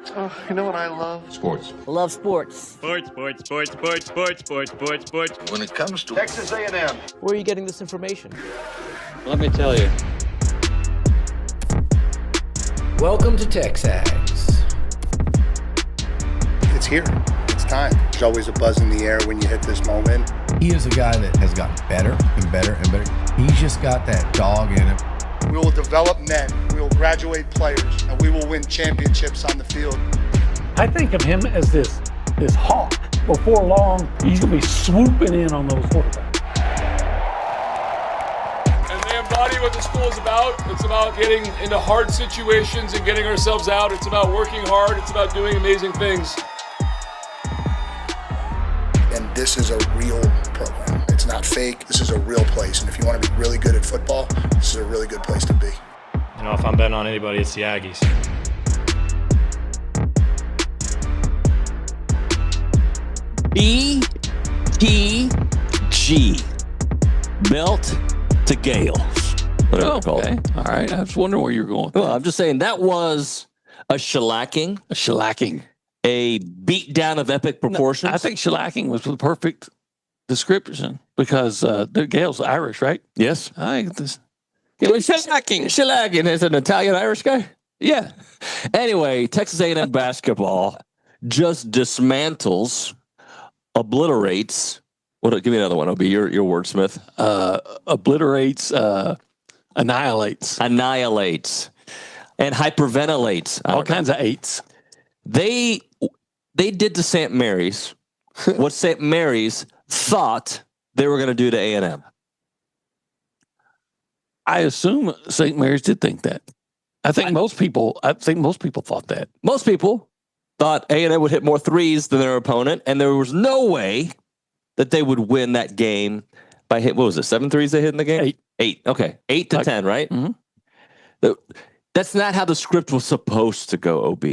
Oh, you know what I love? Sports. I love sports. Sports. When it comes to Texas A&M. Where are you getting this information? Let me tell you. Welcome to TexAgs. It's here. It's time. There's always a buzz in the air when you hit this moment. He is a guy that has gotten better and better and better. He's just got that dog in him. We will develop men. We will graduate players, and we will win championships on the field. I think of him as this hawk. Before long, he's going to be swooping in on those quarterbacks. And they embody what the school is about. It's about getting into hard situations and getting ourselves out. It's about working hard. It's about doing amazing things. And this is a real program. It's not fake. This is a real place. And if you want to be really good at football, this is a really good place to be. You know, if I'm betting on anybody, it's the Aggies. BTG. Belt to Gales. Whatever it's called. Okay. All right. I was wondering where you were going with that. Well, I'm just saying that was a shellacking. A shellacking. A beatdown of epic proportions. No, I think shellacking was the perfect description because the Gale's Irish, right? Yes. I think this. It was shellacking. Shellacking is an Italian-Irish guy? Yeah. Anyway, Texas A&M basketball just dismantles, obliterates. What? Give me another one. It'll be your wordsmith. Obliterates, annihilates, and hyperventilates. all kinds of eights. They did to St. Mary's what St. Mary's thought they were going to do to A&M. I assume St. Mary's did think that. I think most people thought that. Most people thought A&M would hit more threes than their opponent, and there was no way that they would win that game by hit. What was it? 7 threes they hit in the game? Eight. Okay. 8 to 10, right? Mm-hmm. That's not how the script was supposed to go, OB.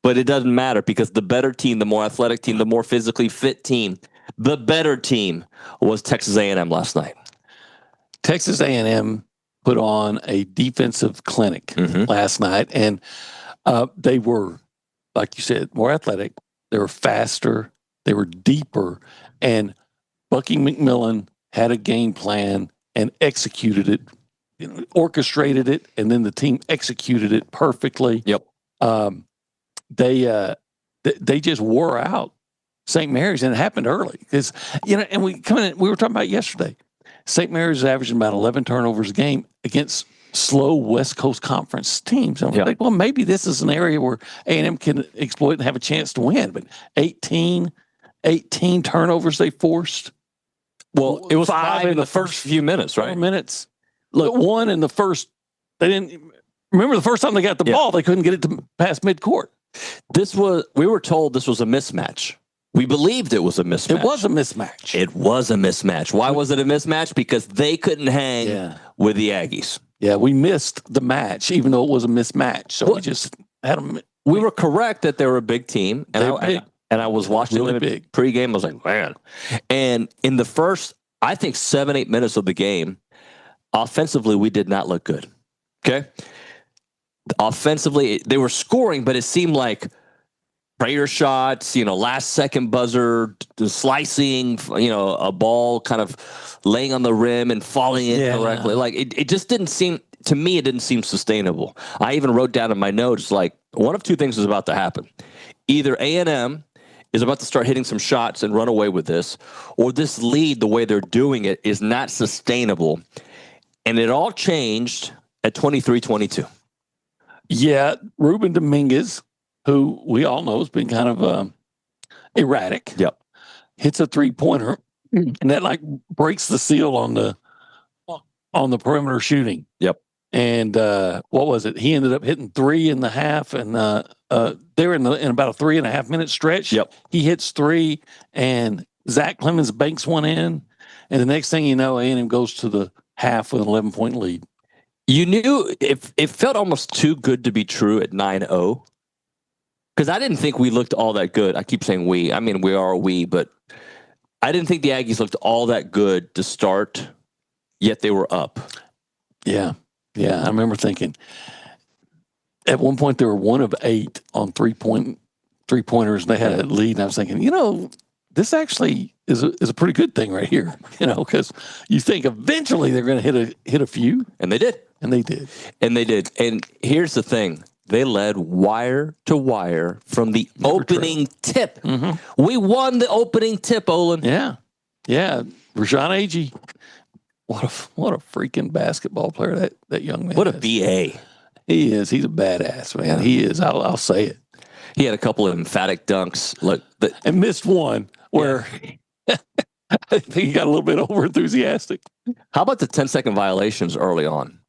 But it doesn't matter because the better team, the more athletic team, the more physically fit team, the better team was Texas A&M last night. Texas A&M put on a defensive clinic last night, and they were, like you said, more athletic. They were faster. They were deeper. And Bucky McMillan had a game plan and executed it, orchestrated it, and then the team executed it perfectly. Yep. They just wore out St. Mary's, and it happened early because and we were talking about it yesterday. St. Mary's is averaging about 11 turnovers a game against slow West Coast Conference teams. And we're like, well, maybe this is an area where A&M can exploit and have a chance to win. But 18 turnovers they forced. Well, it was 5 in the first few minutes, right? 4 minutes. Look, 1 in the first. They didn't remember the first time they got the ball. They couldn't get it to past midcourt. We were told this was a mismatch. We believed it was a mismatch. It was a mismatch. It was a mismatch. Why was it a mismatch? Because they couldn't hang with the Aggies. Yeah, we missed the match, even though it was a mismatch. So we just had them. We were correct that they were a big team. And I was watching really them big pregame. I was like, man. And in the first, I think 7-8 minutes of the game, offensively, we did not look good. Okay? Offensively, they were scoring, but it seemed like prayer shots, last second buzzer, slicing, a ball kind of laying on the rim and falling in correctly. Like it just didn't seem, to me, it didn't seem sustainable. I even wrote down in my notes, like one of two things is about to happen. Either A&M is about to start hitting some shots and run away with this, or this lead, the way they're doing it, is not sustainable. And it all changed at 23-22. Yeah, Ruben Dominguez, who we all know has been kind of erratic. Yep. Hits a 3-pointer, and that breaks the seal on the perimeter shooting. Yep. And what was it? He ended up hitting 3 in the half, and they were in about a 3.5 minute stretch. Yep. He hits 3, and Zach Clemens banks one in, and the next thing you know, A&M goes to the half with an 11-point lead. You knew it felt almost too good to be true at 9-0. Because I didn't think we looked all that good. I keep saying we. I mean, we are we, but I didn't think the Aggies looked all that good to start, yet they were up. Yeah. Yeah, I remember thinking, at one point they were 1 of 8 on three-pointers, and they had a lead. And I was thinking, this actually is a pretty good thing right here, because you think eventually they're going to hit a few. And they did. And they did. And here's the thing. They led wire to wire from the opening tip. Mm-hmm. We won the opening tip, Olin. Yeah. Yeah. Rashawn Agee. What a freaking basketball player that young man What a is. BA. He is. He's a badass, man. He is. I'll say it. He had a couple of emphatic dunks. And missed one where I think he got a little bit over enthusiastic. How about the 10-second violations early on?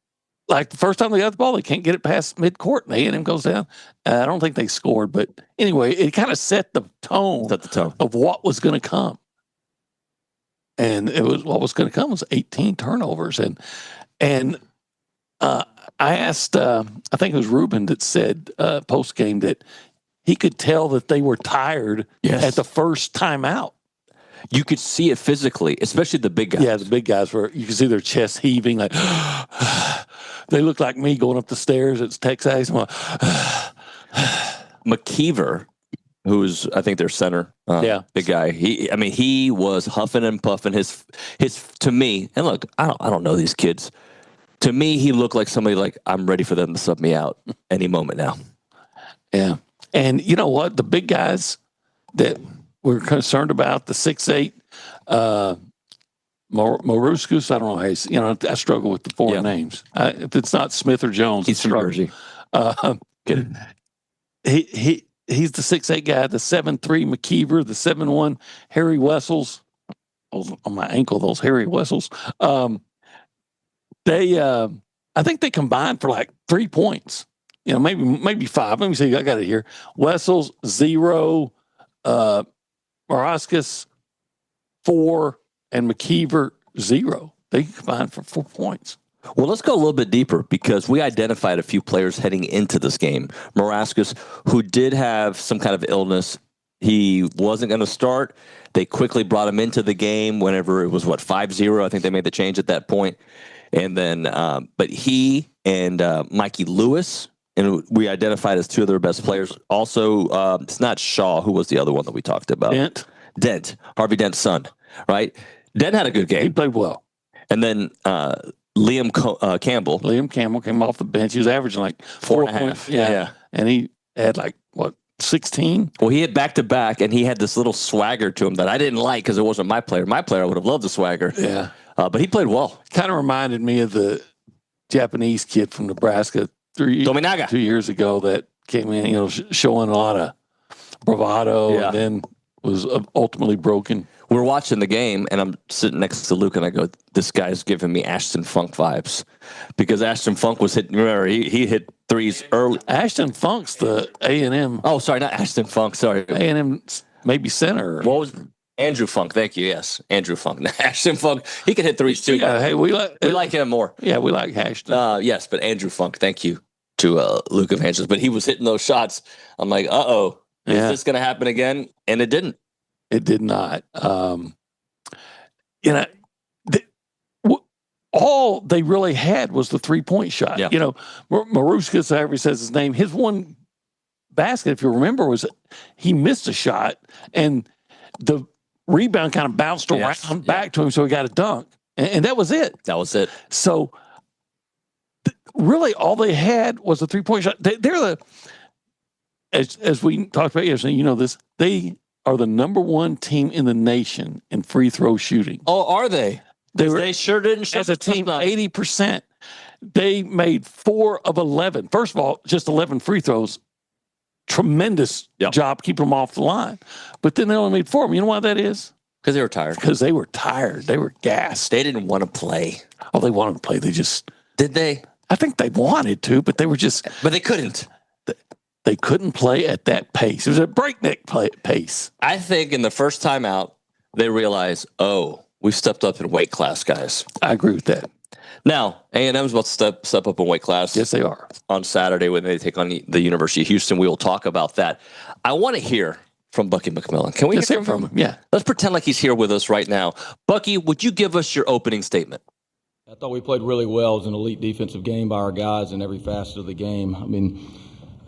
Like the first time they got the ball, they can't get it past midcourt, and A&M goes down. I don't think they scored, but anyway, it kind of set the tone of what was going to come. And what was going to come was 18 turnovers. And I asked, I think it was Ruben that said post game that he could tell that they were tired at the first timeout. You could see it physically, especially the big guys. Yeah, the big guys you could see their chests heaving. Like they look like me going up the stairs at TexAgs. McKeever, who's I think their center, big guy. He was huffing and puffing. His to me, and look, I don't know these kids. To me, he looked like somebody like I'm ready for them to sub me out any moment now. Yeah, and you know what? The big guys that we're concerned about, the 6'8", Maruskus, I don't know how he's, I struggle with the foreign names. If it's not Smith or Jones, he's from Jersey. He's the 6'8" guy, the 7'3" McKeever, the 7'1" Harry Wessels. On my ankle, those Harry Wessels. I think they combined for like 3 points. Maybe 5. Let me see. I got it here. Wessels 0, Maruskus 4, and McKeever 0. They combined for 4 points. Well, let's go a little bit deeper because we identified a few players heading into this game. Maruskus, who did have some kind of illness, he wasn't going to start. They quickly brought him into the game whenever it was 5-0. I think they made the change at that point. And then, but he and Mikey Lewis, and we identified as 2 of their best players. Also, it's not Shaw, who was the other one that we talked about. Dent, Harvey Dent's son, right? Dent had a good game. He played well. And then Liam Campbell. Liam Campbell came off the bench. He was averaging like 4.5 points. Yeah. And he had 16? Well, he hit back-to-back, and he had this little swagger to him that I didn't like because it wasn't my player. My player would have loved the swagger. Yeah. But he played well. Kind of reminded me of the Japanese kid from Nebraska 2 years ago that came in, showing a lot of bravado and then was ultimately broken. We're watching the game, and I'm sitting next to Luke, and I go, this guy's giving me Ashton Funk vibes. Because Ashton Funk was hitting, remember, he hit threes early. Ashton Funk's the A&M. Oh, sorry, not Ashton Funk, sorry. A&M maybe center. What was Andrew Funk, thank you, yes. Andrew Funk. Ashton Funk, he could hit threes too. Yeah, hey, we like him more. Yeah, we like Ashton. Yes, but Andrew Funk, thank you to Luke Evangelist. But he was hitting those shots. I'm like, is this going to happen again? And it didn't. It did not. All they really had was the 3-point shot. Yeah. Maruskas, however he says his name, his one basket, if you remember, was he missed a shot, and the rebound kind of bounced around back to him, so he got a dunk. And that was it. That was it. So really all they had was a 3-point shot. They're as we talked about yesterday, they are the number 1 team in the nation in free throw shooting. Oh, are they? They sure didn't show as a team 80%. They made 4 of 11. First of all, just 11 free throws. Tremendous job keeping them off the line. But then they only made 4 of them. You know why that is? Because they were tired. Because they were tired. They were gassed. They didn't want to play. Oh, they wanted to play. They just... Did they? I think they wanted to, but they were just... But they couldn't. They couldn't play at that pace. It was a breakneck pace. I think in the first time out, they realized, we've stepped up in weight class, guys. I agree with that. Now, A&M's about to step up in weight class. Yes, they are. On Saturday when they take on the University of Houston. We will talk about that. I want to hear from Bucky McMillan. Can we hear from him? Yeah. Let's pretend like he's here with us right now. Bucky, would you give us your opening statement? I thought we played really well. It was an elite defensive game by our guys in every facet of the game.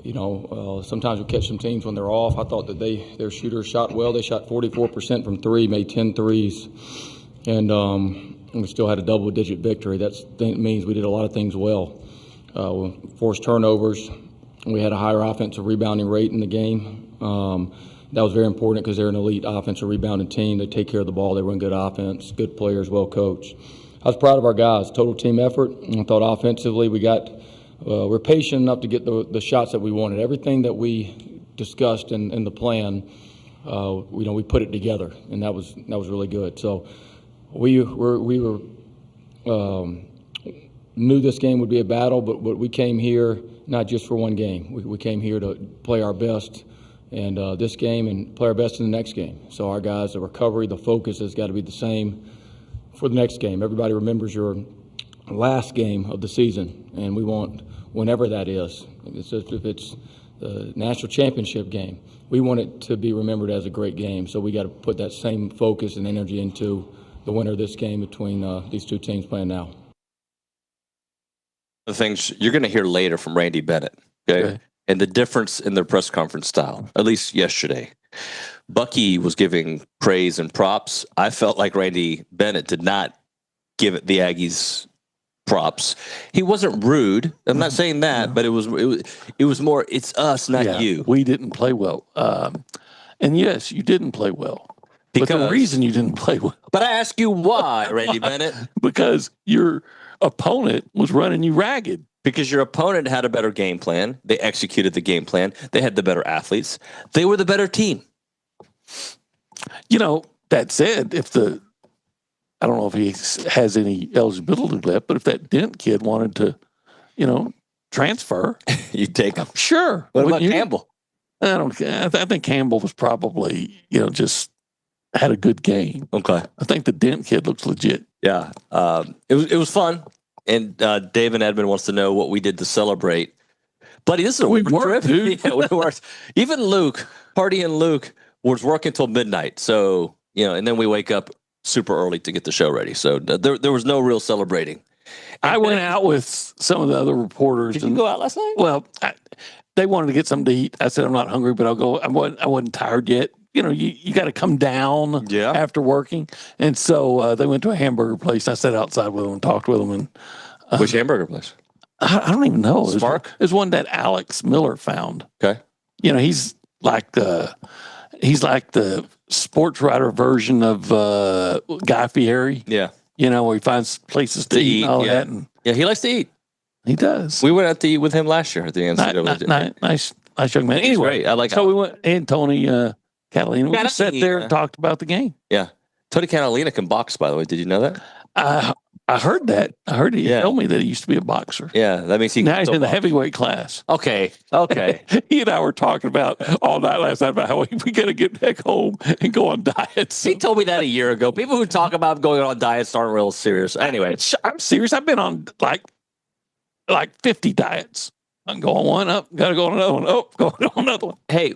Sometimes we catch some teams when they're off. I thought that their shooters shot well. They shot 44% from three, made 10 threes, and we still had a double-digit victory. That means we did a lot of things well. We forced turnovers. We had a higher offensive rebounding rate in the game. That was very important because they're an elite offensive rebounding team. They take care of the ball. They run good offense, good players, well coached. I was proud of our guys. Total team effort. I thought offensively we're patient enough to get the shots that we wanted. Everything that we discussed in the plan, we put it together, and that was really good. So we knew this game would be a battle, but we came here not just for one game. We came here to play our best and this game and play our best in the next game. So our guys, the recovery, the focus has got to be the same for the next game. Everybody remembers your last game of the season, and we want, whenever that is, if it's the national championship game, we want it to be remembered as a great game. So we got to put that same focus and energy into the winner of this game between these two teams playing now. The things you're going to hear later from Randy Bennett, okay? And the difference in their press conference style, at least yesterday. Bucky was giving praise and props. I felt like Randy Bennett did not give it the Aggies props. He wasn't rude. I'm not saying that, but it was more, it's us, not you. We didn't play well. And yes, you didn't play well. But the reason you didn't play well. But I ask you why, Randy Bennett? Because your opponent was running you ragged. Because your opponent had a better game plan. They executed the game plan. They had the better athletes. They were the better team. That said, I don't know if he has any eligibility left, but if that Dent kid wanted to, transfer. You'd take him. Sure. What about Campbell? I think Campbell was probably, just had a good game. Okay. I think the Dent kid looks legit. Yeah. It was fun. And Dave and Edmund wants to know what we did to celebrate. Buddy, this is a work trip. Dude. Yeah, we worked. Even Luke, Party and Luke, was working till midnight. So, and then we wake up super early to get the show ready. So there was no real celebrating. I went out with some of the other reporters. Did you go out last night? Well, they wanted to get something to eat. I said, I'm not hungry, but I'll go. I wasn't tired yet. You got to come down after working. And so they went to a hamburger place. I sat outside with them and talked with them. And which hamburger place? I don't even know. Spark? It was one that Alex Miller found. Okay. He's like the sports writer version of Guy Fieri. Yeah. Where he finds places to eat and all that. And he likes to eat. He does. We went out to eat with him last year at the NCAA. Nice young man. Anyway, I like. So we went, and Tony Catalina. We just sat there and talked about the game. Yeah. Tony Catalina can box, by the way. Did you know that? I heard that. I heard he told me that he used to be a boxer. Yeah, that means now he's in the heavyweight class. Okay. He and I were talking about all night last night about how we got to get back home and go on diets. He told me that a year ago. People who talk about going on diets aren't real serious. Anyway, I'm serious. I've been on like 50 diets. I'm going one up, got to go on another one. Oh, going on another one. Hey,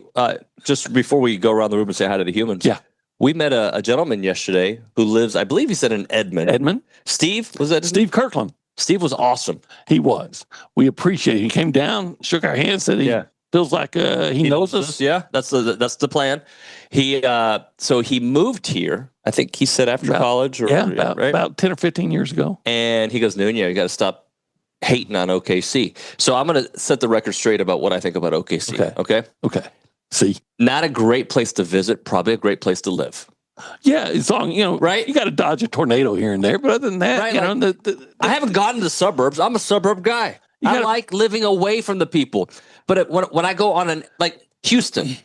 just before we go around the room and say hi to the humans. Yeah. We met a gentleman yesterday who lives, I believe he said in Edmond. Edmond? Steve? Was that Steve Kirkland. Steve was awesome. He was. We appreciate it. He came down, shook our hands, said he feels like he knows us. Yeah, that's the plan. So he moved here, I think he said after college. About 10 or 15 years ago. And he goes, Nuño, you got to stop hating on OKC. So I'm going to set the record straight about what I think about OKC. Okay. See, not a great place to visit, probably a great place to live. Yeah, as long right. You got to dodge a tornado here and there, but other than that, right, I haven't gotten to the suburbs. I'm a suburb guy. I like living away from the people. But when I go on Houston,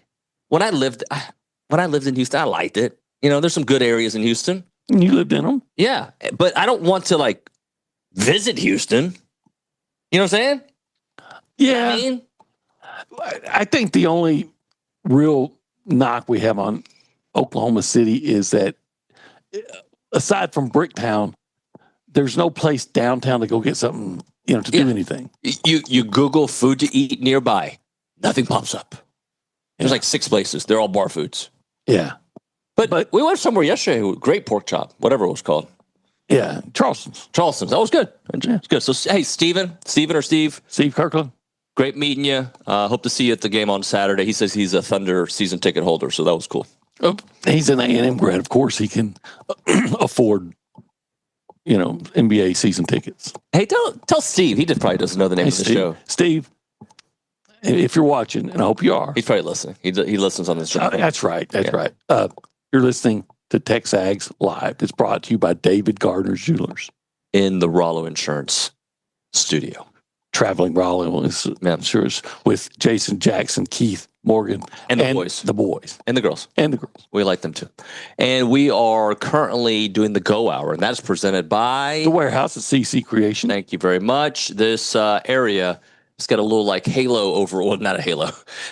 when I lived in Houston, I liked it. There's some good areas in Houston. And you lived in them, yeah. But I don't want to visit Houston. You know what I'm saying? Yeah. I think the only real knock we have on Oklahoma City is that aside from Bricktown, there's no place downtown to go get something, to do anything. You Google food to eat nearby, nothing pops up. There's like 6 places. They're all bar foods. Yeah. But we went somewhere yesterday, great pork chop, whatever it was called. Yeah, Charleston's. That was good. It's good. So, hey, Steve? Steve Kirkland. Great meeting you. Hope to see you at the game on Saturday. He says he's a Thunder season ticket holder, so that was cool. Oh, he's an A&M grad. Of course, he can afford, NBA season tickets. Hey, tell Steve. He just probably doesn't know the name of the show. Steve, if you're watching, and I hope you are. He's probably listening. He listens on the show. That's right. That's right. You're listening to TexAgs Live. It's brought to you by David Gardner's Jewelers. In the Rollo Insurance studio. Traveling Rollo Insurance with Jason Jackson, Keith Morgan. And the boys. The boys. And the girls. And the girls. We like them too. And we are currently doing the Go Hour, and that's presented by The Warehouse at CC Creation. Thank you very much. This area, it's got a little like halo over. Well, not a halo.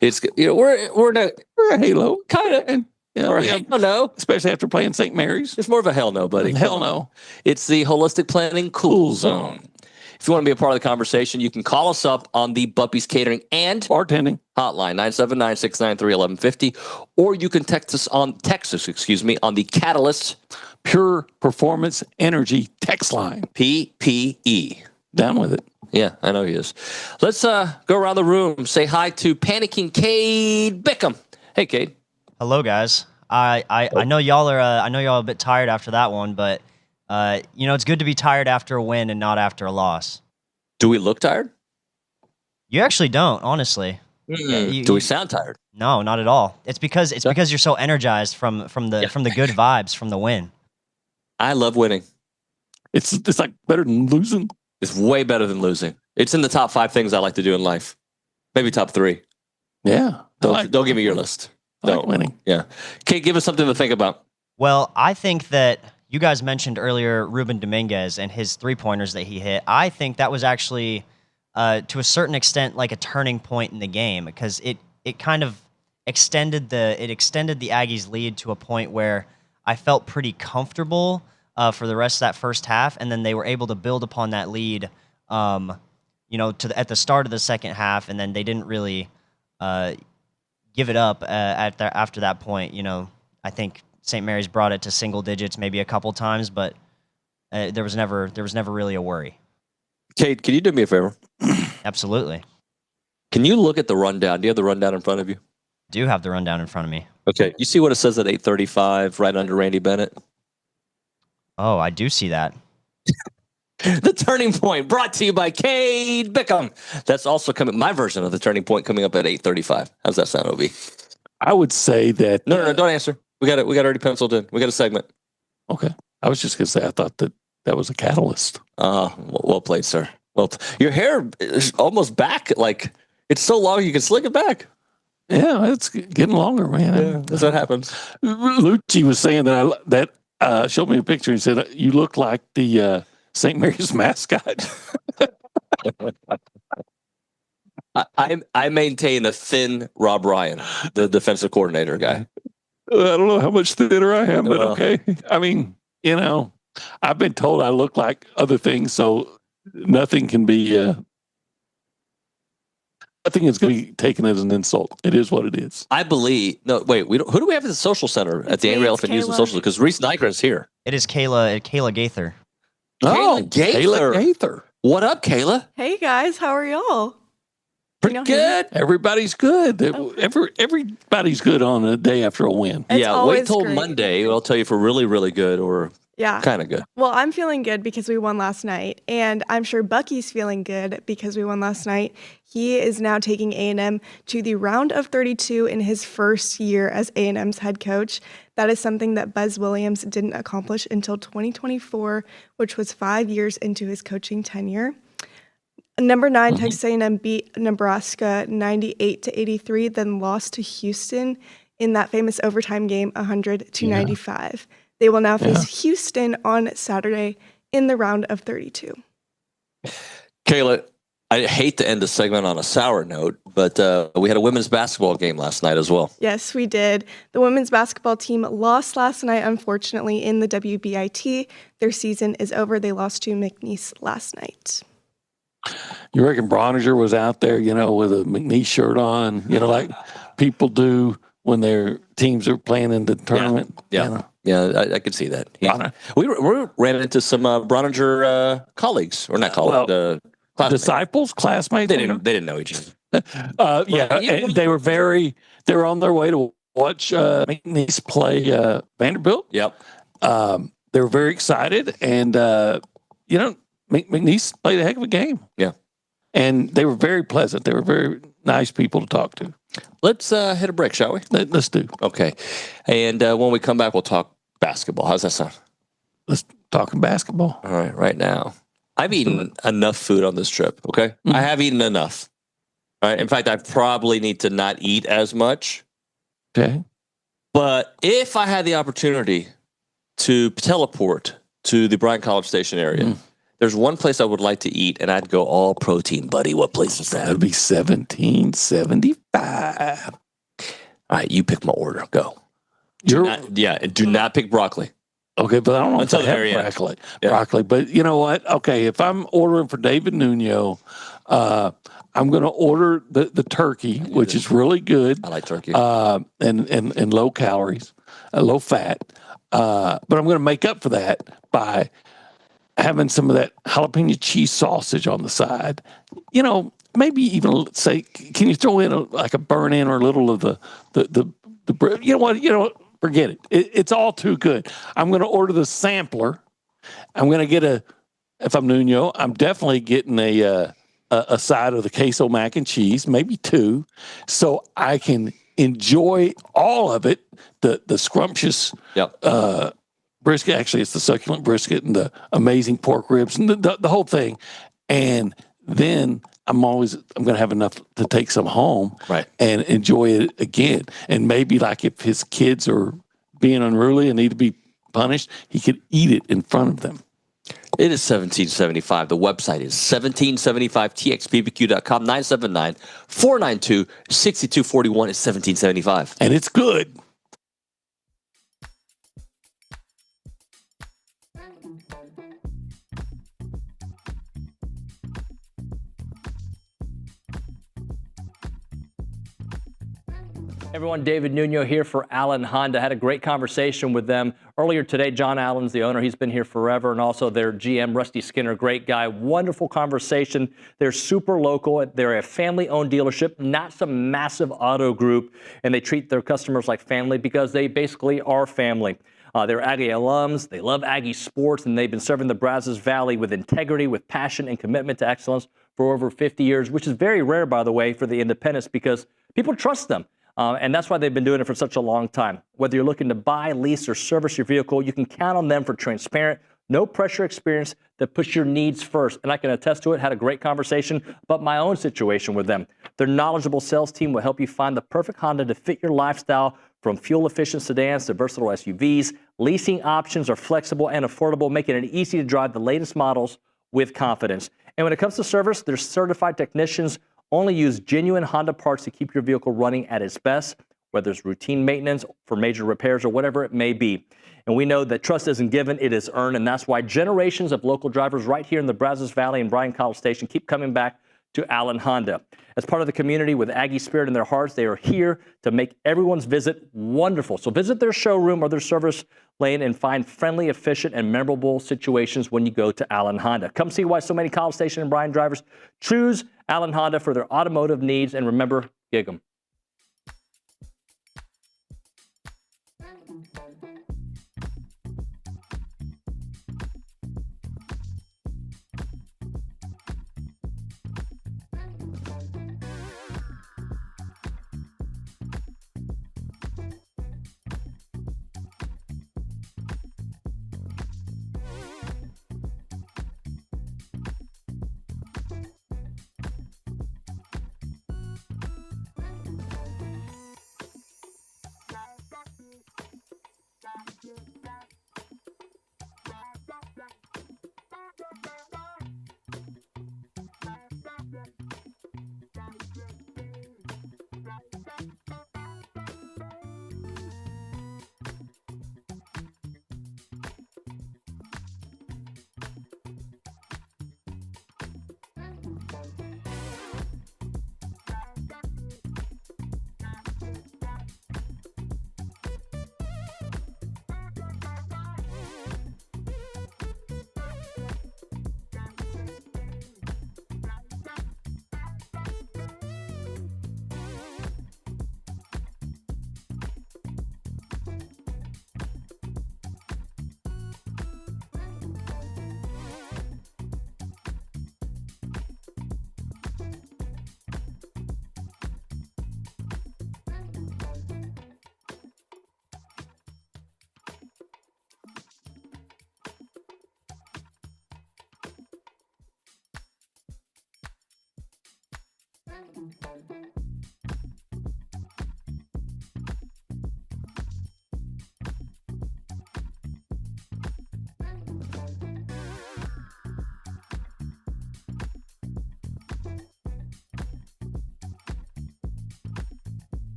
It's we're a halo, kind of. I don't know. Especially after playing St. Mary's. It's more of a hell no, buddy. Hell no. It's the Holistic Planning Cool Zone. If you want to be a part of the conversation, you can call us up on the Buppy's Catering and Bartending hotline 979-693-1150, or you can text us on the Catalyst Pure Performance Energy text line. PPE. Down with it. Yeah, I know he is. Let's go around the room. Say hi to panicking Cade Bickham. Hey, Cade. Hello, guys. I know y'all are a bit tired after that one, but it's good to be tired after a win and not after a loss. Do we look tired? You actually don't, honestly. Do we sound tired? No, not at all. It's because you're so energized from the good vibes from the win. I love winning. It's like better than losing. It's way better than losing. It's in the top 5 things I like to do in life. Maybe top 3. Yeah. Don't give me your list. Like winning. Yeah. Okay, give us something to think about. Well, I think that you guys mentioned earlier Ruben Dominguez and his 3-pointers that he hit. I think that was actually, to a certain extent, like a turning point in the game because it kind of extended the Aggies' lead to a point where I felt pretty comfortable for the rest of that first half, and then they were able to build upon that lead, at the start of the second half, and then they didn't really give it up after that point. I think St. Mary's brought it to single digits maybe a couple times, but there was never really a worry. Kate, can you do me a favor? Absolutely. Can you look at the rundown? Do you have the rundown in front of you? I do have the rundown in front of me. Okay. You see what it says at 8:35 right under Randy Bennett? Oh, I do see that. The Turning Point, brought to you by Cade Bickham. That's also coming. My version of the Turning Point coming up at 8:35. How's that sound, Obi? I would say that. No, don't answer. We got it. We got already penciled in. We got a segment. Okay. I was just gonna say I thought that was a catalyst. Well played, sir. Well, your hair is almost back. Like it's so long you can slick it back. Yeah, it's getting longer, man. Yeah, that's what happens. Lucci was saying that showed me a picture and said you look like the St. Mary's mascot. I maintain a thin Rob Ryan, the defensive coordinator guy. I don't know how much thinner I am, but okay. I mean, I've been told I look like other things, so nothing can be nothing is going to be taken as an insult. It is what it is. I believe. No, wait. Who do we have at the social center at the Angry Elephant News and Social? Because Reese Nygren's here. It is Kayla Gaither. Kayla Gaither. What up, Kayla? Hey guys, how are y'all? Pretty good. Everybody's good. Everybody's good on a day after a win. It's wait till great. Monday. I'll tell you if we're really, really good or kind of good. Well, I'm feeling good because we won last night, and I'm sure Bucky's feeling good because we won last night. He is now taking A&M to the round of 32 in his first year as A&M's head coach. That is something that Buzz Williams didn't accomplish until 2024, which was 5 years into his coaching tenure. Number 9, Texas A&M beat Nebraska 98-83, then lost to Houston in that famous overtime game 100-95. They will now face Houston on Saturday in the round of 32. Kayla, I hate to end the segment on a sour note, but we had a women's basketball game last night as well. Yes, we did. The women's basketball team lost last night, unfortunately, in the WBIT. Their season is over. They lost to McNeese last night. You reckon Brauninger was out there, with a McNeese shirt on, like people do when their teams are playing in the tournament? Yeah, I could see that. We ran into some Brauninger colleagues, or not colleagues, classmates. Disciples, classmates. They didn't know each other. And they were on their way to watch McNeese play Vanderbilt. Yep. They were very excited, and McNeese played a heck of a game. Yeah. And they were very pleasant. They were very nice people to talk to. Let's hit a break, shall we? Let's do. Okay. And when we come back, we'll talk basketball. How's that sound? Let's talk basketball. All right now. I've eaten enough food on this trip, okay? Mm-hmm. I have eaten enough. All right. In fact, I probably need to not eat as much. Okay. But if I had the opportunity to teleport to the Bryan College Station area, there's one place I would like to eat, and I'd go all protein, buddy. What place is that? That'd be $17.75. All right, you pick my order. Go. Do not pick broccoli. Okay, but I don't know until if the I very have end. Broccoli. But you know what? Okay, if I'm ordering for David Nuño, I'm going to order the turkey, which is really good. I like turkey. And low calories, low fat. But I'm going to make up for that by having some of that jalapeno cheese sausage on the side. Maybe even say, can you throw in a burn in or a little of the bread? You know what? Forget it. It's all too good. I'm going to order the sampler. I'm going to get if I'm Nuño, I'm definitely getting a side of the queso mac and cheese, maybe 2, so I can enjoy all of it. The scrumptious brisket. Actually, it's the succulent brisket and the amazing pork ribs and the whole thing. And then I'm going to have enough to take some home and enjoy it again. And maybe like if his kids are being unruly and need to be punished, he could eat it in front of them. It is $17.75. The website is 1775txbbq.com. 979-492-6241 is $17.75. And it's good. Everyone, David Nuño here for Allen Honda. Had a great conversation with them earlier today. John Allen's the owner. He's been here forever. And also their GM, Rusty Skinner, great guy. Wonderful conversation. They're super local. They're a family-owned dealership, not some massive auto group. And they treat their customers like family because they basically are family. They're Aggie alums. They love Aggie sports, and they've been serving the Brazos Valley with integrity, with passion, and commitment to excellence for over 50 years, which is very rare, by the way, for the independents because people trust them. And that's why they've been doing it for such a long time. Whether you're looking to buy, lease, or service your vehicle, you can count on them for transparent, no-pressure experience that puts your needs first. And I can attest to it. Had a great conversation about my own situation with them. Their knowledgeable sales team will help you find the perfect Honda to fit your lifestyle, from fuel-efficient sedans to versatile SUVs. Leasing options are flexible and affordable, making it easy to drive the latest models with confidence. And when it comes to service, their certified technicians only use genuine Honda parts to keep your vehicle running at its best, whether it's routine maintenance for major repairs or whatever it may be. And we know that trust isn't given, it is earned, and that's why generations of local drivers right here in the Brazos Valley and Bryan College Station keep coming back to Allen Honda. As part of the community with Aggie spirit in their hearts, they are here to make everyone's visit wonderful. So visit their showroom or their service lane and find friendly, efficient, and memorable situations when you go to Allen Honda. Come see why so many College Station and Bryan drivers choose Allen Honda for their automotive needs, and remember, gig 'em.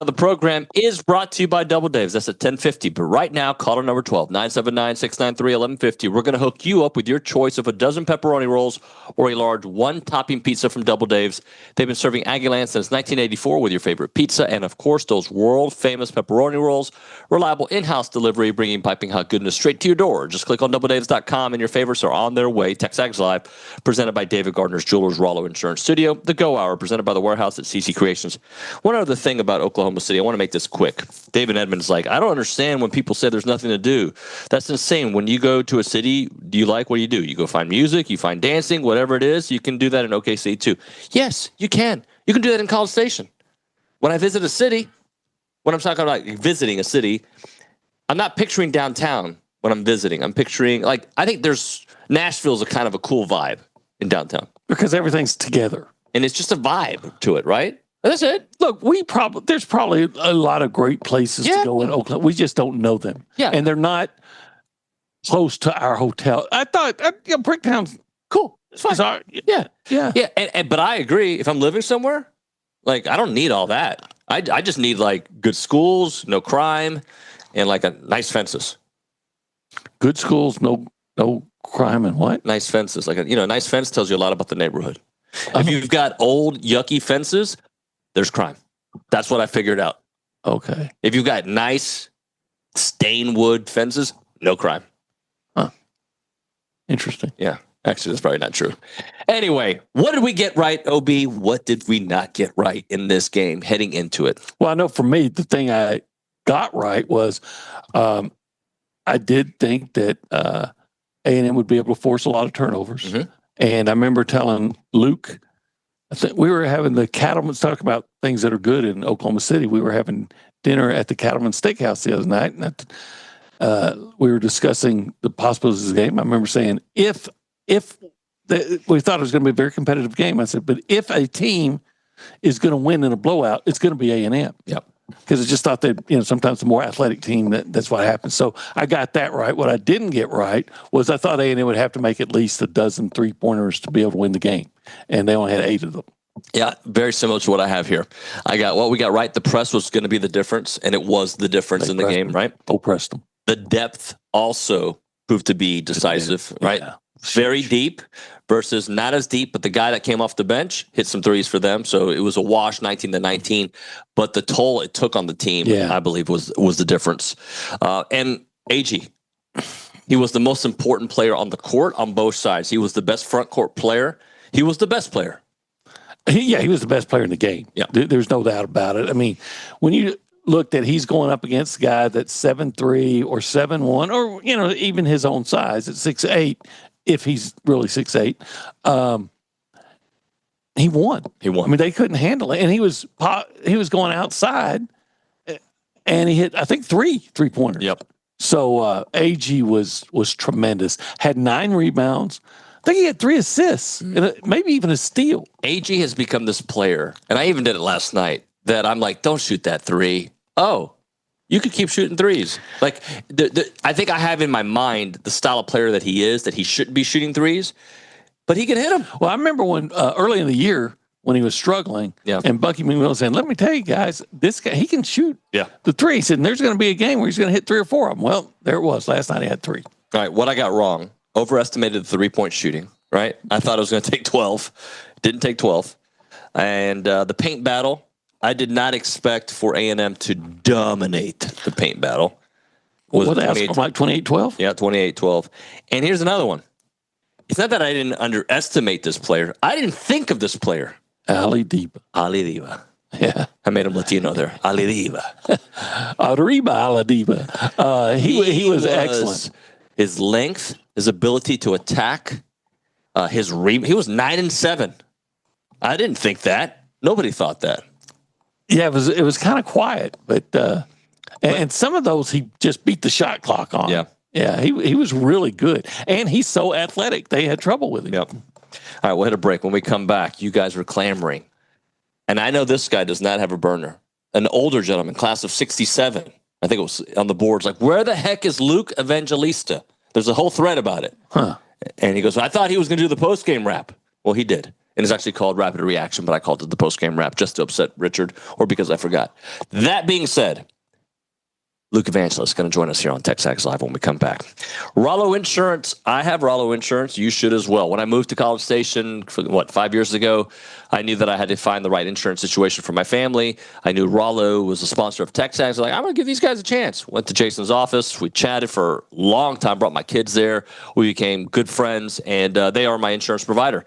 The program is brought to you by Double Dave's. That's at 10:50. But right now, caller number 12, 979-693-1150. We're going to hook you up with your choice of a dozen pepperoni rolls or a large one-topping pizza from Double Dave's. They've been serving Aggieland since 1984 with your favorite pizza and, of course, those world-famous pepperoni rolls. Reliable in-house delivery, bringing piping hot goodness straight to your door. Just click on doubledaves.com and your favorites are on their way. TexAgs Live, presented by David Gardner's Jewelers Rollo Insurance Studio. The Go Hour, presented by The Warehouse at CC Creations. One other thing about Oklahoma City, I want to make this quick. David Edmonds like, I don't understand when people say there's nothing to do. That's insane. When you go to a city, do you like what do? You go find music, you find dancing, whatever it is. You can do that in OKC too. Yes, you can. You can do that in College Station. When I visit a city, when I'm talking about visiting a city, I'm not picturing downtown when I'm visiting. I'm picturing, like, I think Nashville's a kind of a cool vibe in downtown. Because everything's together. And it's just a vibe to it, right? That's it. Look, there's probably a lot of great places to go in Oakland. We just don't know them. Yeah. And they're not close to our hotel. I thought, Bricktown's cool. It's fine. Yeah. But I agree. If I'm living somewhere, like, I don't need all that. I just need, like, good schools, no crime, and, like, nice fences. Good schools, no crime, and what? Nice fences. Like, a nice fence tells you a lot about the neighborhood. If you've got old, yucky fences, there's crime. That's what I figured out. Okay. If you've got nice stained wood fences, no crime. Huh. Interesting. Yeah. Actually, that's probably not true. Anyway, what did we get right, OB? What did we not get right in this game heading into it? Well, I know for me, the thing I got right was I did think that A&M would be able to force a lot of turnovers. Mm-hmm. And I remember telling Luke, I think we were having the Cattleman's talk about things that are good in Oklahoma City. We were having dinner at the Cattleman Steakhouse the other night, and we were discussing the possibilities of the game. I remember saying, we thought it was going to be a very competitive game. I said, but if a team is going to win in a blowout, it's going to be A&M. Yep. Because I just thought that, sometimes the more athletic team, that's what happens. So I got that right. What I didn't get right was I thought A&M would have to make at least a dozen three-pointers to be able to win the game. And they only had 8 of them. Yeah, very similar to what I have here. We got right. The press was going to be the difference, and it was the difference in the game, right? Oppressed them. The depth also proved to be decisive, right? Yeah. Very deep versus not as deep, but the guy that came off the bench hit some threes for them. So it was a wash, 19-19. But the toll it took on the team, I believe, was the difference. And Aggie, he was the most important player on the court on both sides. He was the best front court player. He was the best player. He was the best player in the game. Yeah. There's no doubt about it. I mean, when you look that he's going up against a guy that's 7'3" or 7'1", or, even his own size at 6'8", if he's really 6'8", he won. He won. I mean, they couldn't handle it, and he was going outside, and he hit, I think, 3 3-pointers. Yep. So Aggie was tremendous. Had 9 rebounds. I think he had 3 assists, and maybe even a steal. Aggie has become this player, and I even did it last night, that I'm like, don't shoot that 3. Oh, you could keep shooting threes. Like, I think I have in my mind the style of player that he is, that he shouldn't be shooting threes, but he can hit them. Well, I remember when early in the year when he was struggling, and Bucky McMillan saying, "Let me tell you guys, this guy, he can shoot the three." He said, and there's going to be a game where he's going to hit 3 or 4 of them. Well, there it was. Last night he had 3. All right, what I got wrong, overestimated the 3-point shooting, right? I thought it was going to take 12. Didn't take 12. And the paint battle, I did not expect for A&M to dominate the paint battle. Was like 28-12? Yeah, 28-12. And here's another one. It's not that I didn't underestimate this player. I didn't think of this player. Ali Diva. Yeah. I made him Latino there. Ali Diva. Arriba Ali Diva. He was excellent. His length, his ability to attack, he was 9 and 7. I didn't think that. Nobody thought that. Yeah, it was kind of quiet, but and some of those he just beat the shot clock on. Yeah, he was really good, and he's so athletic. They had trouble with him. Yep. All right, we'll hit a break. When we come back, you guys were clamoring, and I know this guy does not have a burner. An older gentleman, class of '67, I think it was on the boards. Like, where the heck is Luke Evangelist? There's a whole thread about it. And he goes, I thought he was going to do the post-game rap. Well, he did. And it's actually called Rapid Reaction, but I called it the post-game rap just to upset Richard or because I forgot. That being said, Luke Evangelist is going to join us here on TexAgs Live when we come back. Rollo Insurance. I have Rollo Insurance. You should as well. When I moved to College Station, 5 years ago, I knew that I had to find the right insurance situation for my family. I knew Rollo was a sponsor of TexAgs. I was like, I'm going to give these guys a chance. Went to Jason's office. We chatted for a long time, brought my kids there. We became good friends, and they are my insurance provider.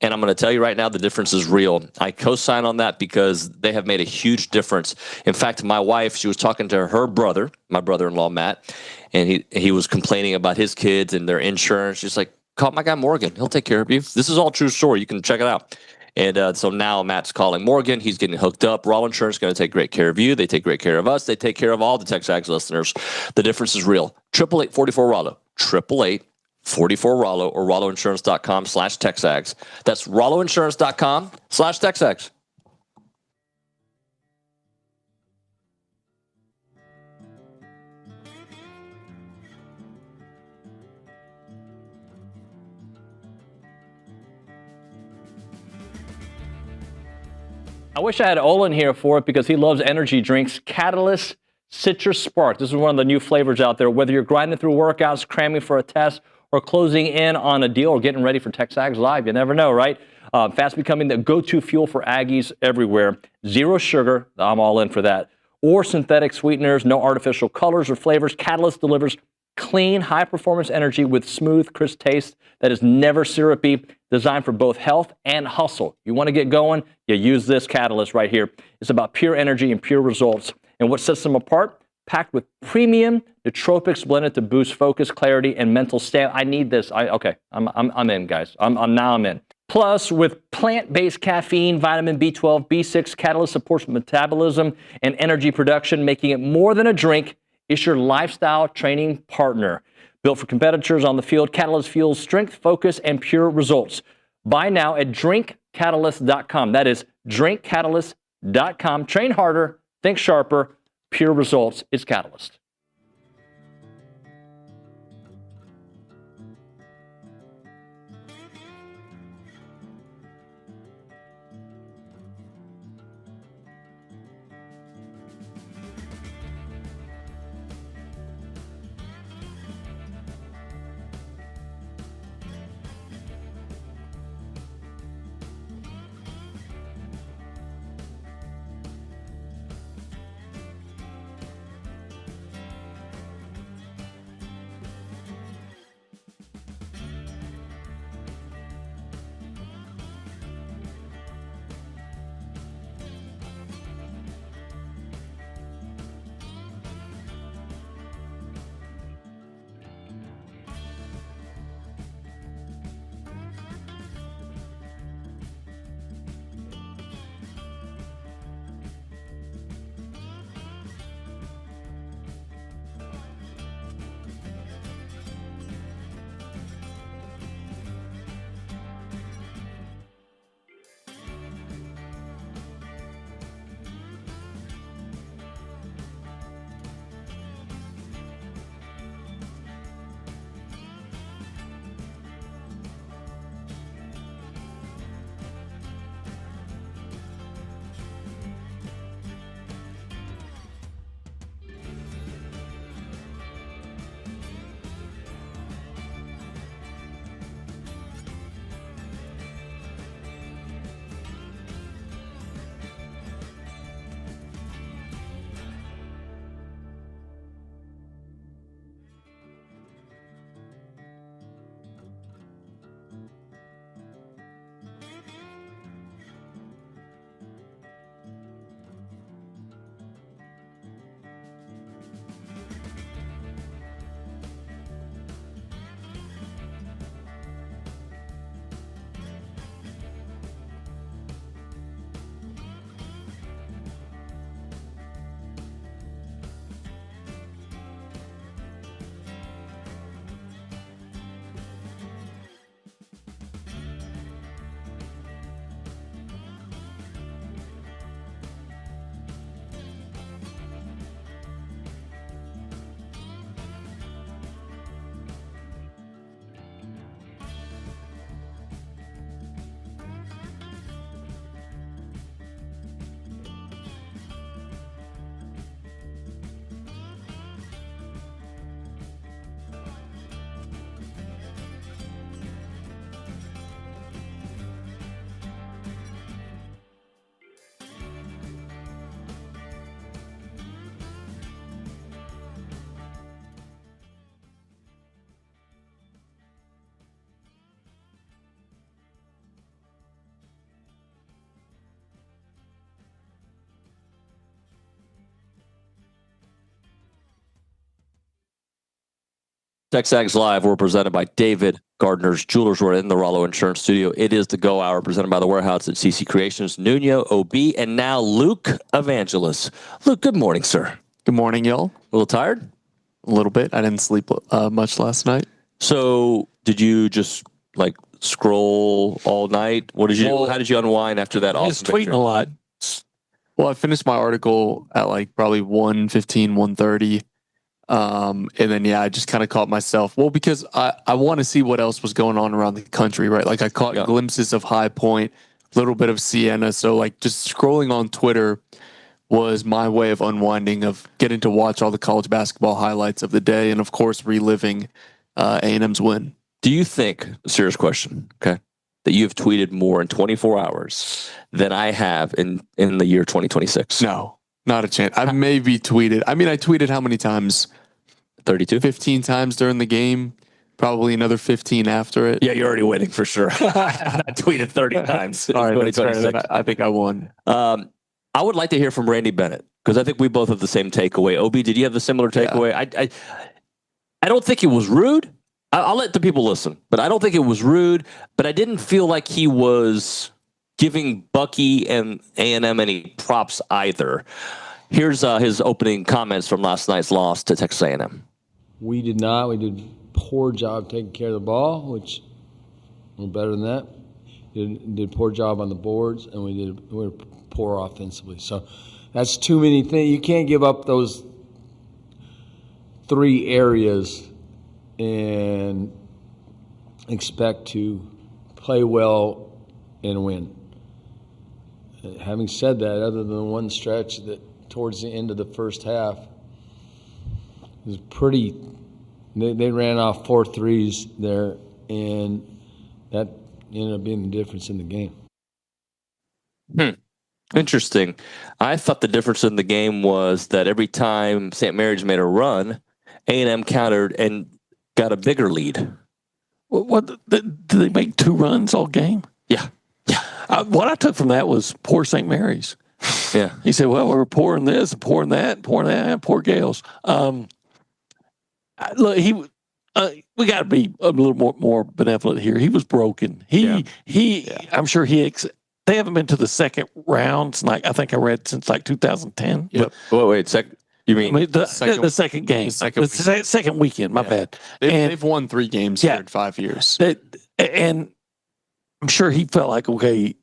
And I'm going to tell you right now, the difference is real. I co-sign on that because they have made a huge difference. In fact, my wife, she was talking to her brother, my brother-in-law, Matt, and he was complaining about his kids and their insurance. She's like, call my guy Morgan. He'll take care of you. This is all true story. You can check it out. And so now Matt's calling Morgan. He's getting hooked up. Rollo Insurance is going to take great care of you. They take great care of us. They take care of all the TexAgs listeners. The difference is real. 888-44-ROLLO. 888-44-ROLLO or rolloinsurance.com/TexAgs. That's rolloinsurance.com/TexAgs. I wish I had Olin here for it because he loves energy drinks. Catalyst Citrus Spark. This is one of the new flavors out there. Whether you're grinding through workouts, cramming for a test, or closing in on a deal or getting ready for TexAgs Live, you never know, right? Fast becoming the go-to fuel for Aggies everywhere. Zero sugar. I'm all in for that. Or synthetic sweeteners, no artificial colors or flavors. Catalyst delivers clean, high-performance energy with smooth, crisp taste that is never syrupy, designed for both health and hustle. You want to get going? You use this Catalyst right here. It's about pure energy and pure results. And what sets them apart? Packed with premium nootropics blended to boost focus, clarity, and mental stamina. I need this. I'm in, guys. I'm in. Plus, with plant-based caffeine, vitamin B12, B6, Catalyst supports metabolism and energy production, making it more than a drink. It's your lifestyle training partner. Built for competitors on the field, Catalyst fuels strength, focus, and pure results. Buy now at drinkcatalyst.com. That is drinkcatalyst.com. Train harder, think sharper, pure results. It's Catalyst. TexAgs Live, we're presented by David Gardner's Jewelers. We're in the Rollo Insurance Studio. It is the Go Hour, presented by the Warehouse at CC Creations, Nuño, OB, and now Luke Evangelist. Luke, good morning, sir. Good morning, y'all. A little tired? A little bit. I didn't sleep much last night. So, did you just like scroll all night? What did you? Well, how did you unwind after that? I was tweeting a lot. Well, I finished my article at like probably 1:15, 1:30. And then, yeah, I just kind of caught myself. Well, because I want to see what else was going on around the country, right? Like I caught glimpses of High Point, a little bit of Siena. So like just scrolling on Twitter was my way of unwinding, of getting to watch all the college basketball highlights of the day. And of course, reliving A&M's win. Do you think, serious question, okay, that you've tweeted more in 24 hours than I have in the year 2026? No, not a chance. I maybe tweeted. I mean, I tweeted how many times? 32? 15 times during the game. Probably another 15 after it. Yeah, you're already winning for sure. I tweeted 30 times. All right, that's fair. I think I won. I would like to hear from Randy Bennett, because I think we both have the same takeaway. OB, did you have the similar takeaway? Yeah. I don't think it was rude. I'll let the people listen, but I don't think it was rude. But I didn't feel like he was giving Bucky and A&M any props either. Here's his opening comments from last night's loss to Texas A&M. We did not. We did a poor job taking care of the ball, which we're better than that. Did a poor job on the boards, and we were poor offensively. So that's too many things. You can't give up those three areas and expect to play well and win. Having said that, other than one stretch that towards the end of the first half was pretty, they ran off 4 threes there, and that ended up being the difference in the game. Interesting. I thought the difference in the game was that every time St. Mary's made a run, A&M countered and got a bigger lead. Did they make 2 runs all game? Yeah. What I took from that was poor St. Mary's. Yeah. He said, well, we're pouring this, pouring that, poor Gales. Look, we got to be a little more benevolent here. He was broken. I'm sure they haven't been to the second round, I think I read, since like 2010. Yep. Wait, you mean the second game, the second weekend, my bad. They've won 3 games here in 5 years. And I'm sure he felt like, okay,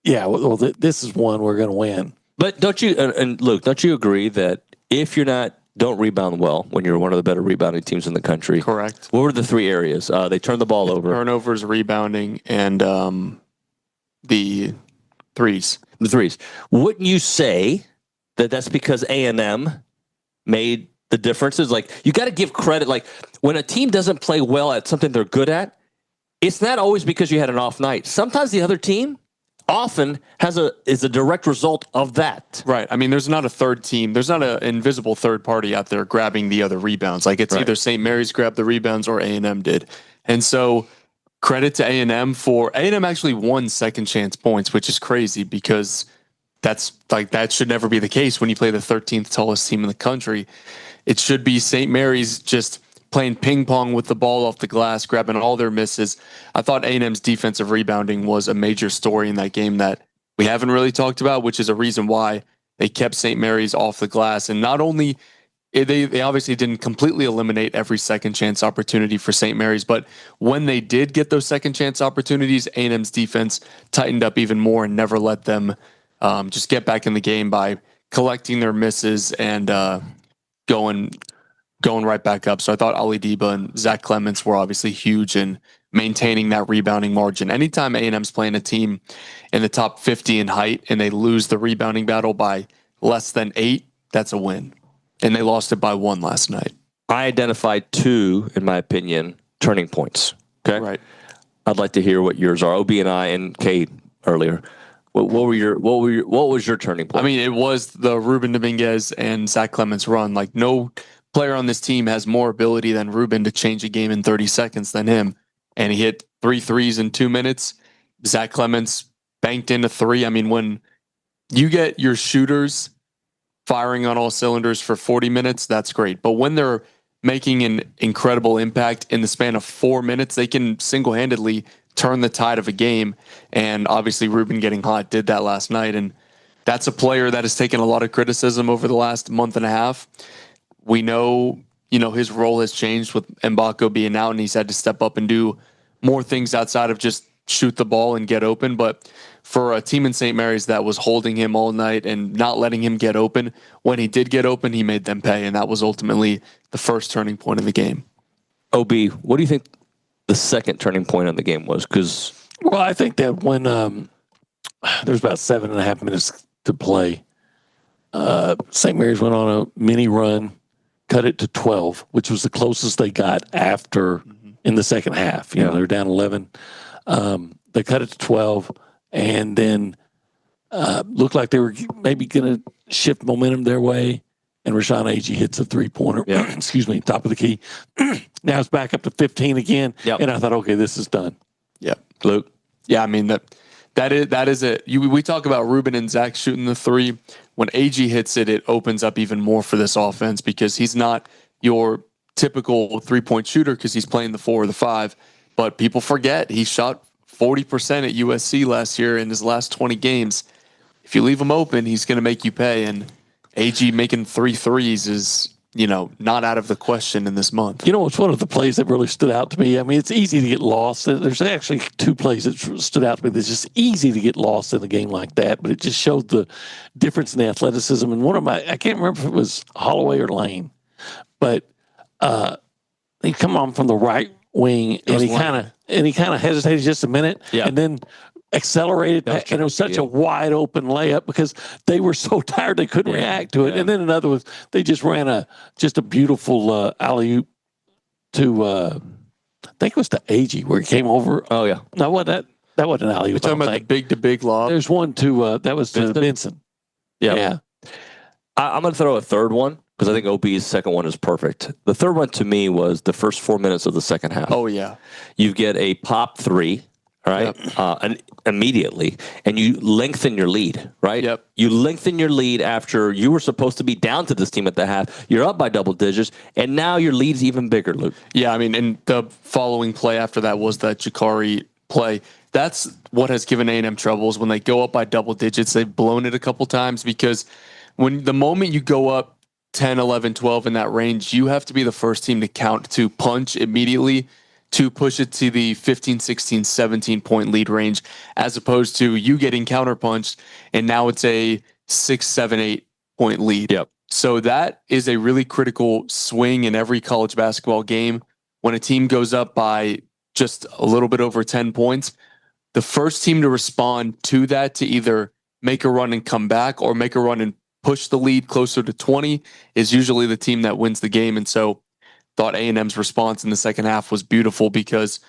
well, this is one we're going to win. But don't you, and Luke, don't you agree that if you're don't rebound well when you're one of the better rebounding teams in the country? Correct. What were the 3 areas? They turned the ball over. Turnovers, rebounding, and the threes. The threes. Wouldn't you say that that's because A&M made the differences? Like, you got to give credit. Like, when a team doesn't play well at something they're good at, it's not always because you had an off night. Sometimes the other team often is a direct result of that. Right. I mean, there's not a third team. There's not an invisible third party out there grabbing the other rebounds. Like, it's either St. Mary's grabbed the rebounds or A&M did. And so credit to A&M for A&M actually won second chance points, which is crazy because that should never be the case when you play the 13th tallest team in the country. It should be St. Mary's just playing ping pong with the ball off the glass, grabbing all their misses. I thought A&M's defensive rebounding was a major story in that game that we haven't really talked about, which is a reason why they kept St. Mary's off the glass. And not only, they obviously didn't completely eliminate every second chance opportunity for St. Mary's, but when they did get those second chance opportunities, A&M's defense tightened up even more and never let them just get back in the game by collecting their misses and going right back up. So I thought Ali Deba and Zach Clements were obviously huge in maintaining that rebounding margin. Anytime A&M's playing a team in the top 50 in height and they lose the rebounding battle by less than 8, that's a win. And they lost it by 1 last night. I identified 2, in my opinion, turning points. Okay. Right. I'd like to hear what yours are. OB and I and Kate earlier. What was your turning point? I mean, it was the Ruben Dominguez and Zach Clements run. Like, no player on this team has more ability than Ruben to change a game in 30 seconds than him. And he hit 3 threes in 2 minutes. Zach Clements banked in a 3. I mean, when you get your shooters firing on all cylinders for 40 minutes, that's great. But when they're making an incredible impact in the span of 4 minutes. They can single-handedly turn the tide of a game. And obviously Ruben getting hot did that last night. And that's a player that has taken a lot of criticism over the last month and a half. We know, his role has changed with Mbako being out, and he's had to step up and do more things outside of just shoot the ball and get open. But for a team in St. Mary's that was holding him all night and not letting him get open, when he did get open, he made them pay. And that was ultimately the first turning point in the game. OB, what do you think the second turning point in the game was? Well, I think that when there's about 7.5 minutes to play, St. Mary's went on a mini run, cut it to 12, which was the closest they got after in the second half. They were down 11. They cut it to 12, and then looked like they were maybe going to shift momentum their way. And Rashawn Agee hits a three-pointer. Excuse me, top of the key. Now it's back up to 15 again. And I thought, okay, this is done. Yeah, Luke. Yeah, I mean that is it. We talk about Ruben and Zach shooting the three. When Agee hits it, it opens up even more for this offense because he's not your typical three-point shooter because he's playing the 4 or the 5. But people forget he shot 40% at USC last year in his last 20 games. If you leave him open, he's going to make you pay. And Agee making 3 threes is, not out of the question in this month. It's one of the plays that really stood out to me. I mean, it's easy to get lost. There's actually 2 plays that stood out to me. That's just easy to get lost in a game like that, but it just showed the difference in the athleticism. And one of I can't remember if it was Holloway or Lane, but he come on from the right wing and he kind of hesitated just a minute and then accelerated back, and it was such a wide open layup because they were so tired they couldn't react to it. And then another was they just ran just a beautiful alley-oop to I think it was to Agee where he came over. Oh yeah, no, that wasn't an alley-oop. We're talking about the big lob. There's one to that was to Vincent. Yeah. I'm going to throw a third one because I think OB's second one is perfect. The third one to me was the first 4 minutes of the second half. Oh yeah, you get a pop 3. All right. And immediately, and you lengthen your lead, right? Yep. You lengthen your lead after you were supposed to be down to this team at the half. You're up by double digits, and now your lead's even bigger, Luke. Yeah, I mean, and the following play after that was that Jakari play. That's what has given A&M troubles. When they go up by double digits, they've blown it a couple times because when the moment you go up 10, 11, 12 in that range, you have to be the first team to count to punch immediately to push it to the 15, 16, 17-point lead range, as opposed to you getting counterpunched, and now it's a 6, 7, 8-point lead. Yep. So that is a really critical swing in every college basketball game. When a team goes up by just a little bit over 10 points, the first team to respond to that to either make a run and come back or make a run and push the lead closer to 20 is usually the team that wins the game. And so thought A&M's response in the second half was beautiful because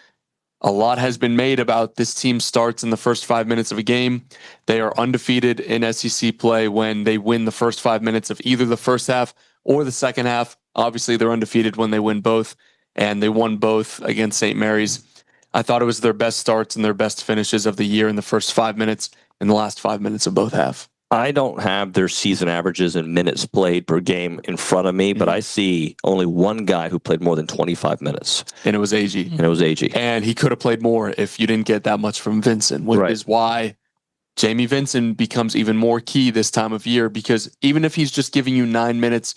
a lot has been made about this team starts in the first 5 minutes of a game. They are undefeated in SEC play when they win the first 5 minutes of either the first half or the second half. Obviously, they're undefeated when they win both, and they won both against St. Mary's. I thought it was their best starts and their best finishes of the year in the first 5 minutes and the last 5 minutes of both halves. I don't have their season averages and minutes played per game in front of me, but I see only one guy who played more than 25 minutes. And it was Agee. And he could have played more if you didn't get that much from Vincent, which is why Jamie Vincent becomes even more key this time of year, because even if he's just giving you 9 minutes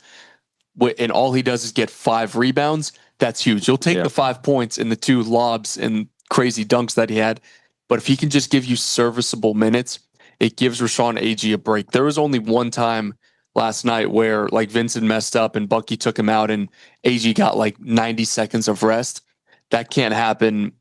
and all he does is get 5 rebounds, that's huge. You'll take the 5 points and the 2 lobs and crazy dunks that he had. But if he can just give you serviceable minutes, it gives Rashawn Agee a break. There was only one time last night where like Vincent messed up and Bucky took him out and Agee got like 90 seconds of rest. That can't happen.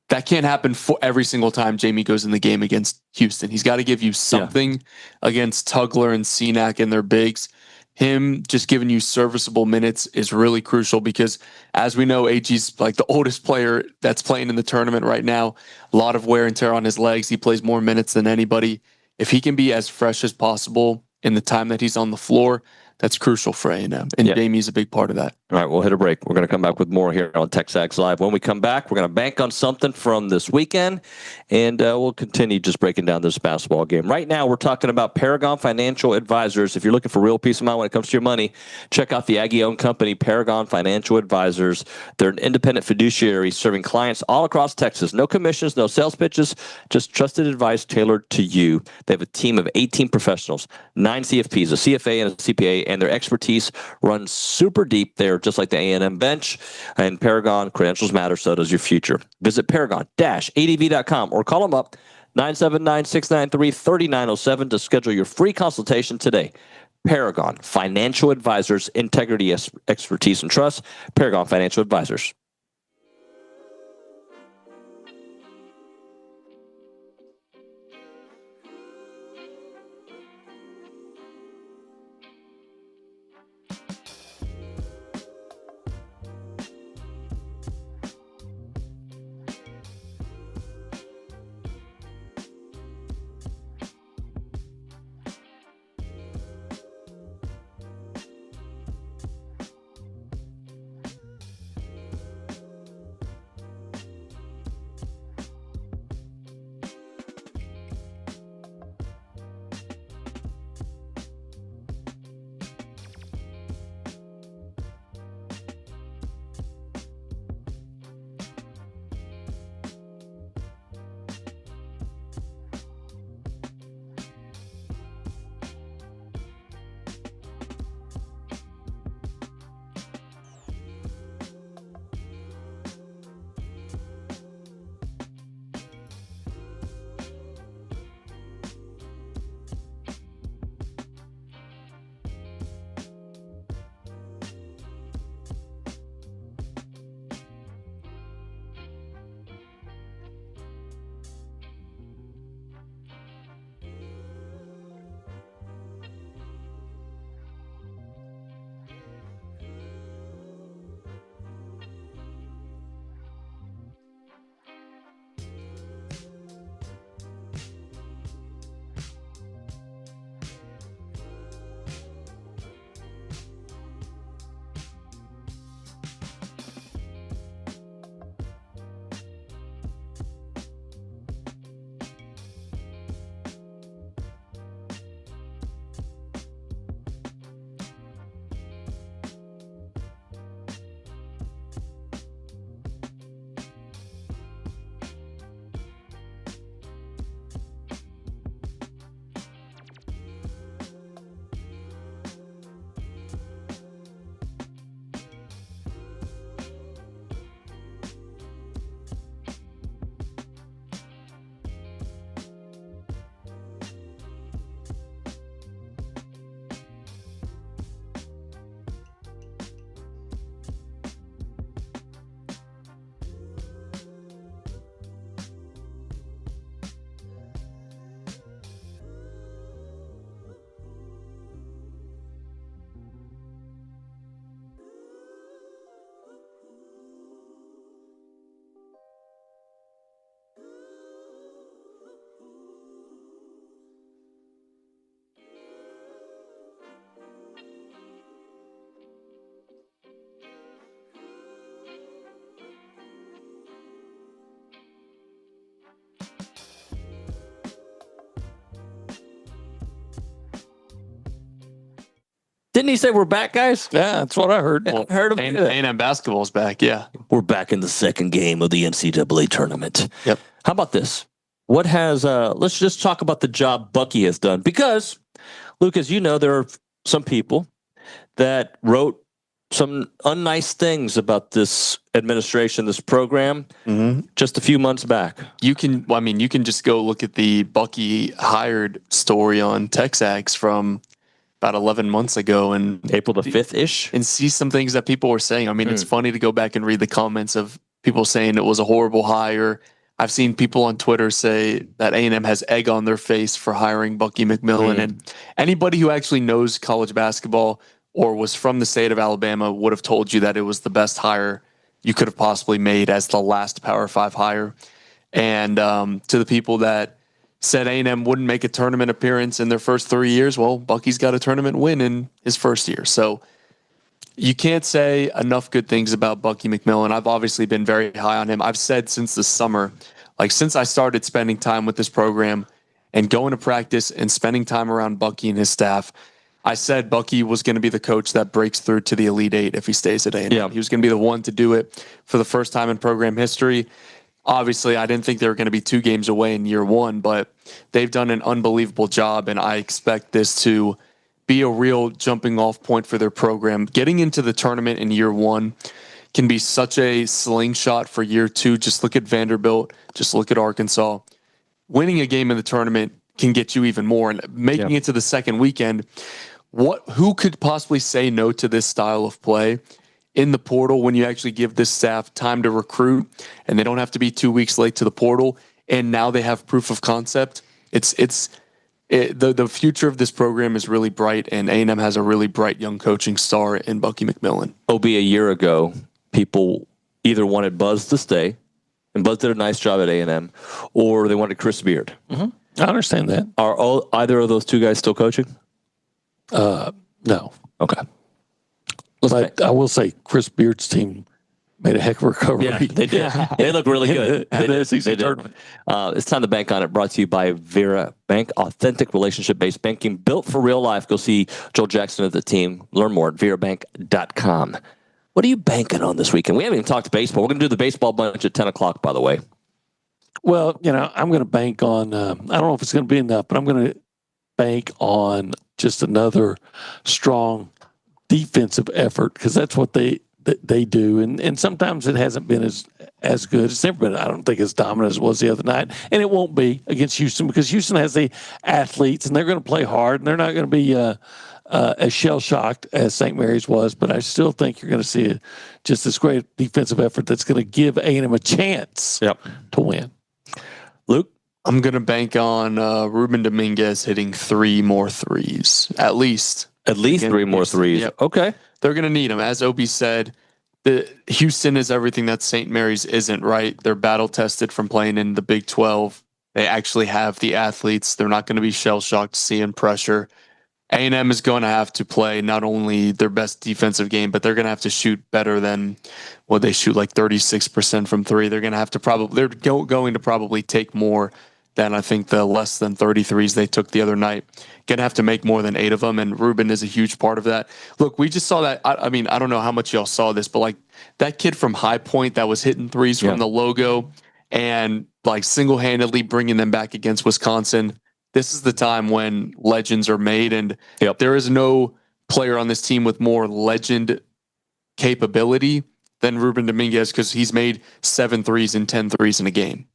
That can't happen for every single time Jamie goes in the game against Houston. He's got to give you something against Tugler and Cenac and their bigs. Him just giving you serviceable minutes is really crucial because, as we know, Agee's like the oldest player that's playing in the tournament right now. A lot of wear and tear on his legs. He plays more minutes than anybody. If he can be as fresh as possible in the time that he's on the floor, that's crucial for A&M. And Jamie's a big part of that. All right, we'll hit a break. We're going to come back with more here on TexAgs Live. When we come back, we're going to bank on something from this weekend, and we'll continue just breaking down this basketball game. Right now, we're talking about Paragon Financial Advisors. If you're looking for real peace of mind when it comes to your money, check out the Aggie-owned company, Paragon Financial Advisors. They're an independent fiduciary serving clients all across Texas. No commissions, no sales pitches, just trusted advice tailored to you. They have a team of 18 professionals, 9 CFPs, a CFA, and a CPA, and their expertise runs super deep there, just like the A&M bench. And Paragon, credentials matter, so does your future. Visit paragon-adv.com or call them up 979-693-3907 to schedule your free consultation today. Paragon Financial Advisors, integrity, expertise, and trust. Paragon Financial Advisors. Didn't he say we're back, guys? Yeah, that's what I heard. Well, I heard him. A&M basketball's back, yeah. We're back in the second game of the NCAA tournament. Yep. How about this? What has, let's just talk about the job Bucky has done. Because, Luke, as you know, there are some people that wrote some unnice things about this administration, this program, just a few months back. You can just go look at the Bucky hired story on TexAgs from about 11 months ago, and April the 5th-ish, and see some things that people were saying. I mean, it's funny to go back and read the comments of people saying it was a horrible hire. I've seen people on Twitter say that A&M has egg on their face for hiring Bucky McMillan, and anybody who actually knows college basketball or was from the state of Alabama would have told you that it was the best hire you could have possibly made as the last Power 5 hire. And to the people that said A&M wouldn't make a tournament appearance in their first 3 years. Well, Bucky's got a tournament win in his first year. So you can't say enough good things about Bucky McMillan. I've obviously been very high on him. I've said since the summer, like since I started spending time with this program and going to practice and spending time around Bucky and his staff, I said Bucky was going to be the coach that breaks through to the Elite Eight if he stays at A&M. Yeah. He was going to be the one to do it for the first time in program history. Obviously, I didn't think they were going to be 2 games away in year 1, but they've done an unbelievable job, and I expect this to be a real jumping off point for their program. Getting into the tournament in year 1 can be such a slingshot for year 2. Just look at Vanderbilt. Just look at Arkansas. Winning a game in the tournament can get you even more. And making it to the second weekend, who could possibly say no to this style of play in the portal when you actually give this staff time to recruit and they don't have to be 2 weeks late to the portal, and now they have proof of concept? The future of this program is really bright, and A&M has a really bright young coaching star in Bucky McMillan. OB, a year ago, people either wanted Buzz to stay, and Buzz did a nice job at A&M, or they wanted Chris Beard. Mm-hmm. I understand that. Are either of those 2 guys still coaching? No. Okay. But I will say Chris Beard's team made a heck of a recovery. Yeah, they did. They look really good. They did. It's time to bank on it. Brought to you by Vera Bank, authentic relationship-based banking built for real life. Go see Joel Jackson of the team. Learn more at verabank.com. What are you banking on this weekend? We haven't even talked baseball. We're going to do the baseball bunch at 10 o'clock, by the way. Well, I'm going to bank on, I don't know if it's going to be enough, but I'm going to bank on just another strong defensive effort, because that's what they do. And sometimes it hasn't been as good. It's never been, I don't think, as dominant as it was the other night. And it won't be against Houston, because Houston has the athletes and they're going to play hard, and they're not going to be as shell-shocked as St. Mary's was. But I still think you're going to see just this great defensive effort that's going to give A&M a chance to win. Luke? I'm going to bank on Ruben Dominguez hitting 3 more threes, at least. At least 3 more threes. Yep. Okay. They're going to need them. As Obi said, Houston is everything that St. Mary's isn't, right? They're battle-tested from playing in the Big 12. They actually have the athletes. They're not going to be shell-shocked seeing pressure. A&M is going to have to play not only their best defensive game, but they're going to have to shoot better than what they shoot, like 36% from 3. They're going to have to probably take more than I think the less than 33s they took the other night. Going to have to make more than 8 of them, and Ruben is a huge part of that. Look, we just saw that. I mean, I don't know how much y'all saw this, but like that kid from High Point that was hitting threes from the logo and like single-handedly bringing them back against Wisconsin. This is the time when legends are made, and there is no player on this team with more legend capability than Ruben Dominguez, because he's made 7 threes and 10 threes in a game.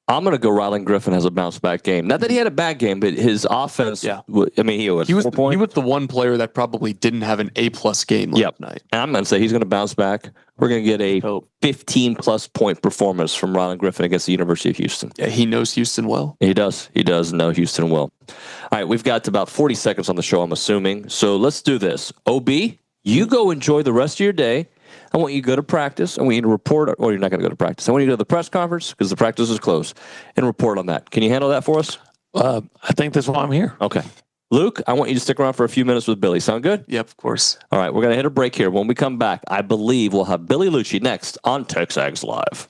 I'm going to go Rylan Griffin has a bounce-back game. Not that he had a bad game, but his offense, I mean, he was 4 points. He was the one player that probably didn't have an A-plus game last night. And I'm going to say he's going to bounce back. We're going to get a 15-plus point performance from Rylan Griffin against the University of Houston. Yeah, he knows Houston well. He does. He does know Houston well. All right, we've got about 40 seconds on the show, I'm assuming. So let's do this. OB, you go enjoy the rest of your day. I want you to go to practice. I want you to report, or you're not going to go to practice. I want you to go to the press conference because the practice is closed, and report on that. Can you handle that for us? I think that's why I'm here. Okay. Luke, I want you to stick around for a few minutes with Billy. Sound good? Yep, of course. All right, we're going to hit a break here. When we come back, I believe we'll have Billy Liucci next on TexAgs Live.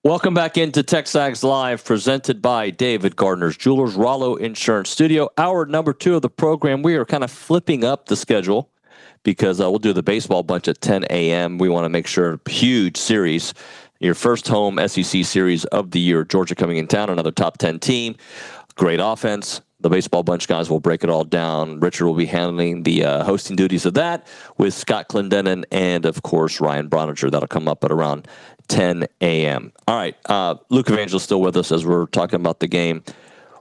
Welcome back into TexAgs Live, presented by David Gardner's Jewelers, Rollo Insurance Studio. Hour number 2 of the program. We are kind of flipping up the schedule because we'll do the baseball bunch at 10 a.m. We want to make sure, huge series, your first home SEC series of the year. Georgia coming in town, another top 10 team, great offense. The baseball bunch guys will break it all down. Richard will be handling the hosting duties of that with Scott Clendenin and, of course, Ryan Brauninger. That'll come up at around 10 a.m. All right, Luke Evangelist still with us as we're talking about the game.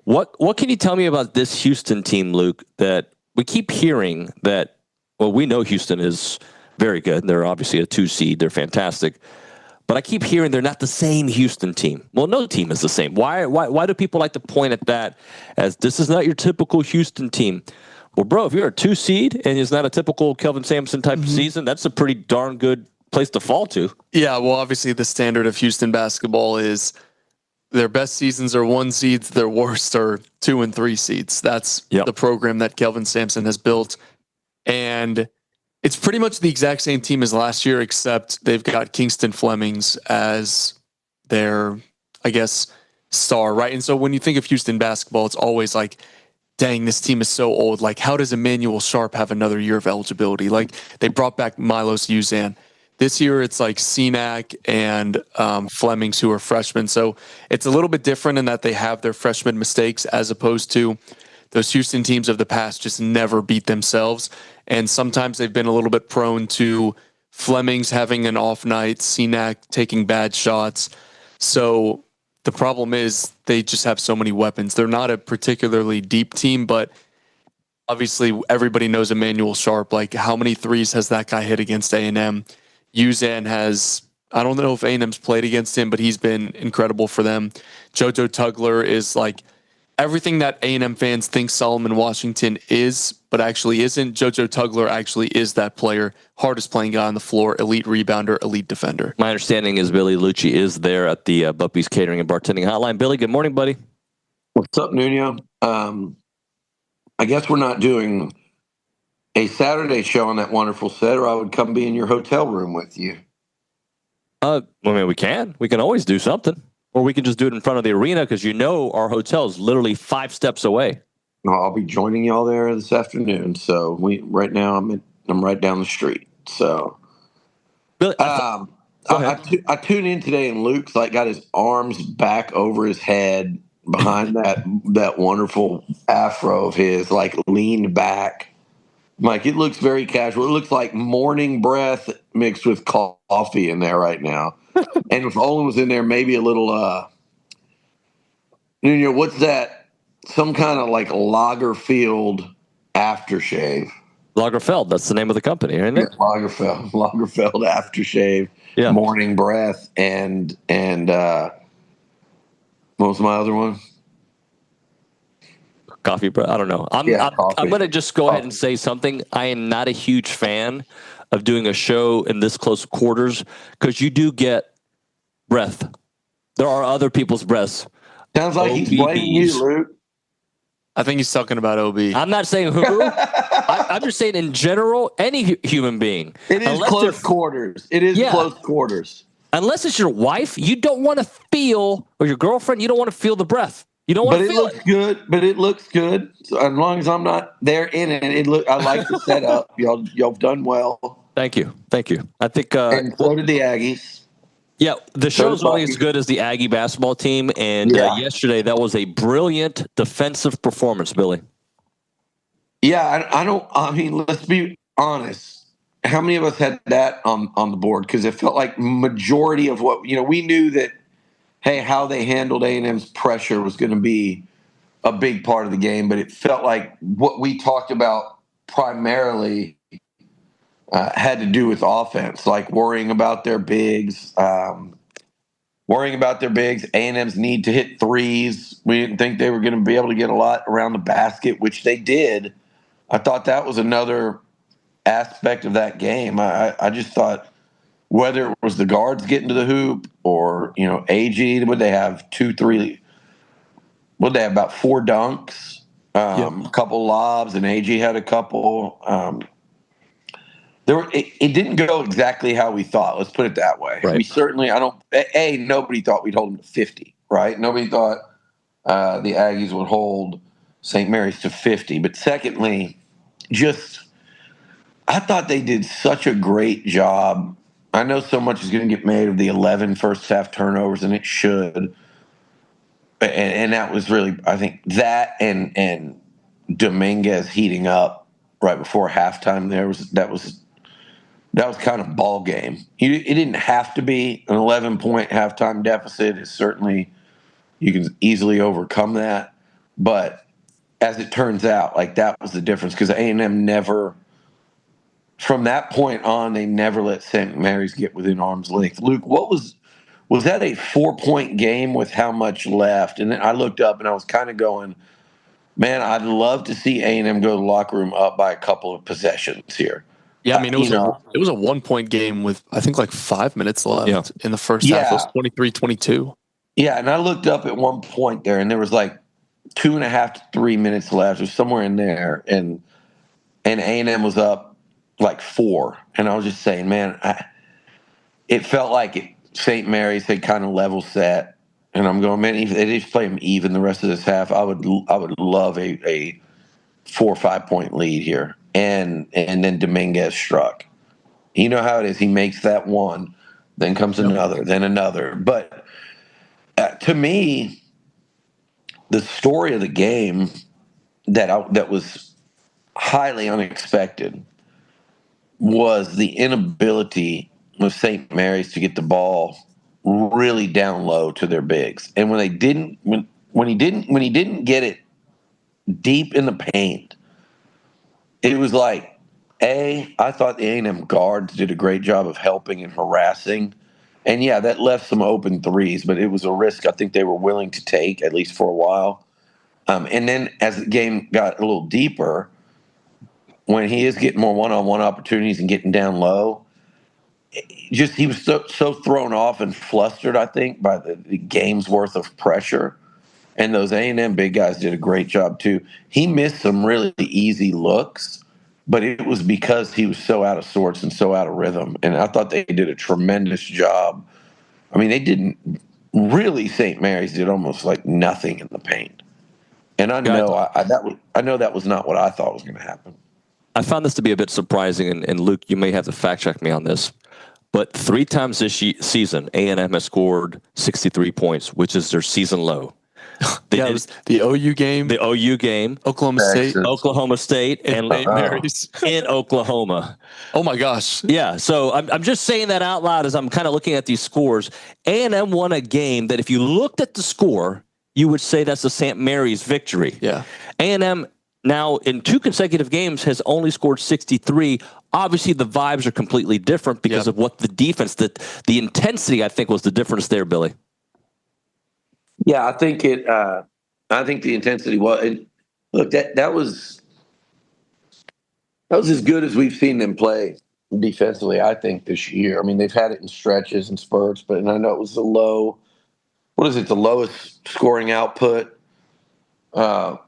What can you tell me about this Houston team, Luke, that we keep hearing that, well, we know Houston is very good. They're obviously a 2 seed. They're fantastic. But I keep hearing they're not the same Houston team. Well, no team is the same. Why do people like to point at that as this is not your typical Houston team? Well, bro, if you're a 2 seed and it's not a typical Kelvin Sampson type of season, that's a pretty darn good place to fall to. Yeah, well, obviously the standard of Houston basketball is their best seasons are 1 seeds, their worst are 2 and 3 seeds. That's the program that Kelvin Sampson has built. And it's pretty much the exact same team as last year, except they've got Kingston Flemings as their, I guess, star, right? And so when you think of Houston basketball, it's always like, dang, this team is so old. Like, how does Emmanuel Sharp have another year of eligibility? Like, they brought back Milos Uzan. This year, it's like Senac and Flemings, who are freshmen. So it's a little bit different in that they have their freshman mistakes as opposed to those Houston teams of the past just never beat themselves. And sometimes they've been a little bit prone to Flemings having an off night, Senac taking bad shots. So the problem is they just have so many weapons. They're not a particularly deep team, but obviously everybody knows Emmanuel Sharp. Like, how many threes has that guy hit against A&M? Uzan has, I don't know if A&M's played against him, but he's been incredible for them. JoJo Tugler is like everything that A&M fans think Solomon Washington is, but actually isn't. JoJo Tugler actually is that player. Hardest playing guy on the floor, elite rebounder, elite defender. My understanding is Billy Liucci is there at the Buppy's Catering and Bartending Hotline. Billy, good morning, buddy. What's up, Nuño? I guess we're not doing a Saturday show on that wonderful set, or I would come be in your hotel room with you. I mean, we can. We can always do something. Or we can just do it in front of the arena because our hotel is literally 5 steps away. I'll be joining y'all there this afternoon. So right now I'm right down the street. So Billy, I tuned in today and Luke's like got his arms back over his head behind that wonderful afro of his, like leaned back. Like, it looks very casual. It looks like morning breath mixed with coffee in there right now. And if Olin was in there, maybe a little, what's that? Some kind of like Lagerfeld aftershave. Lagerfeld, that's the name of the company, isn't it? Yeah, Lagerfeld aftershave, morning breath, and what was my other one? Coffee, bro. I don't know. I'm going to just go ahead and say something. I am not a huge fan of doing a show in this close quarters because you do get breath. There are other people's breaths. Sounds like he's blaming you, Luke. I think he's talking about OB. I'm not saying who. I'm just saying in general, any human being. It is close quarters. It is close quarters. Unless it's your wife, you don't want to feel, or your girlfriend, you don't want to feel the breath. You don't want to feel it. But it looks good. So as long as I'm not there in it, I like the setup. Y'all done well. Thank you. I think and so did the Aggies. Yeah, the show's only as good as the Aggie basketball team, and yesterday that was a brilliant defensive performance, Billy. Yeah, I mean, let's be honest. How many of us had that on the board? Because it felt like majority of what we knew that. Hey, how they handled A&M's pressure was going to be a big part of the game, but it felt like what we talked about primarily had to do with offense, like worrying about their bigs, A&M's need to hit threes. We didn't think they were going to be able to get a lot around the basket, which they did. I thought that was another aspect of that game. I just thought, whether it was the guards getting to the hoop or, Aggie, would they have 2, 3? Would they have about 4 dunks, a couple lobs, and Aggie had a couple. it didn't go exactly how we thought. Let's put it that way. Right. We certainly, nobody thought we'd hold them to 50, right? Nobody thought the Aggies would hold St. Mary's to 50. But secondly, I thought they did such a great job. I know so much is going to get made of the 11 first half turnovers, and it should. And that was really, I think, that and Dominguez heating up right before halftime. That was kind of ball game. It didn't have to be an 11-point halftime deficit. It's certainly, you can easily overcome that. But as it turns out, like, that was the difference, because A&M never, from that point on, they never let St. Mary's get within arm's length. Luke, was that a 4-point game with how much left? And then I looked up and I was kind of going, man, I'd love to see A&M go to the locker room up by a couple of possessions here. Yeah, I mean, it was a 1-point game with, I think, like 5 minutes left in the first half. It was 23-22. Yeah, and I looked up at one point there, and there was like 2.5 to 3 minutes left, or somewhere in there, and A&M was up like 4. And I was just saying, man, it felt like St. Mary's had kind of level set, and I'm going, man, if they just play them even the rest of this half, I would love a 4 or 5 point lead here. And then Dominguez struck. You know how it is. He makes that one, then comes another, then another. But to me, the story of the game that was highly unexpected was the inability of St. Mary's to get the ball really down low to their bigs. And when he didn't get it deep in the paint, it was like, I thought the A&M guards did a great job of helping and harassing. And yeah, that left some open threes, but it was a risk I think they were willing to take, at least for a while. And then as the game got a little deeper, when he is getting more one-on-one opportunities and getting down low, he was so thrown off and flustered, I think, by the game's worth of pressure. And those A&M big guys did a great job too. He missed some really easy looks, but it was because he was so out of sorts and so out of rhythm. And I thought they did a tremendous job. I mean, they didn't really. St. Mary's did almost like nothing in the paint. And I know that was not what I thought was going to happen. I found this to be a bit surprising, and Luke, you may have to fact check me on this. But 3 times this season, A&M has scored 63 points, which is their season low. It was the OU game. Oklahoma State, and St. Mary's in Oklahoma. Oh my gosh! Yeah, so I'm just saying that out loud as I'm kind of looking at these scores. A&M won a game that, if you looked at the score, you would say that's a St. Mary's victory. Yeah, A&M now in 2 consecutive games has only scored 63. Obviously, the vibes are completely different because of what the defense, the intensity, I think, was the difference there, Billy. Yeah, I think the intensity was. Look, that was as good as we've seen them play defensively, I think, this year. I mean, they've had it in stretches and spurts, and I know it was the lowest scoring output by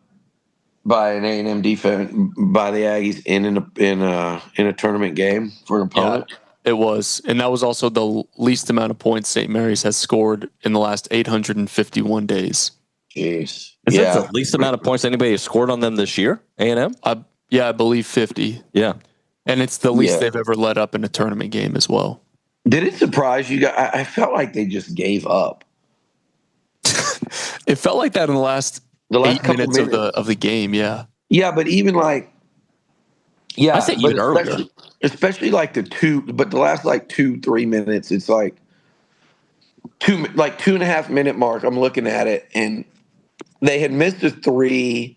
an A&M defense by the Aggies in a tournament game for an opponent. Yeah. It was, and that was also the least amount of points St. Mary's has scored in the last 851 days. Jeez. Is that the least amount of points anybody has scored on them this year, A&M? I believe 50. Yeah. And it's the least they've ever let up in a tournament game as well. Did it surprise you guys? I felt like they just gave up. It felt like that in the last 8 minutes of the game, yeah. Yeah, but even like, I think even earlier. Especially like the last like 2-3 minutes, it's like 2.5 minute mark. I'm looking at it, and they had missed a 3.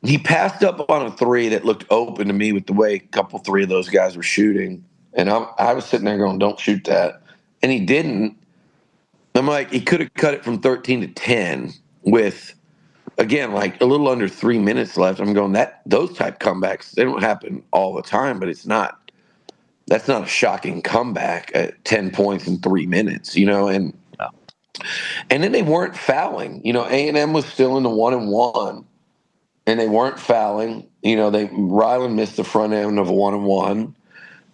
He passed up on a 3 that looked open to me with the way a 3 of those guys were shooting. And I was sitting there going, don't shoot that. And he didn't. I'm like, he could have cut it from 13 to 10 with, again, like a little under 3 minutes left. I'm going, those type comebacks, they don't happen all the time, but that's not a shocking comeback at 10 points in 3 minutes, and then they weren't fouling. A&M was still in the 1-and-1, and they weren't fouling. Ryland missed the front end of a 1-and-1.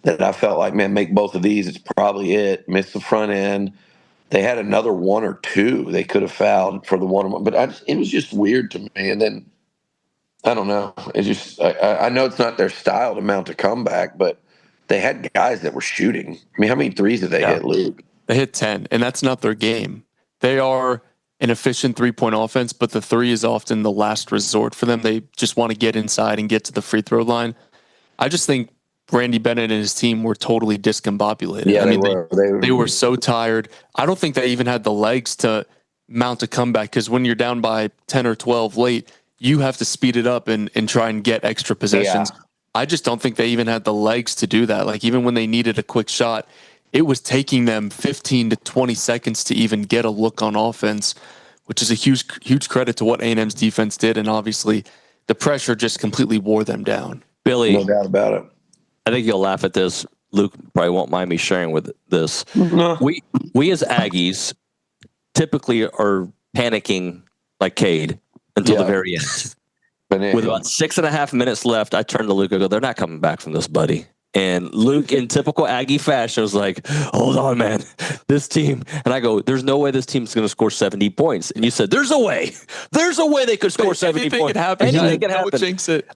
that I felt like, man, make both of these. It's probably it. Missed the front end. They had another one or two they could have fouled for the one, but it was just weird to me. And then I don't know. It just I know it's not their style to mount a comeback, but they had guys that were shooting. I mean, how many threes did they hit, Luke? They hit 10, and that's not their game. They are an efficient three-point offense, but the three is often the last resort for them. They just want to get inside and get to the free throw line. I just think Randy Bennett and his team were totally discombobulated. Yeah, I mean, they were so tired. I don't think they even had the legs to mount a comeback, because when you're down by 10 or 12 late, you have to speed it up and try and get extra possessions. Yeah. I just don't think they even had the legs to do that. Like, even when they needed a quick shot, it was taking them 15 to 20 seconds to even get a look on offense, which is a huge credit to what A&M's defense did. And obviously the pressure just completely wore them down. Billy, no doubt about it. I think you'll laugh at this. Luke probably won't mind me sharing with this. No. We as Aggies typically are panicking like Cade until the very end. With about 6.5 minutes left, I turned to Luke and go, they're not coming back from this, buddy. And Luke, in typical Aggie fashion, was like, hold on, man, this team. And I go, there's no way this team's going to score 70 points. And you said, there's a way. There's a way they could score 70 points. Anything can happen. Jinx it.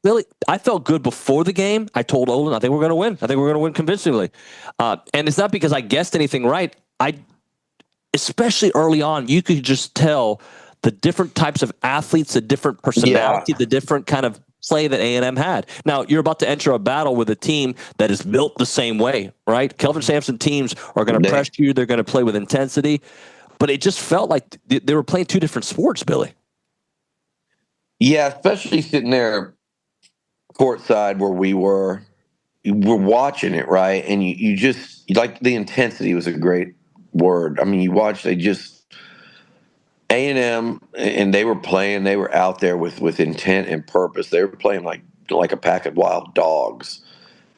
Billy, I felt good before the game. I told Olin, I think we're going to win. I think we're going to win convincingly. And it's not because I guessed anything right. Especially early on, you could just tell the different types of athletes, the different personality, the different kind of play that A&M had. Now, you're about to enter a battle with a team that is built the same way, right? Kelvin Sampson teams are going to press you. They're going to play with intensity. But it just felt like they were playing two different sports, Billy. Yeah, especially sitting there courtside where we were watching it, right? And you just, like, the intensity was a great word. I mean, you watch, A&M, and they were playing, they were out there with intent and purpose. They were playing like a pack of wild dogs.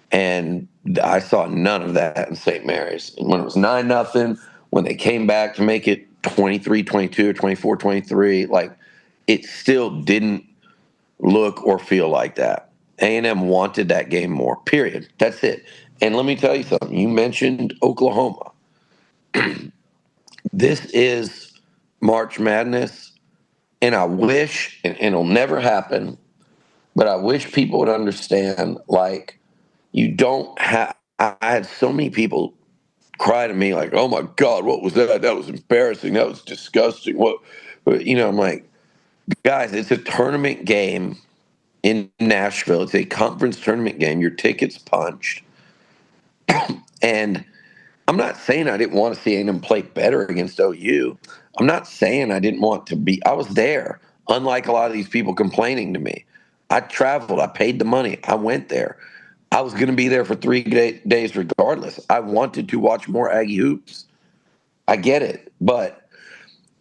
And I saw none of that in St. Mary's. And when it was 9-0, when they came back to make it 23-22 or 24-23, like, it still didn't look or feel like that. A&M wanted that game more, period. That's it. And let me tell you something. You mentioned Oklahoma. This is March Madness, and I wish, and it'll never happen, but I wish people would understand, like, you don't have, I had so many people cry to me like, oh my God, what was that? That was embarrassing. That was disgusting. What, I'm like, guys, it's a tournament game in Nashville. It's a conference tournament game. Your ticket's punched. And I'm not saying I didn't want to see A&M play better against OU. I'm not saying I didn't want to be. I was there, unlike a lot of these people complaining to me. I traveled. I paid the money. I went there. I was going to be there for 3 days regardless. I wanted to watch more Aggie hoops. I get it. But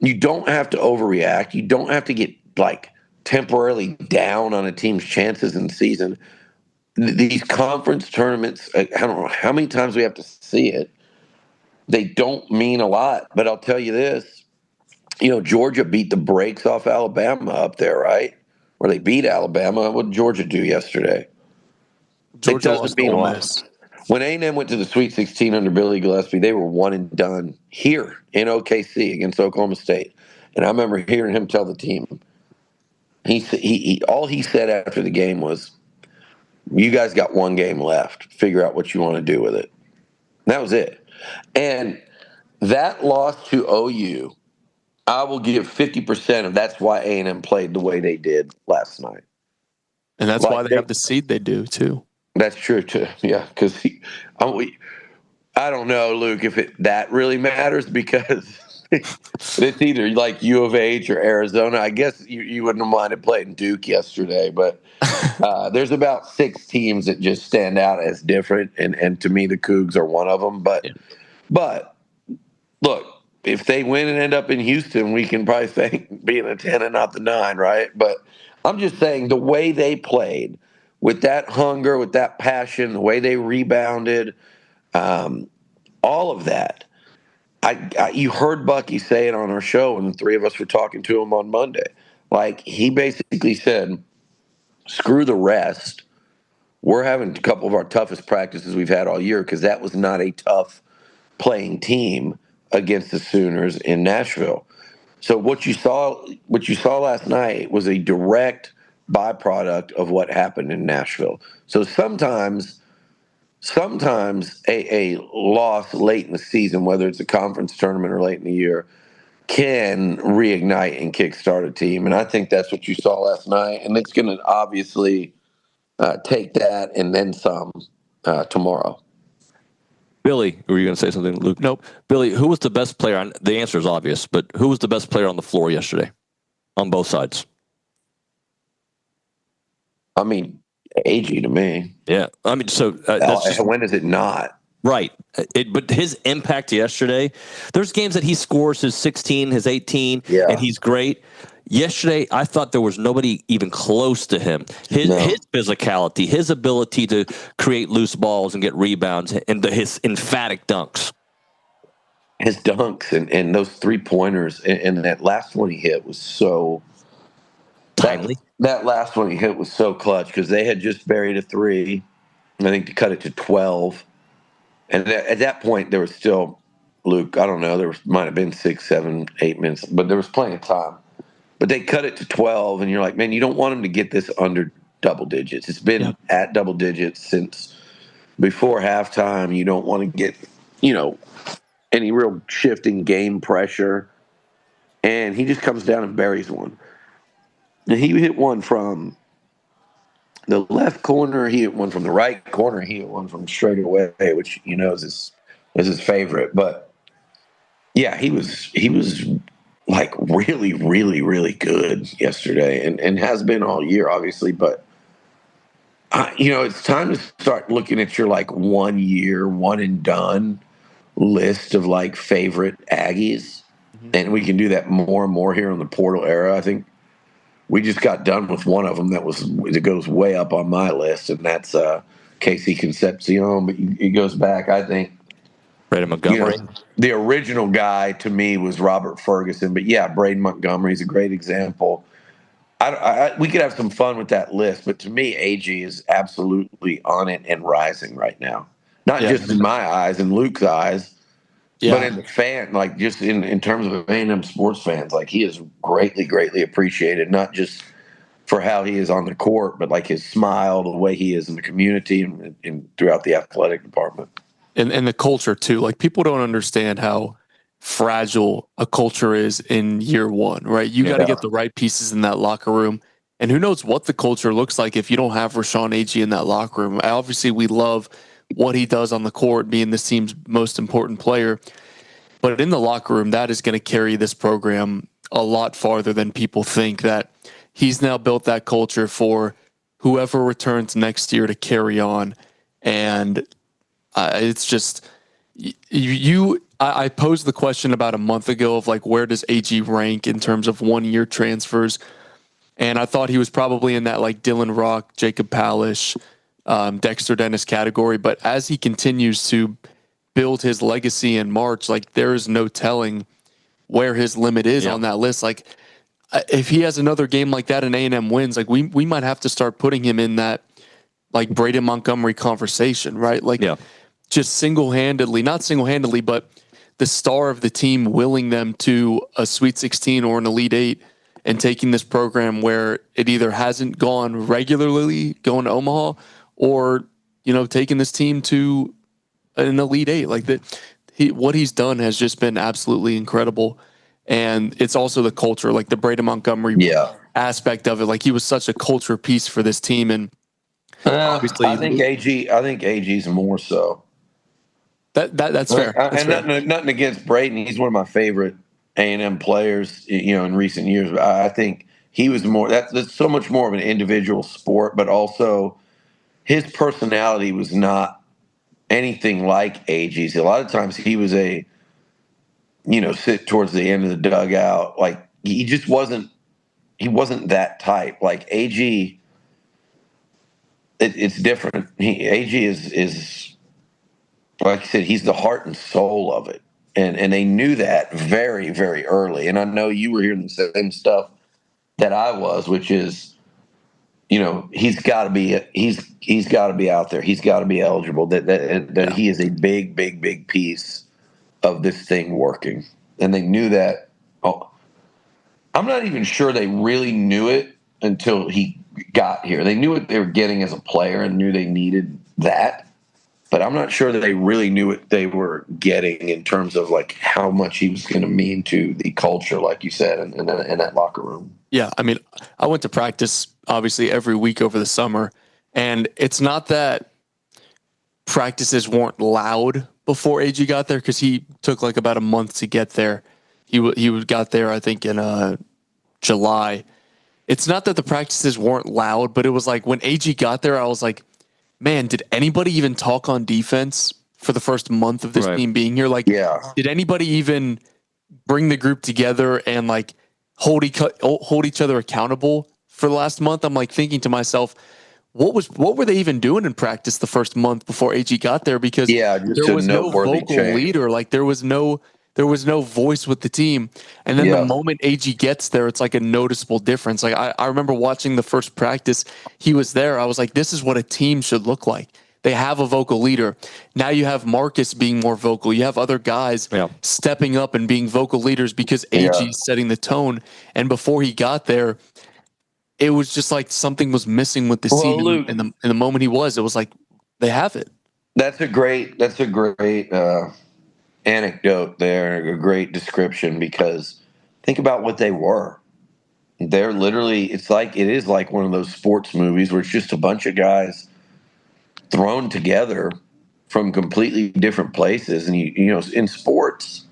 you don't have to overreact. You don't have to get, like, temporarily down on a team's chances in the season. These conference tournaments, I don't know how many times we have to see it. They don't mean a lot. But I'll tell you this. Georgia beat the brakes off Alabama up there, right? Or they beat Alabama. What did Georgia do yesterday? Georgia it doesn't mean a lot. When A&M went to the Sweet 16 under Billy Gillispie, they were one and done here in OKC against Oklahoma State. And I remember hearing him tell the team, all he said after the game was, you guys got one game left. Figure out what you want to do with it. And that was it. And that loss to OU, I will give 50% of that's why A&M played the way they did last night. And that's why they have the seed they do, too. That's true, too. Yeah, because I don't know, Luke, if that really matters, because it's either like U of H or Arizona. I guess you wouldn't have minded playing Duke yesterday, but there's about 6 teams that just stand out as different, and to me, the Cougs are one of them. But look, if they win and end up in Houston, we can probably thank being a 10 and not the 9, right? But I'm just saying the way they played, with that hunger, with that passion, the way they rebounded, all of that. You heard Bucky say it on our show, and the 3 of us were talking to him on Monday. Like, he basically said, screw the rest. we're having a couple of our toughest practices we've had all year because that was not a tough playing team against the Sooners in Nashville. So what you saw last night was a direct byproduct of what happened in Nashville. So sometimes a loss late in the season, whether it's a conference tournament or late in the year, can reignite and kickstart a team. And I think that's what you saw last night. And it's going to obviously take that and then some tomorrow. Billy, were you going to say something, Luke? Nope. Billy, who was the best player? The answer is obvious, but who was the best player on the floor yesterday on both sides? I mean, Aggie to me. Yeah. I mean, so that's just, when is it not? Right. But his impact yesterday, there's games that he scores his 16, his 18, and he's great. Yesterday, I thought there was nobody even close to him. His physicality, his ability to create loose balls and get rebounds, and his emphatic dunks. His dunks and those 3-pointers, and that last one he hit was so timely. That last one he hit was so clutch because they had just buried a 3, I think, to cut it to 12. And at that point, there was still, Luke, I don't know, might have been 6, 7, 8 minutes, but there was plenty of time. But they cut it to 12, and you're like, man, you don't want them to get this under double digits. It's been at double digits since before halftime. You don't want to get, any real shift in game pressure. And he just comes down and buries one. And he hit one from the left corner. He hit one from the right corner. He hit one from straight away, which is his favorite. But yeah, he was like really, really, really good yesterday, and has been all year, obviously. But it's time to start looking at your like 1 year, one and done list of like favorite Aggies, and we can do that more and more here in the portal era. I think we just got done with one of them that goes way up on my list, and that's Casey Concepcion. But it goes back, I think. Braden Montgomery. The original guy to me was Robert Ferguson, but yeah, Braden Montgomery is a great example. We could have some fun with that list, but to me, Aggie is absolutely on it and rising right now. Not just in my eyes and Luke's eyes, but in the fan, like just in terms of A&M sports fans, like he is greatly, greatly appreciated, not just for how he is on the court, but like his smile, the way he is in the community and throughout the athletic department. And the culture too. Like people don't understand how fragile a culture is in year one, right? You got to get the right pieces in that locker room. And who knows what the culture looks like if you don't have Rashawn Agee in that locker room. Obviously, we love what he does on the court, being this team's most important player. But in the locker room, that is going to carry this program a lot farther than people think. That he's now built that culture for whoever returns next year to carry on. And it's just I posed the question about a month ago of like, where does AG rank in terms of 1 year transfers? And I thought he was probably in that like Dylan Rock, Jacob Palish, Dexter Dennis category. But as he continues to build his legacy in March, like there is no telling where his limit is on that list. Like if he has another game like that and A&M wins, like we might have to start putting him in that like Braden Montgomery conversation, right? Like just not single-handedly, but the star of the team willing them to a Sweet 16 or an Elite 8 and taking this program where it either hasn't gone regularly going to Omaha or, taking this team to an Elite 8. Like that, what he's done has just been absolutely incredible. And it's also the culture, like the Braden Montgomery aspect of it. Like he was such a culture piece for this team. And obviously I think AG's more so. That's fair. That's fair. Nothing against Braden. He's one of my favorite A&M players, in recent years. But I think he was more. That's so much more of an individual sport, but also his personality was not anything like AG's. A lot of times he was sit towards the end of the dugout. Like he just wasn't. He wasn't that type. Like AG, it's different. AG is. Like I said, he's the heart and soul of it. And they knew that very, very early. And I know you were hearing the same stuff that I was, which is, he's got to be out there. He's got to be eligible. That he is a big, big, big piece of this thing working. And they knew that. Oh, I'm not even sure they really knew it until he got here. They knew what they were getting as a player and knew they needed that. But I'm not sure that they really knew what they were getting in terms of like how much he was going to mean to the culture, like you said, in that locker room. Yeah, I mean, I went to practice obviously every week over the summer, and it's not that practices weren't loud before AG got there because he took like about a month to get there. He got there, I think, in July. It's not that the practices weren't loud, but it was like when AG got there, I was like, man, did anybody even talk on defense for the first month of this team being here? Like, did anybody even bring the group together and like hold each other accountable for the last month? I'm like thinking to myself, what were they even doing in practice the first month before AG got there? Because there was no vocal leader. Like there was no voice with the team. And then the moment AG gets there, it's like a noticeable difference. Like I remember watching the first practice, he was there. I was like, this is what a team should look like. They have a vocal leader. Now you have Marcus being more vocal. You have other guys stepping up and being vocal leaders because AG is setting the tone. And before he got there, it was just like something was missing with the team. Luke, in the moment he was, it was like they have it. That's a great anecdote there, a great description, because think about what they were. They're literally, it is like one of those sports movies where it's just a bunch of guys thrown together from completely different places. And you know, in sports,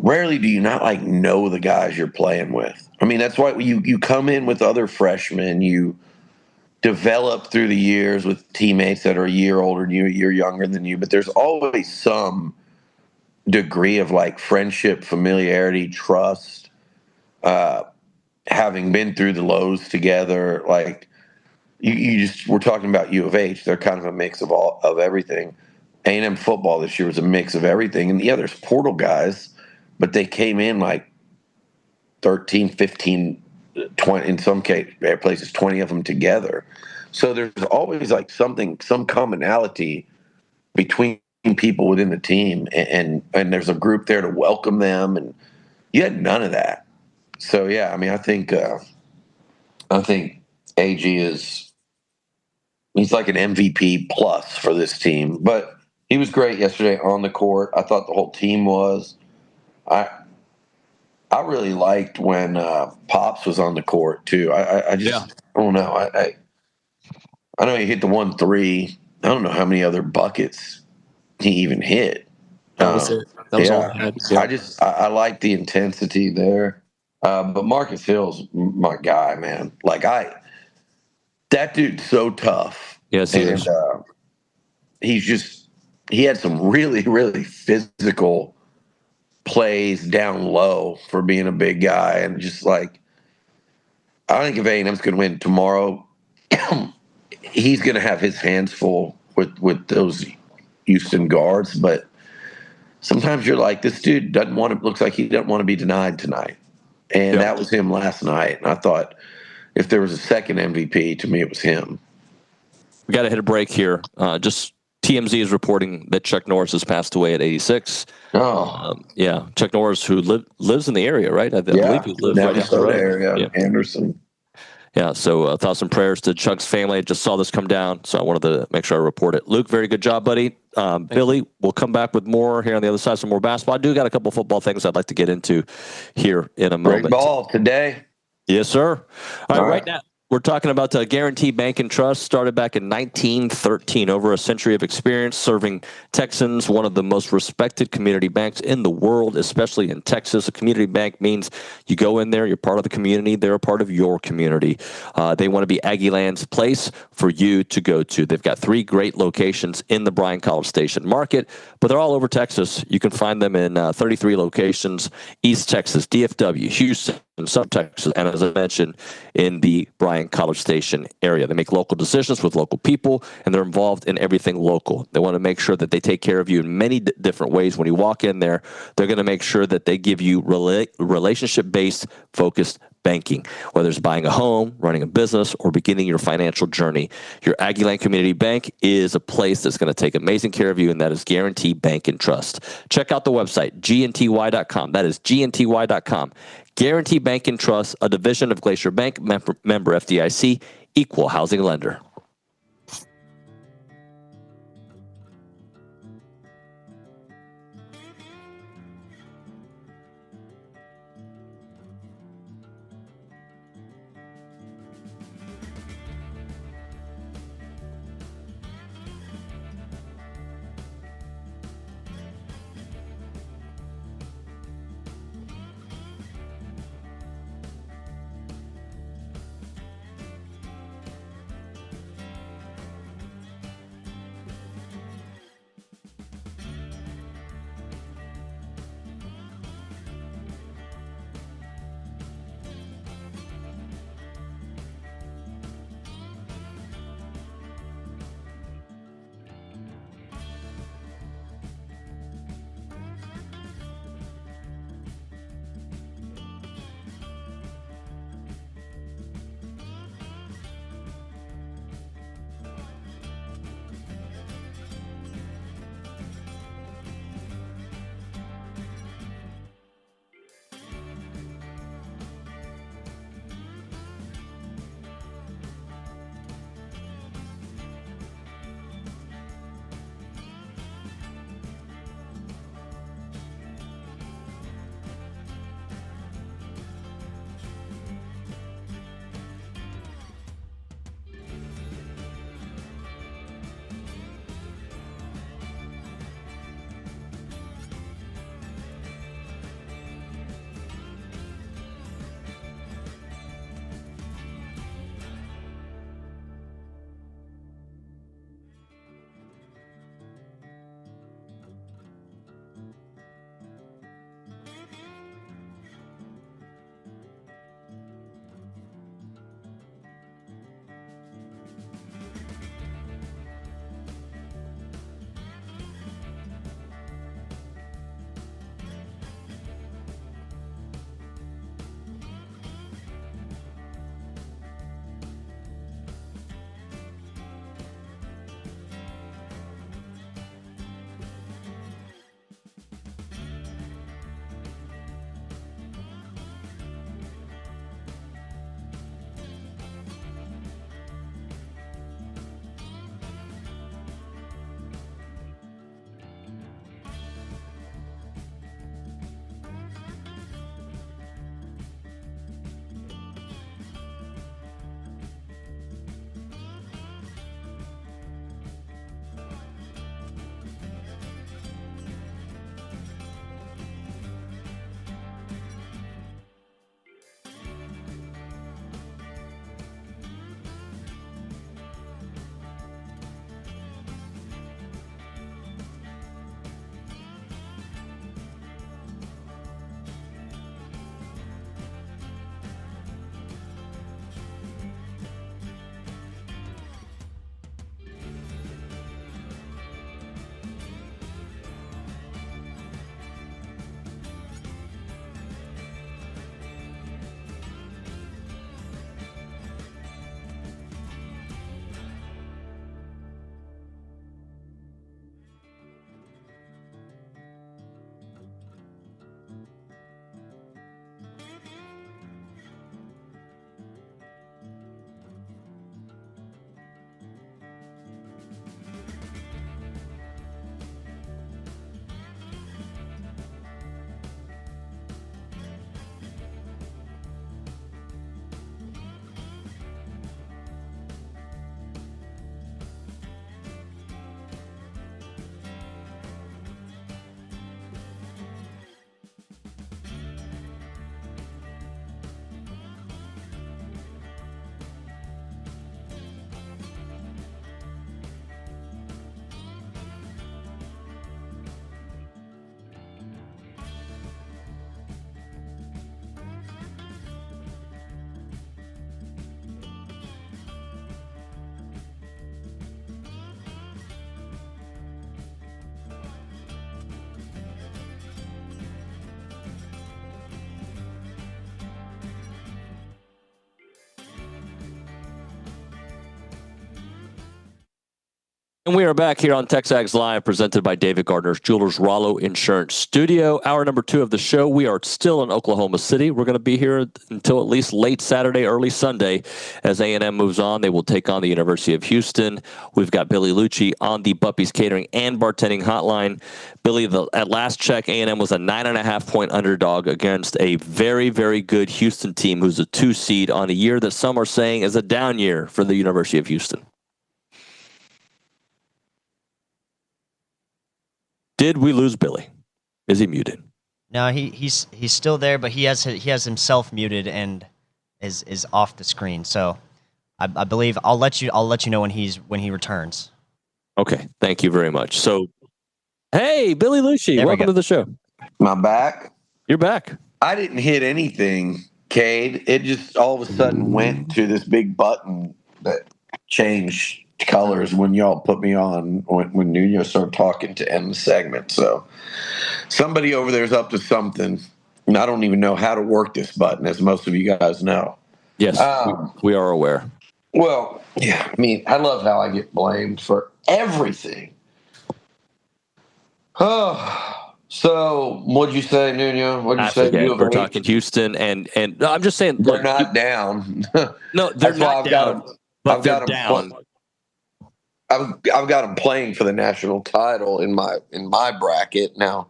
rarely do you not like know the guys you're playing with. I mean, that's why you come in with other freshmen, you develop through the years with teammates that are a year older than you, a year younger than you, but there's always some degree of like friendship, familiarity, trust, having been through the lows together. Like we're talking about U of H. They're kind of a mix of everything. A&M football this year was a mix of everything. And there's portal guys, but they came in like 13, 15, 20, in some places, 20 of them together. So there's always like some commonality between people within the team, and there's a group there to welcome them, and you had none of that. So yeah, I mean, I think AG he's like an MVP plus for this team. But he was great yesterday on the court. I thought the whole team was. I really liked when Pops was on the court too. I don't know. I know he hit the 1-3. I don't know how many other buckets he even hit. That was it. That was all he had. Yeah. I like the intensity there. But Marcus Hill's my guy, man. Like that dude's so tough. Yes, he is. He had some really, really physical plays down low for being a big guy, and just like, I think if A&M's going to win tomorrow, he's going to have his hands full with those Houston guards. But sometimes you're like, this dude looks like he doesn't want to be denied tonight. And that was him last night. And I thought if there was a second MVP, to me, it was him. We got to hit a break here. Just TMZ is reporting that Chuck Norris has passed away at 86. Yeah, Chuck Norris, who lives in the area, right? I believe he lives right down the road. Area, Anderson. Yeah, so thoughts and prayers to Chuck's family. I just saw this come down, so I wanted to make sure I report it. Luke, very good job, buddy. Billy, we'll come back with more here on the other side, some more basketball. I do got a couple football things I'd like to get into here in a moment. Great ball today. Yes, sir. All right, now. We're talking about Guarantee Bank and Trust, started back in 1913, over a century of experience serving Texans, one of the most respected community banks in the world, especially in Texas. A community bank means you go in there, you're part of the community, they're a part of your community. They want to be Aggie Land's place for you to go to. They've got 3 great locations in the Bryan-College Station market, but they're all over Texas. You can find them in 33 locations, East Texas, DFW, Houston, South Texas, and as I mentioned, in the Bryan-College Station area. They make local decisions with local people, and they're involved in everything local. They want to make sure that they take care of you in many different ways. When you walk in there, they're going to make sure that they give you relationship-based, focused banking. Whether it's buying a home, running a business, or beginning your financial journey, your Aggieland Community Bank is a place that's going to take amazing care of you, and that is Guarantee Bank and Trust. Check out the website, gnty.com. That is gnty.com. Guarantee Bank and Trust, a division of Glacier Bank, member FDIC, equal housing lender. And we are back here on TexAgs Live, presented by David Gardner's Jewelers Rollo Insurance Studio. Hour number 2 of the show. We are still in Oklahoma City. We're going to be here until at least late Saturday, early Sunday. As A&M moves on, they will take on the University of Houston. We've got Billy Liucci on the Buppy's Catering and Bartending Hotline. Billy, at last check, A&M was a 9.5-point underdog against a very, very good Houston team who's a 2 seed on a year that some are saying is a down year for the University of Houston. Did we lose Billy? Is he muted? No, he's still there, but he has himself muted and is off the screen. So I believe I'll let you know when he returns. Okay, thank you very much. So, hey, Billy Liucci, welcome to the show. Am I back? You're back. I didn't hit anything, Cade. It just all of a sudden went to this big button that changed colors when y'all put me on when Nuño started talking to end the segment. So somebody over there's up to something, and I don't even know how to work this button, as most of you guys know. Yes, we are aware. Well, yeah, I mean, I love how I get blamed for everything. Oh, so what'd you say, Nuño? What'd you say? Okay. We're talking Houston, and no, I'm just saying they're not down. No, they're not down, but they're down. I've got them playing for the national title in my bracket. Now,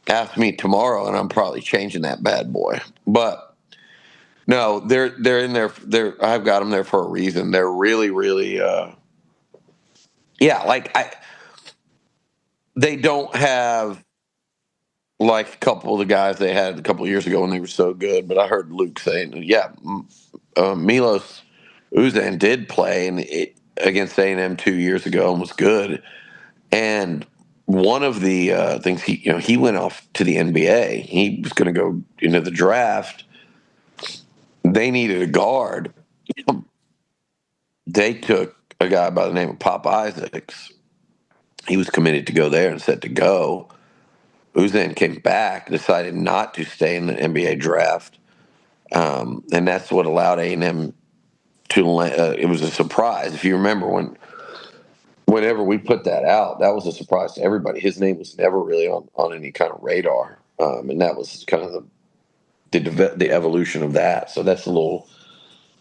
ask me tomorrow, and I'm probably changing that bad boy. But no, they're in there. I've got them there for a reason. They're really, really, they don't have like a couple of the guys they had a couple of years ago when they were so good. But I heard Luke saying, Milos Uzan did play against A&M 2 years ago and was good. And one of the things he went off to the NBA. He was going to go into the draft. They needed a guard. They took a guy by the name of Pop Isaacs. He was committed to go there and set to go. Uzan came back, decided not to stay in the NBA draft. And that's what allowed A&M to it was a surprise. If you remember whenever we put that out, that was a surprise to everybody. His name was never really on any kind of radar. And that was kind of the evolution of that. So that's a little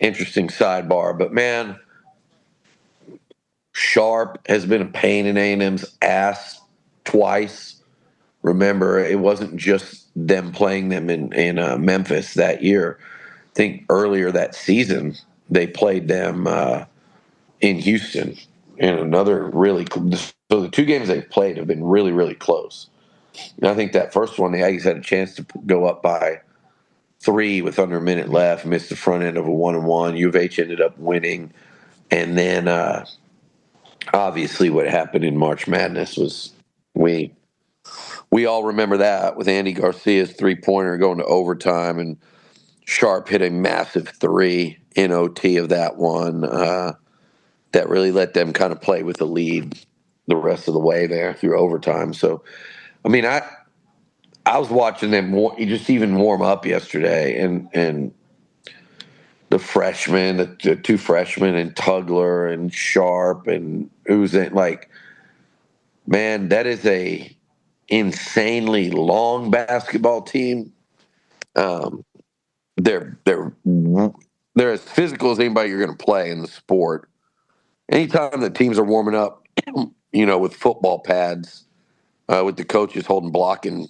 interesting sidebar. But man, Sharp has been a pain in A&M's ass twice. Remember, it wasn't just them playing them in Memphis that year. I think earlier that season, they played them in Houston in another really – so the 2 games they've played have been really, really close. And I think that first one, the Aggies had a chance to go up by 3 with under a minute left, missed the front end of a 1-1. U of H ended up winning. And then obviously what happened in March Madness was we all remember that with Andy Garcia's 3-pointer going to overtime, and Sharp hit a massive 3 in OT of that one that really let them kind of play with the lead the rest of the way there through overtime. So, I mean, I was watching them just even warm up yesterday, and the freshmen, the 2 freshmen, and Tugler and Sharp and Uzan, like, man, that is a insanely long basketball team. They're as physical as anybody you're going to play in the sport. Anytime the teams are warming up, with football pads, with the coaches holding blocking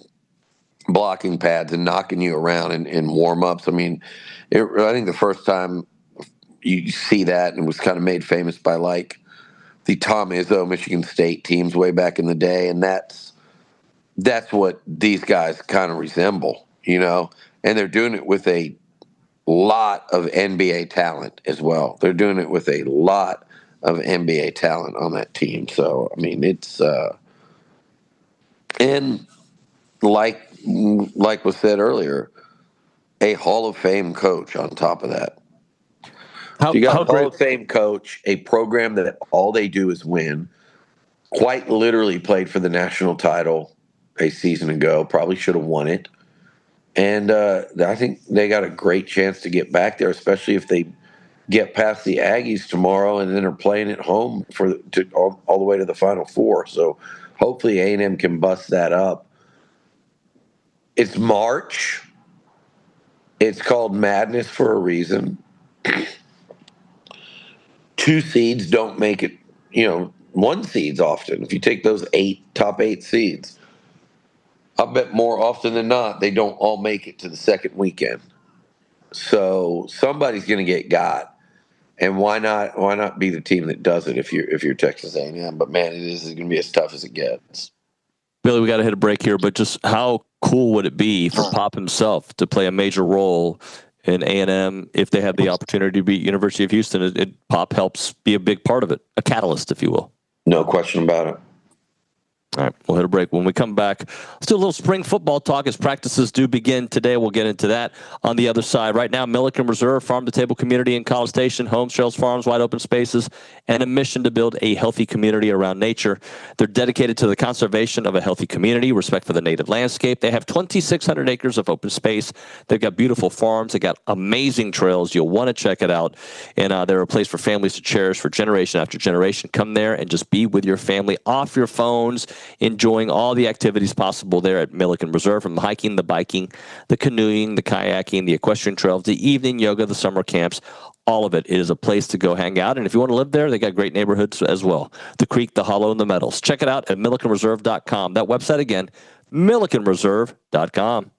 pads and knocking you around in warm-ups. I mean, I think the first time you see that, and it was kind of made famous by like the Tom Izzo Michigan State teams way back in the day, and that's what these guys kind of resemble, and they're doing it with a lot of NBA talent as well. They're doing it with a lot of NBA talent on that team. So, I mean, it's and like was said earlier, a Hall of Fame coach on top of that. So you got a Hall of Fame coach, a program that all they do is win, quite literally played for the national title a season ago, probably should have won it. And I think they got a great chance to get back there, especially if they get past the Aggies tomorrow, and then are playing at home all the way to the Final Four. So hopefully A&M can bust that up. It's March. It's called madness for a reason. 2 seeds don't make it, 1 seeds often. If you take those top 8 seeds, I bet more often than not, they don't all make it to the second weekend. So somebody's going to get got. And why not be the team that does it if you're Texas A&M? But man, it is going to be as tough as it gets. Billy, we got to hit a break here, but just how cool would it be for Pop himself to play a major role in A&M if they have the opportunity to beat University of Houston? Pop helps be a big part of it, a catalyst, if you will. No question about it. All right, we'll hit a break. When we come back, let's do a little spring football talk as practices do begin today. We'll get into that on the other side. Right now, Milliken Reserve, farm-to-table community in College Station, homes, trails, farms, wide open spaces, and a mission to build a healthy community around nature. They're dedicated to the conservation of a healthy community, respect for the native landscape. They have 2,600 acres of open space. They've got beautiful farms. They've got amazing trails. You'll want to check it out. And they're a place for families to cherish for generation after generation. Come there and just be with your family off your phones, enjoying all the activities possible there at Milliken Reserve, from hiking, the biking, the canoeing, the kayaking, the equestrian trails, the evening yoga, the summer camps, all of it. It is a place to go hang out. And if you want to live there, they got great neighborhoods as well. The Creek, the Hollow, and the Meadows. Check it out at millikenreserve.com. That website again, millikenreserve.com.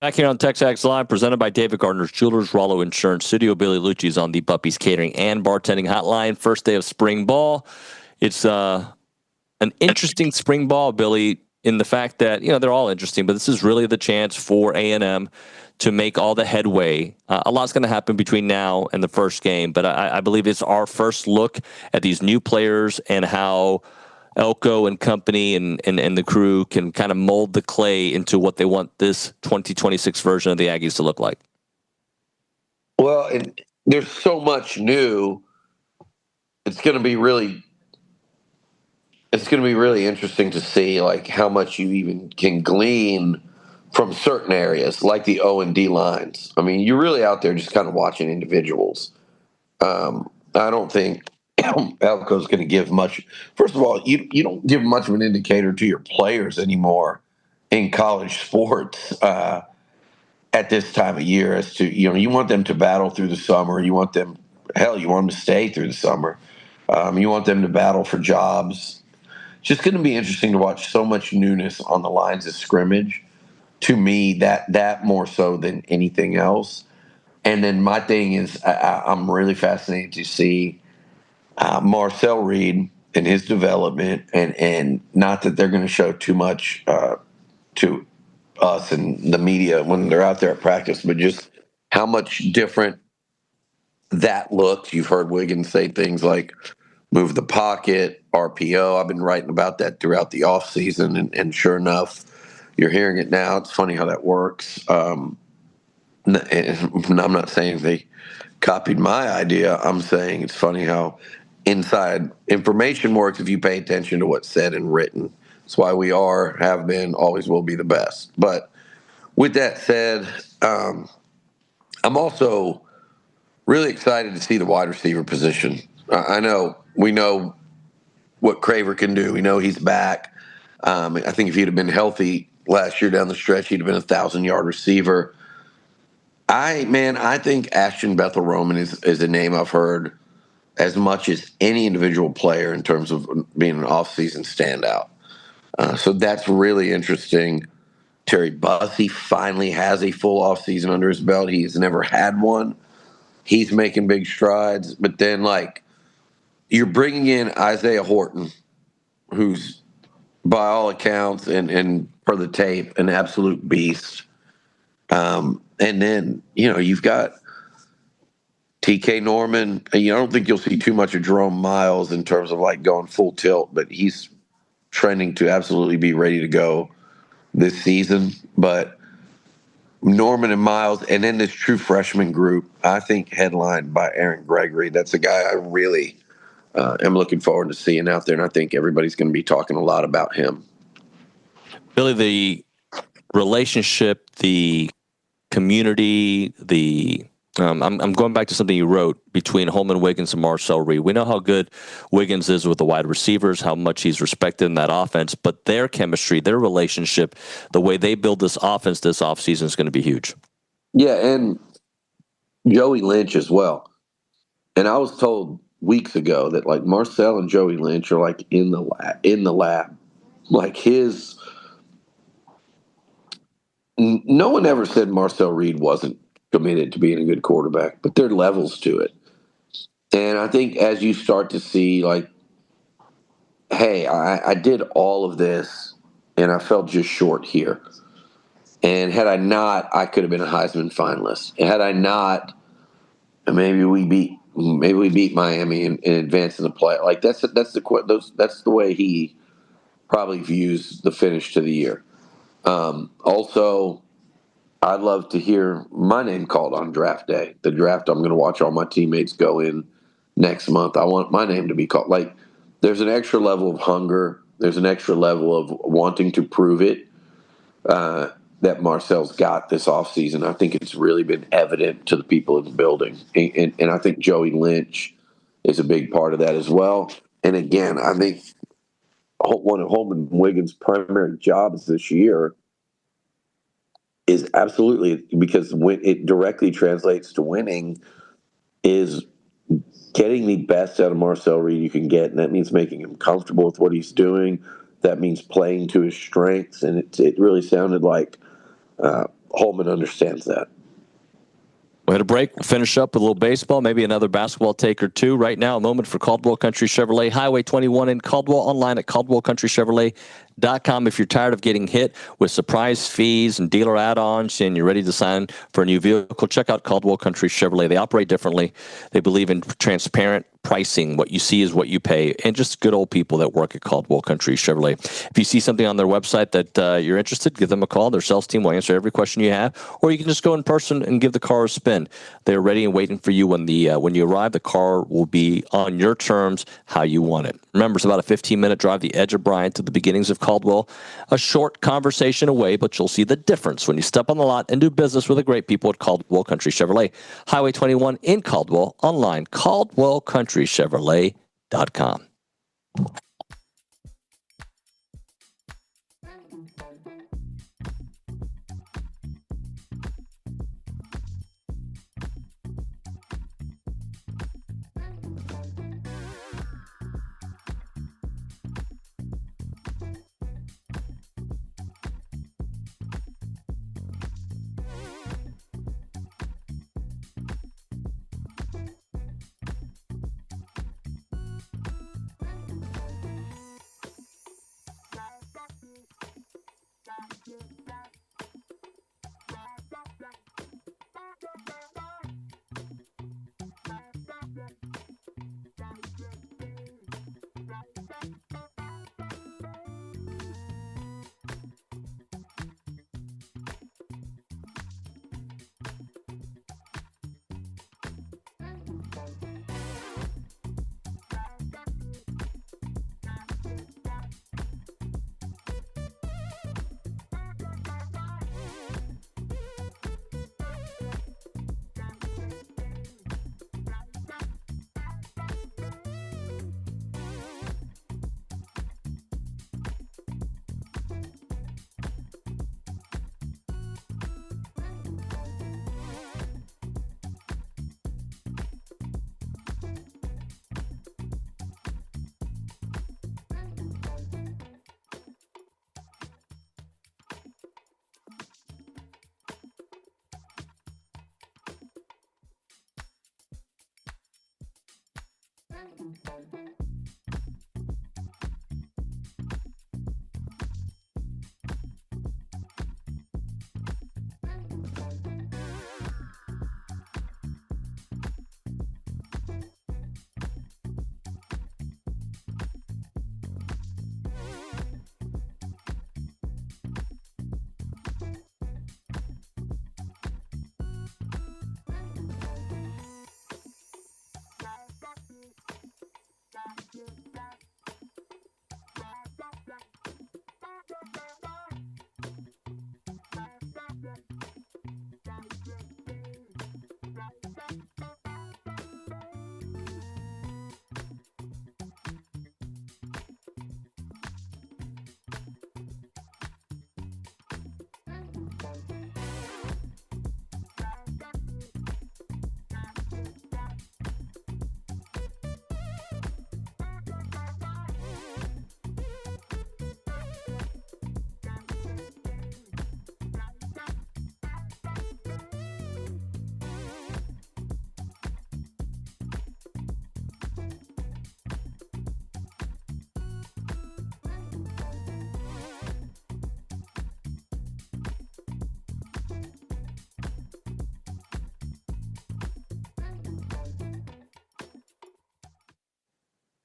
Back here on TexAgs Live, presented by David Gardner's Jewelers, Rollo Insurance Studio. Billy Liucci is on the Puppies Catering and Bartending Hotline. First day of spring ball. It's an interesting spring ball, Billy, in the fact that, they're all interesting, but this is really the chance for A&M to make all the headway. A lot's going to happen between now and the first game, but I believe it's our first look at these new players and how Elko and company and the crew can kind of mold the clay into what they want this 2026 version of the Aggies to look like. Well, there's so much new. It's going to be really interesting to see like how much you even can glean from certain areas, like the O and D lines. I mean, you're really out there just kind of watching individuals. I don't think Elko's going to give much. First of all, you don't give much of an indicator to your players anymore in college sports at this time of year as to, you want them to battle through the summer. You want them to stay through the summer. You want them to battle for jobs. It's just going to be interesting to watch so much newness on the lines of scrimmage. To me, that more so than anything else. And then my thing is I'm really fascinated to see Marcel Reed and his development, and not that they're going to show too much to us and the media when they're out there at practice, but just how much different that looks. You've heard Wiggins say things like move the pocket, RPO. I've been writing about that throughout the offseason, and sure enough, you're hearing it now. It's funny how that works. And I'm not saying they copied my idea. I'm saying it's funny how inside information works if you pay attention to what's said and written. That's why we have been, always will be the best. But with that said, I'm also really excited to see the wide receiver position. We know what Craver can do. We know he's back. I think if he'd have been healthy last year down the stretch, he'd have been a 1,000-yard receiver. I think Ashton Bethel Roman is a name I've heard as much as any individual player in terms of being an off-season standout. So that's really interesting. Terry Bussey finally has a full offseason under his belt. He has never had one. He's making big strides. But then, you're bringing in Isaiah Horton, who's, by all accounts and per the tape, an absolute beast. And then, you've got TK Norman. I don't think you'll see too much of Jerome Miles in terms of, going full tilt, but he's trending to absolutely be ready to go this season. But Norman and Miles, and then this true freshman group, I think headlined by Aaron Gregory. That's a guy I really am looking forward to seeing out there, and I think everybody's going to be talking a lot about him. Billy, the relationship, the community, I'm going back to something you wrote between Holman Wiggins and Marcel Reed. We know how good Wiggins is with the wide receivers, how much he's respected in that offense, but their chemistry, their relationship, the way they build this offense this offseason is going to be huge. Yeah, and Joey Lynch as well. And I was told weeks ago that Marcel and Joey Lynch are in the lab. No one ever said Marcel Reed wasn't committed to being a good quarterback, but there are levels to it. And I think as you start to see, hey, I did all of this and I felt just short here. And had I not, I could have been a Heisman finalist. And had I not, maybe we beat Miami and advance in the play. That's the way he probably views the finish to the year. Also, I'd love to hear my name called on draft day. The draft I'm going to watch all my teammates go in next month. I want my name to be called. There's an extra level of hunger. There's an extra level of wanting to prove it that Marcel's got this offseason. I think it's really been evident to the people in the building. And I think Joey Lynch is a big part of that as well. And again, I think one of Holman Wiggins' primary jobs this year is absolutely, because when it directly translates to winning, is getting the best out of Marcel Reed you can get, and that means making him comfortable with what he's doing. That means playing to his strengths, and it really sounded like Holman understands that. We'll hit a break. We'll finish up with a little baseball, maybe another basketball take or two. Right now, a moment for Caldwell Country Chevrolet, Highway 21 in Caldwell, online at caldwellcountrychevrolet.com. If you're tired of getting hit with surprise fees and dealer add-ons and you're ready to sign for a new vehicle, check out Caldwell Country Chevrolet. They operate differently. They believe in transparent pricing. What you see is what you pay, and just good old people that work at Caldwell Country Chevrolet. If you see something on their website that you're interested, give them a call. Their sales team will answer every question you have, or you can just go in person and give the car a spin. They're ready and waiting for you when you arrive. The car will be on your terms, how you want it. Remember, it's about a 15-minute drive, the edge of Bryant to the beginnings of Caldwell. A short conversation away, but you'll see the difference when you step on the lot and do business with the great people at Caldwell Country Chevrolet. Highway 21 in Caldwell, online, caldwellcountrychevrolet.com.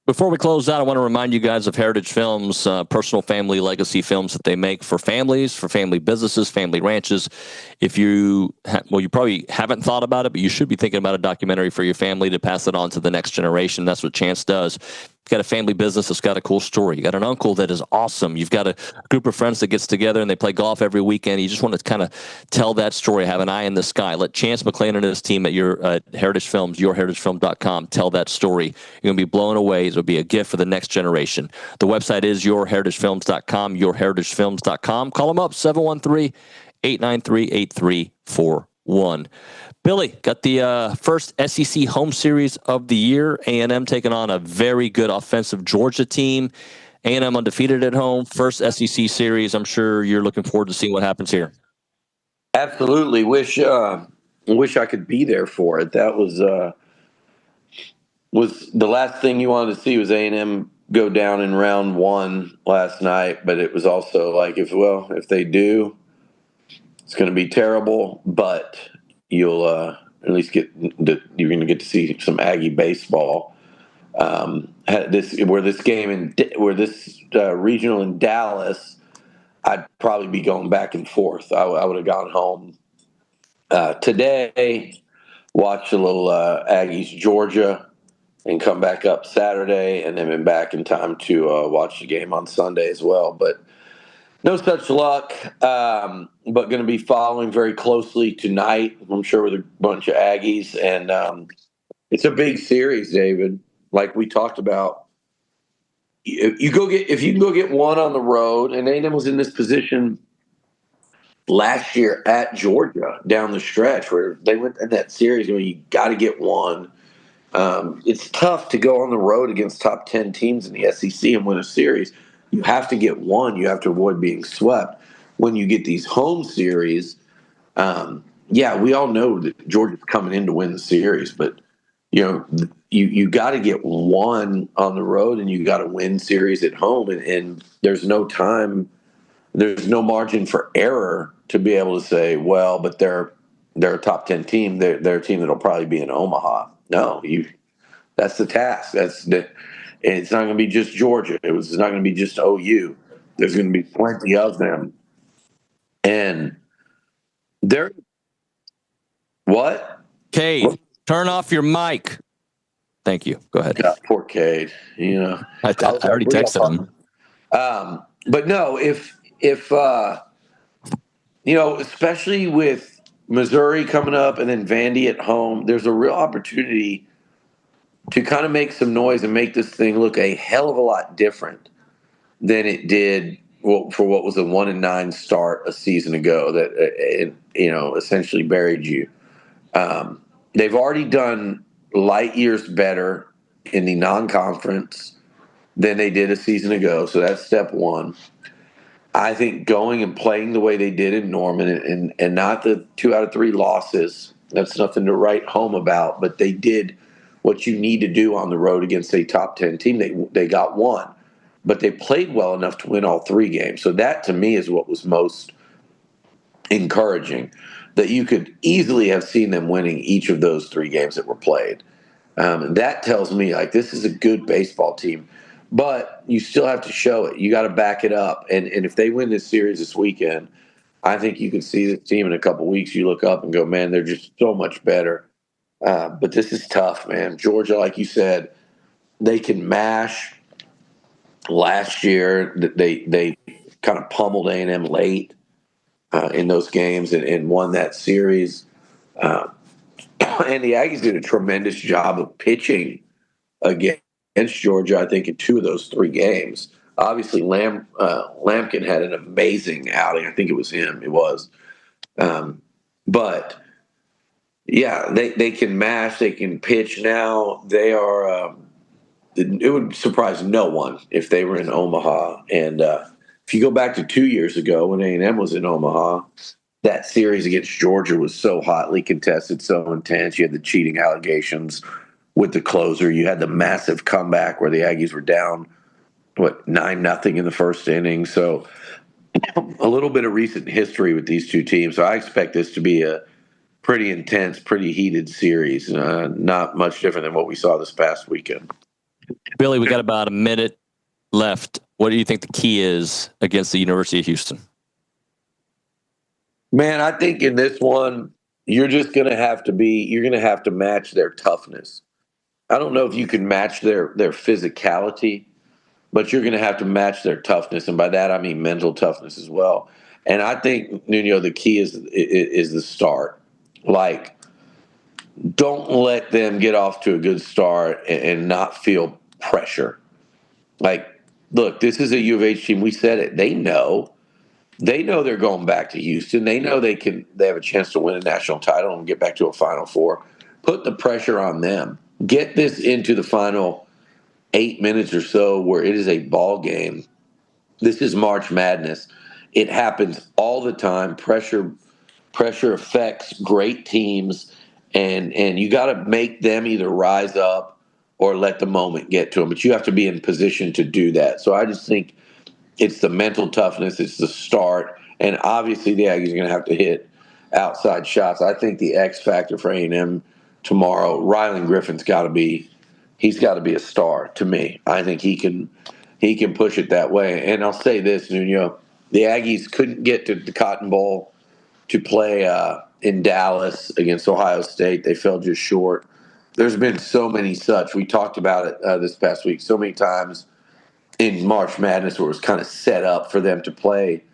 Before we close out, I want to remind you guys of Heritage Films, personal family legacy films that they make for families, for family businesses, family ranches. If you, you probably haven't thought about it, but you should be thinking about a documentary for your family to pass it on to the next generation. That's what Chance does. You've got a family business that's got a cool story. You got an uncle that is awesome. You've got a group of friends that gets together and they play golf every weekend. You just want to kind of tell that story, have an eye in the sky. Let Chance McClain and his team at your Heritage Films, yourheritagefilm.com, tell that story. You're going to be blown away. It'll be a gift for the next generation. The website is yourheritagefilms.com, yourheritagefilms.com. Call them up, 713-893-8341. Billy, got the first SEC home series of the year. A&M taking on a very good offensive Georgia team. A&M undefeated at home. First SEC series. I'm sure you're looking forward to seeing what happens here. Absolutely. Wish I could be there for it. That was the last thing you wanted to see was A&M go down in round 1 last night. But it was also like, if they do, it's going to be terrible. But you'll at least you're going to get to see some Aggie baseball. This regional in Dallas, I'd probably be going back and forth. I would have gone home today, watch a little Aggies Georgia, and come back up Saturday, and then been back in time to watch the game on Sunday as well. But no such luck. But going to be following very closely tonight, I'm sure, with a bunch of Aggies. And it's a big series, David. Like we talked about. If you can go get one on the road, and A&M was in this position last year at Georgia down the stretch where they went in that series. You got to get one. It's tough to go on the road against top 10 teams in the SEC and win a series. You have to get one. You have to avoid being swept. When you get these home series, we all know that Georgia's coming in to win the series, but you got to get one on the road, and you got to win series at home, and there's no time, there's no margin for error to be able to say, well, but they're a top 10 team. They're a team that'll probably be in Omaha. No, that's the task. It's not going to be just Georgia. It's not going to be just OU. There's going to be plenty of them, and they're what? Cade, turn off your mic. Thank you. Go ahead. God, poor Cade. I already texted him. But no, if especially with Missouri coming up and then Vandy at home, there's a real opportunity to kind of make some noise and make this thing look a hell of a lot different than it did for what was a 1-9 start a season ago that essentially buried you. They've already done light years better in the non-conference than they did a season ago. So that's step one. I think going and playing the way they did in Norman and not the 2 out of 3 losses, that's nothing to write home about, but they did what you need to do on the road against a top 10 team. They got one, but they played well enough to win all 3 games. So that to me is what was most encouraging, that you could easily have seen them winning each of those 3 games that were played. That tells me like this is a good baseball team, but you still have to show it. You got to back it up. And if they win this series this weekend, I think you can see the team in a couple weeks. You look up and go, man, they're just so much better. But this is tough, man. Georgia, like you said, they can mash. Last year, they kind of pummeled A&M late in those games and won that series. And the Aggies did a tremendous job of pitching against Georgia, I think, in 2 of those 3 games. Obviously, Lampkin had an amazing outing. I think it was him. It was. But, yeah, they can mash. They can pitch now. They are it would surprise no one if they were in Omaha. And if you go back to 2 years ago when A&M was in Omaha, that series against Georgia was so hotly contested, so intense. You had the cheating allegations with the closer. You had the massive comeback where the Aggies were down, 9-0 in the first inning. So a little bit of recent history with these 2 teams. So I expect this to be a pretty intense, pretty heated series. Not much different than what we saw this past weekend. Billy, we got about a minute left. What do you think the key is against the University of Houston? Man, I think in this one, you're going to have to match their toughness. I don't know if you can match their physicality, but you're going to have to match their toughness. And by that, I mean mental toughness as well. And I think, Nuño, the key is the start. Like, don't let them get off to a good start and not feel pressure. Like, look, this is a U of H team. We said it. They know they're going back to Houston. They know they have a chance to win a national title and get back to a Final Four. Put the pressure on them. Get this into the final 8 minutes or so where it is a ball game. This is March Madness. It happens all the time. Pressure Pressure affects great teams, and you got to make them either rise up or let the moment get to them. But you have to be in position to do that. So I just think it's the mental toughness, it's the start, and obviously the Aggies are going to have to hit outside shots. I think the X factor for A&M tomorrow, Rylan Griffin's got to be a star to me. I think he can push it that way. And I'll say this, Nuño, the Aggies couldn't get to the Cotton Bowl to play in Dallas against Ohio State. They fell just short. There's been so many such. We talked about it this past week so many times in March Madness where it was kind of set up for them to play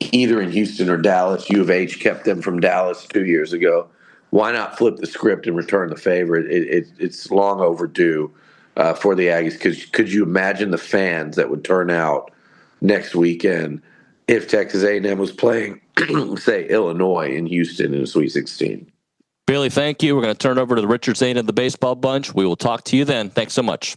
either in Houston or Dallas. U of H kept them from Dallas 2 years ago. Why not flip the script and return the favor? It's long overdue for the Aggies. Could you imagine the fans that would turn out next weekend if Texas A&M was playing, say, Illinois in Houston in a Sweet 16? Billy, thank you. We're going to turn over to the Richard Zane and the Baseball Bunch. We will talk to you then. Thanks so much.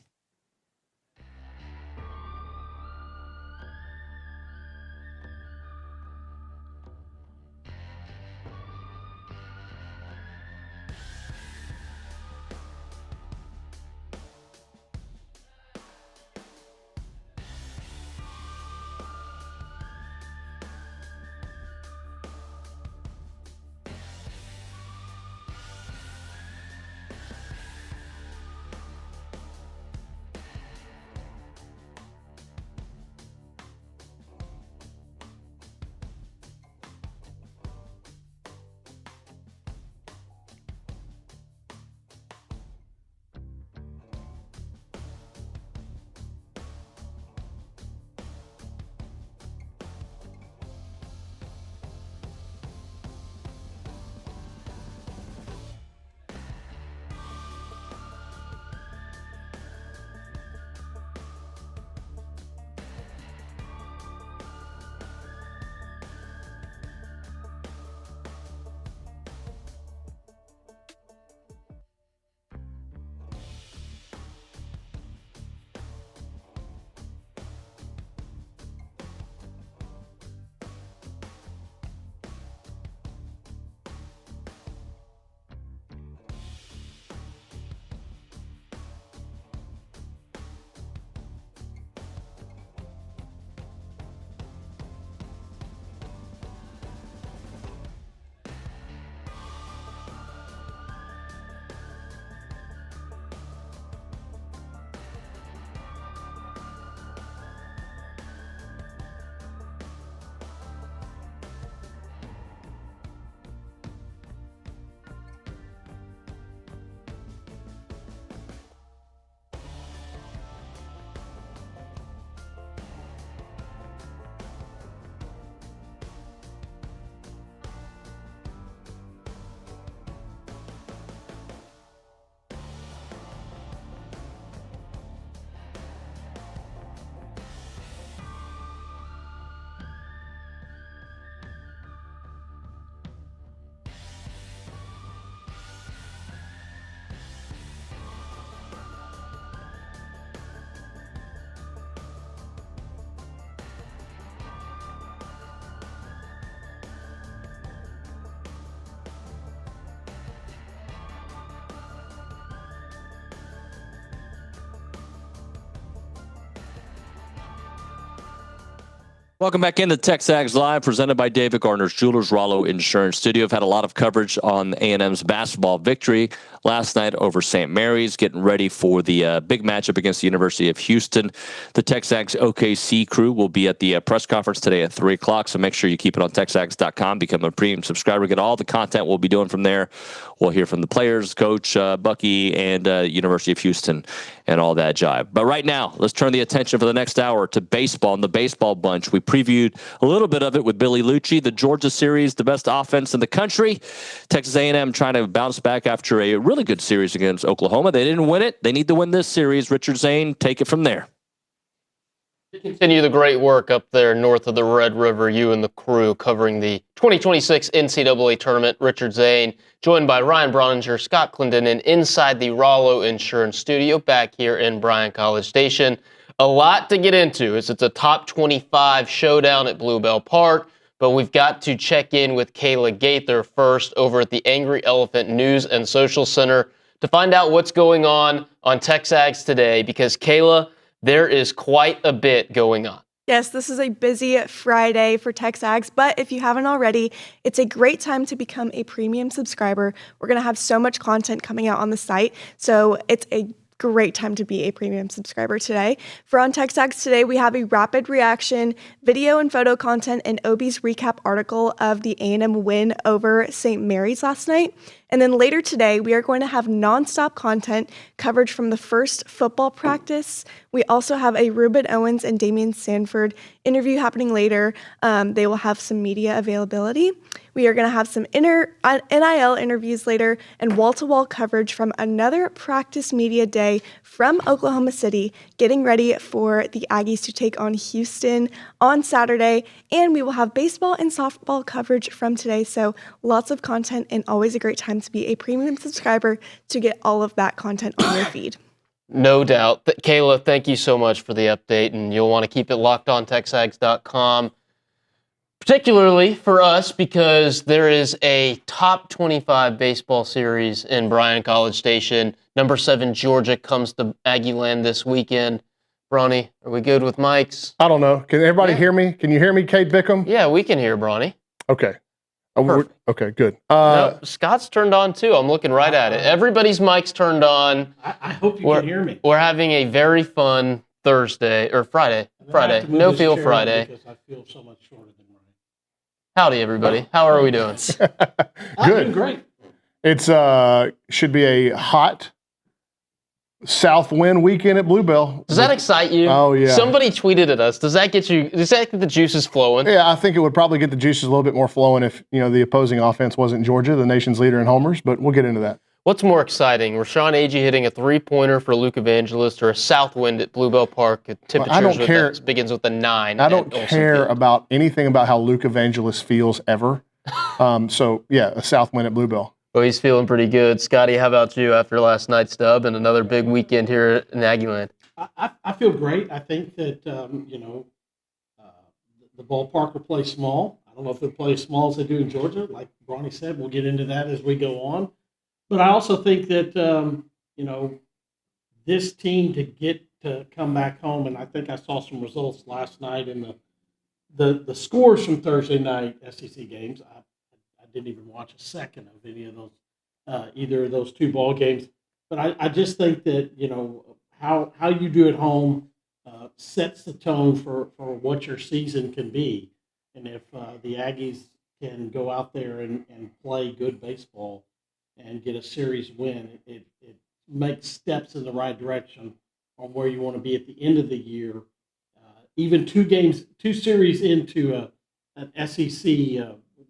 Welcome back into TexAgs Live, presented by David Gardner's Jewelers Rollo Insurance Studio. I've had a lot of coverage on A&M's basketball victory last night over St. Mary's, getting ready for the big matchup against the University of Houston. The TexAgs OKC crew will be at the press conference today at 3 o'clock, so make sure you keep it on TexAgs.com. Become a premium subscriber. Get all the content we'll be doing from there. We'll hear from the players, Coach Bucky, and University of Houston, and all that jive. But right now, let's turn the attention for the next hour to baseball and the Baseball Bunch. We previewed a little bit of it with Billy Liucci, the Georgia series, the best offense in the country. Texas A&M trying to bounce back after a really good series against Oklahoma. They didn't win it. They need to win this series. Richard Zane, take it from there. Continue the great work up there north of the Red River, you and the crew covering the 2026 NCAA tournament. Richard Zane, joined by Ryan Brauninger, Scott Clendenin, inside the Rollo Insurance Studio back here in Bryan College Station. A lot to get into as it's a top 25 showdown at Bluebell Park. but we've got to check in with Kayla Gaither first over at the Angry Elephant News and Social Center to find out what's going on TexAgs today, because Kayla, there is quite a bit going on. Yes, this is a busy Friday for TexAgs, but if you haven't already, it's a great time to become a premium subscriber. We're going to have so much content coming out on the site, so it's a great time to be a premium subscriber today. For On TexAgs today, we have a rapid reaction, video and photo content, and OB's recap article of the A&M win over St. Mary's last night. And then later today, we are going to have nonstop content coverage from the first football practice. We also have a Ruben Owens and Damian Sanford interview happening later. They will have some media availability. We are going to have some NIL interviews later and wall-to-wall coverage from another practice media day from Oklahoma City, getting ready for the Aggies to take on Houston on Saturday. And we will have baseball and softball coverage from today. So lots of content and always a great time to be a premium subscriber to get all of that content on your feed. No doubt. Kayla, thank you so much for the update, and you'll want to keep it locked on TexAgs.com, particularly for us because there is a top 25 baseball series in Bryan College Station. Number 7 Georgia comes to Aggie Land this weekend. Bronny, are we good with mics? I don't know. Can everybody hear me? Can you hear me, Kate Bickham? Yeah, we can hear Bronny. Okay. Okay, good. Scott's turned on too. I'm looking right at it. Everybody's mic's turned on. I hope you can hear me. We're having a very fun Thursday or Friday. No Feel Friday. Because I feel so much shorter than Ryan. Howdy, everybody. How are we doing? I'm doing great. It's should be a hot south wind weekend at Bluebell. Does that excite you? Oh yeah. Somebody tweeted at us. Does that get the juices flowing? Yeah, I think it would probably get the juices a little bit more flowing if the opposing offense wasn't Georgia, the nation's leader in homers. But we'll get into that. What's more exciting, Rashawn Agee hitting a 3-pointer for Luke Evangelist, or a south wind at Bluebell Park? Temperatures begins with a 9. I don't care about anything about how Luke Evangelist feels ever. So yeah, a south wind at Bluebell. Well, he's feeling pretty good. Scotty, how about you after last night's dub and another big weekend here in Aggieland? I feel great. I think that, the ballpark will play small. I don't know if they'll play as small as they do in Georgia. Like Bronny said, we'll get into that as we go on. But I also think that, this team to come back home, and I think I saw some results last night in the scores from Thursday night SEC games. I didn't even watch a second of any of those, either of those 2 ball games. But I just think that, how you do at home sets the tone for what your season can be. And if the Aggies can go out there and play good baseball and get a series win, it makes steps in the right direction on where you want to be at the end of the year. Even 2 series into an SEC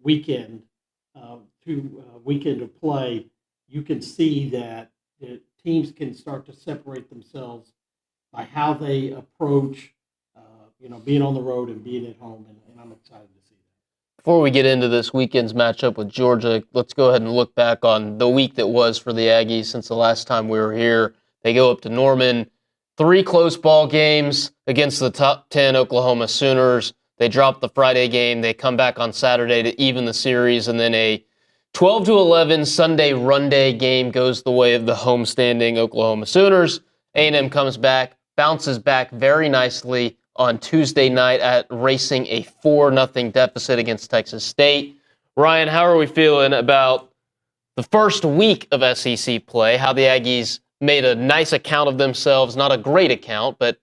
weekend, weekend of play, you can see that teams can start to separate themselves by how they approach, being on the road and being at home, and I'm excited to see that. Before we get into this weekend's matchup with Georgia, let's go ahead and look back on the week that was for the Aggies since the last time we were here. They go up to Norman, 3 close ball games against the top 10 Oklahoma Sooners. They drop the Friday game. They come back on Saturday to even the series, and then a 12-11 Sunday run day game goes the way of the homestanding Oklahoma Sooners. A&M comes back, bounces back very nicely on Tuesday night at racing a 4-0 deficit against Texas State. Ryan, how are we feeling about the first week of SEC play, how the Aggies made a nice account of themselves, not a great account, but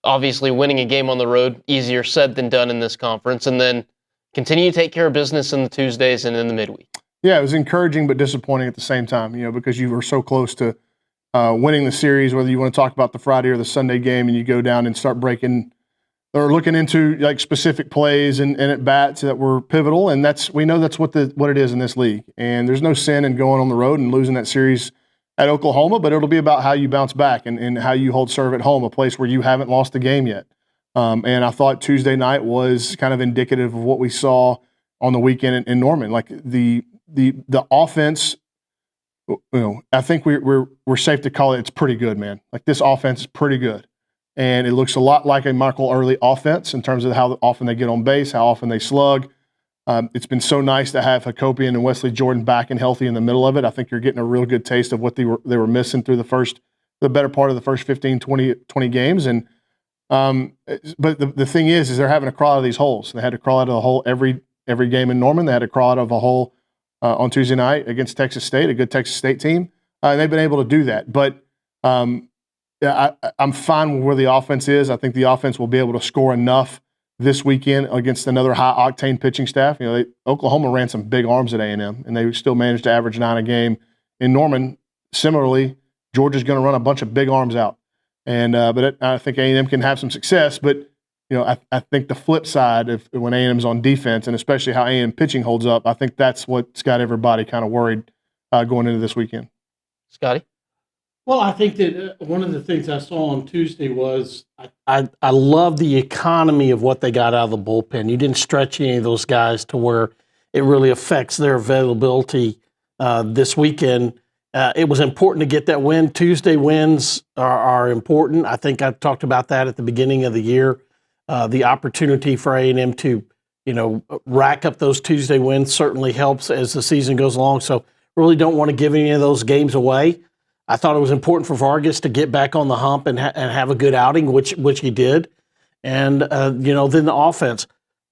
obviously winning a game on the road, easier said than done in this conference, and then continue to take care of business in the Tuesdays and in the midweek? Yeah, it was encouraging but disappointing at the same time, because you were so close to winning the series, whether you want to talk about the Friday or the Sunday game, and you go down and start breaking or looking into like specific plays and at bats that were pivotal, and we know that's what it is in this league. And there's no sin in going on the road and losing that series at Oklahoma, but it'll be about how you bounce back and how you hold serve at home, a place where you haven't lost the game yet. And I thought Tuesday night was kind of indicative of what we saw on the weekend in Norman. Like the offense, I think we're safe to call it's pretty good, man. Like this offense is pretty good. And it looks a lot like a Michael Early offense in terms of how often they get on base, how often they slug. It's been so nice to have Hakopian and Wesley Jordan back and healthy in the middle of it. I think you're getting a real good taste of what they were missing through the better part of the first 15, 20 games. And but the thing is they're having to crawl out of these holes. They had to crawl out of the hole every game in Norman. They had to crawl out of a hole on Tuesday night against Texas State, a good Texas State team. And they've been able to do that. But I'm fine with where the offense is. I think the offense will be able to score enough this weekend against another high-octane pitching staff. Oklahoma ran some big arms at A&M, and they still managed to average 9 a game. In Norman, similarly, Georgia's going to run a bunch of big arms out. And but I think A&M can have some success. But I think the flip side, when A&M's on defense, and especially how A&M pitching holds up, I think that's what's got everybody kind of worried going into this weekend. Scotty? Well, I think that one of the things I saw on Tuesday was I love the economy of what they got out of the bullpen. You didn't stretch any of those guys to where it really affects their availability this weekend. It was important to get that win. Tuesday wins are important. I think I talked about that at the beginning of the year. The opportunity for A&M to, rack up those Tuesday wins certainly helps as the season goes along. So really don't want to give any of those games away. I thought it was important for Vargas to get back on the hump and have a good outing, which he did. And, then the offense.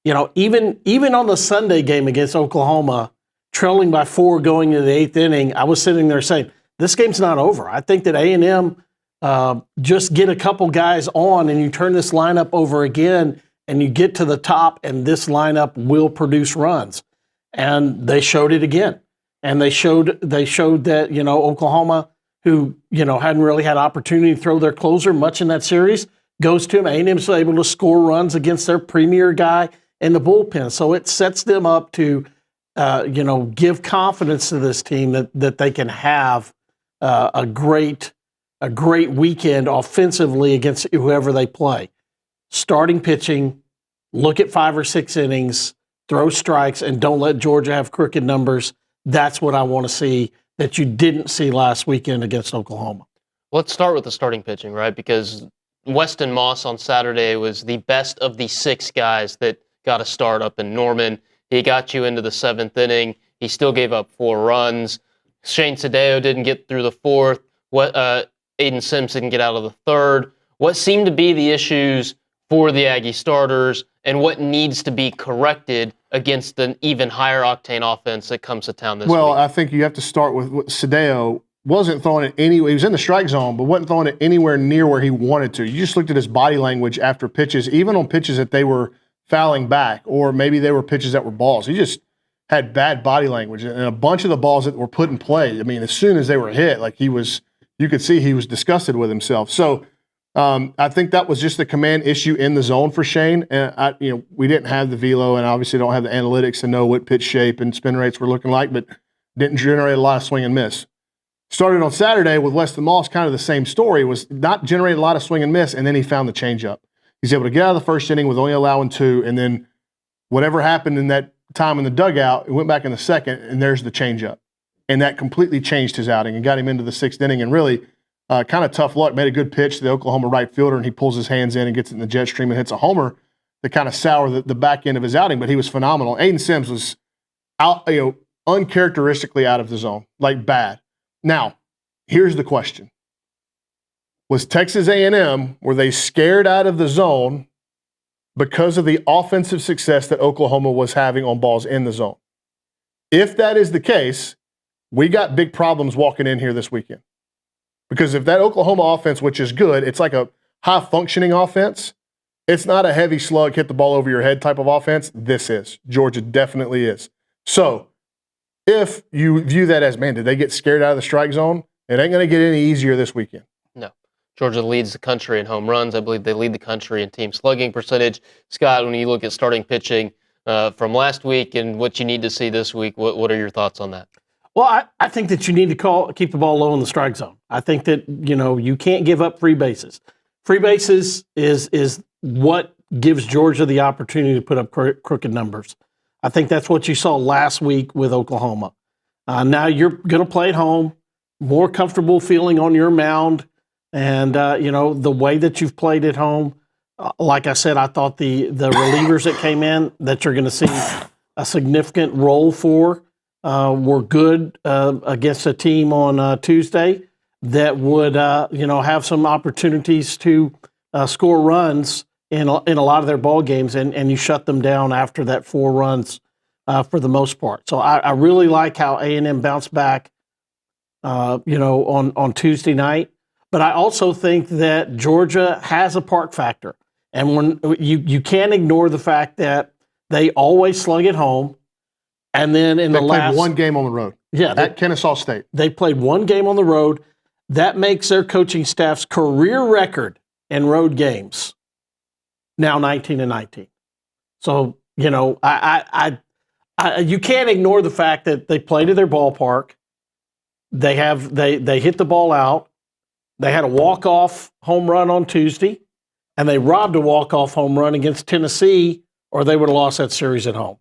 Even on the Sunday game against Oklahoma, trailing by 4 going into the 8th inning, I was sitting there saying, this game's not over. I think that A&M just get a couple guys on and you turn this lineup over again and you get to the top and this lineup will produce runs. And they showed it again. And they showed that, Oklahoma, who, hadn't really had opportunity to throw their closer much in that series, goes to him. A&M's able to score runs against their premier guy in the bullpen. So it sets them up to, give confidence to this team that they can have a great weekend offensively against whoever they play. Starting pitching, look at 5 or 6 innings, throw strikes, and don't let Georgia have crooked numbers. That's what I want to see that you didn't see last weekend against Oklahoma. Let's start with the starting pitching, right? Because Weston Moss on Saturday was the best of the 6 guys that got a start up in Norman. He got you into the 7th inning. He still gave up 4 runs. Shane Sadeo didn't get through the 4th. Aiden Sims didn't get out of the 3rd. What seemed to be the issues for the Aggie starters and what needs to be corrected against an even higher octane offense that comes to town this week? Well, I think you have to start with Sadeo wasn't throwing it anywhere. He was in the strike zone, but wasn't throwing it anywhere near where he wanted to. You just looked at his body language after pitches, even on pitches that they were fouling back, or maybe they were pitches that were balls. He just had bad body language. And a bunch of the balls that were put in play, I mean, as soon as they were hit, you could see he was disgusted with himself. So I think that was just the command issue in the zone for Shane. And we didn't have the velo, and obviously don't have the analytics to know what pitch shape and spin rates were looking like, but didn't generate a lot of swing and miss. Started on Saturday with Weston Moss, kind of the same story. Was not generating a lot of swing and miss, and then he found the changeup. He's able to get out of the first inning with only allowing 2, and then whatever happened in that time in the dugout, it went back in the 2nd, and there's the changeup. And that completely changed his outing and got him into the 6th inning, and really kind of tough luck. Made a good pitch to the Oklahoma right fielder, and he pulls his hands in and gets it in the jet stream and hits a homer that kind of soured the back end of his outing, but he was phenomenal. Aiden Sims was out, uncharacteristically out of the zone, like bad. Now, here's the question. Was Texas A&M, were they scared out of the zone because of the offensive success that Oklahoma was having on balls in the zone? If that is the case, we got big problems walking in here this weekend. Because if that Oklahoma offense, which is good, it's like a high-functioning offense, it's not a heavy slug, hit the ball over your head type of offense. This is. Georgia definitely is. So if you view that as, man, did they get scared out of the strike zone? It ain't going to get any easier this weekend. No. Georgia leads the country in home runs. I believe they lead the country in team slugging percentage. Scott, when you look at starting pitching from last week and what you need to see this week, what are your thoughts on that? Well, I think that you need to keep the ball low in the strike zone. I think that, you can't give up free bases. Free bases is what gives Georgia the opportunity to put up crooked numbers. I think that's what you saw last week with Oklahoma. Now you're going to play at home, more comfortable feeling on your mound, and, the way that you've played at home. Like I said, I thought the relievers that came in that you're going to see a significant role for were good against a team on Tuesday that would have some opportunities to score runs in a lot of their ball games, and you shut them down after that 4 runs for the most part. So I really like how A&M bounced back, on Tuesday night. But I also think that Georgia has a park factor, and when you can't ignore the fact that they always slug it home, and then they played one game on the road. Yeah, at Kennesaw State. They played one game on the road. That makes their coaching staff's career record in road games now 19-19. So, you can't ignore the fact that they played at their ballpark. They hit the ball out. They had a walk-off home run on Tuesday, and they robbed a walk-off home run against Tennessee, or they would have lost that series at home.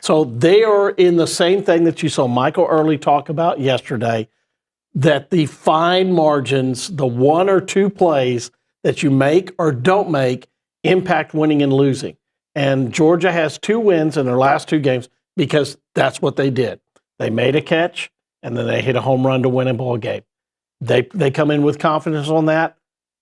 So they are in the same thing that you saw Michael Early talk about yesterday, that the fine margins, the 1 or 2 plays that you make or don't make impact winning and losing. And Georgia has 2 wins in their last 2 games because that's what they did. They made a catch, and then they hit a home run to win a ball game. They come in with confidence on that.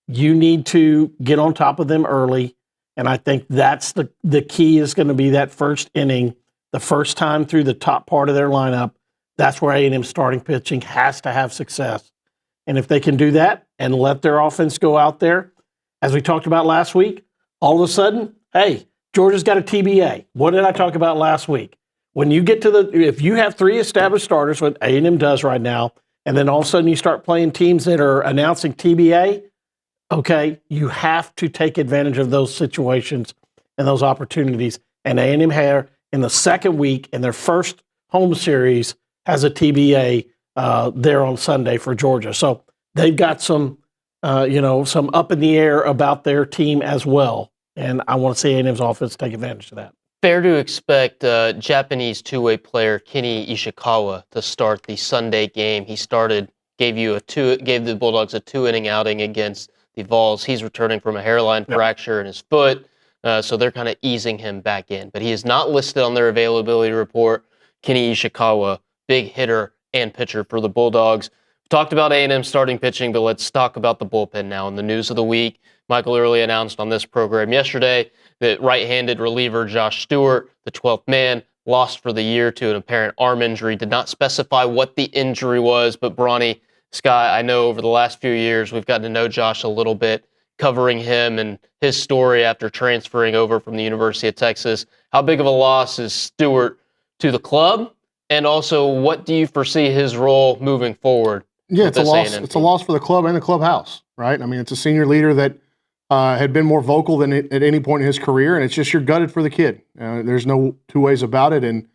You need to get on top of them early, and I think that's the key is going to be that first inning, the first time through the top part of their lineup. That's where A&M starting pitching has to have success. And if they can do that and let their offense go out there, as we talked about last week, all of a sudden, hey, Georgia's got a TBA. What did I talk about last week? When you get to if you have 3 established starters, what A&M does right now, and then all of a sudden you start playing teams that are announcing TBA, okay, you have to take advantage of those situations and those opportunities. And A&M here in the second week in their first home series has a TBA there on Sunday for Georgia. So they've got some up in the air about their team as well. And I want to see A&M's offense take advantage of that. Fair to expect Japanese two-way player Kenny Ishikawa to start the Sunday game. He gave the Bulldogs a 2-inning outing against the Vols. He's returning from a hairline fracture in his foot, so they're kind of easing him back in. But he is not listed on their availability report. Kenny Ishikawa, big hitter and pitcher for the Bulldogs. We talked about A&M starting pitching, but let's talk about the bullpen now. In the news of the week, Michael Early announced on this program yesterday that right-handed reliever Josh Stewart, the 12th man, lost for the year to an apparent arm injury. Did not specify what the injury was, but Bronny, Scott, I know over the last few years we've gotten to know Josh a little bit, covering him and his story after transferring over from the University of Texas. How big of a loss is Stewart to the club? And also, what do you foresee his role moving forward? Yeah, it's a loss. It's a loss for the club and the clubhouse, right? I mean, it's a senior leader that had been more vocal than at any point in his career, and it's just you're gutted for the kid. There's no two ways about it. And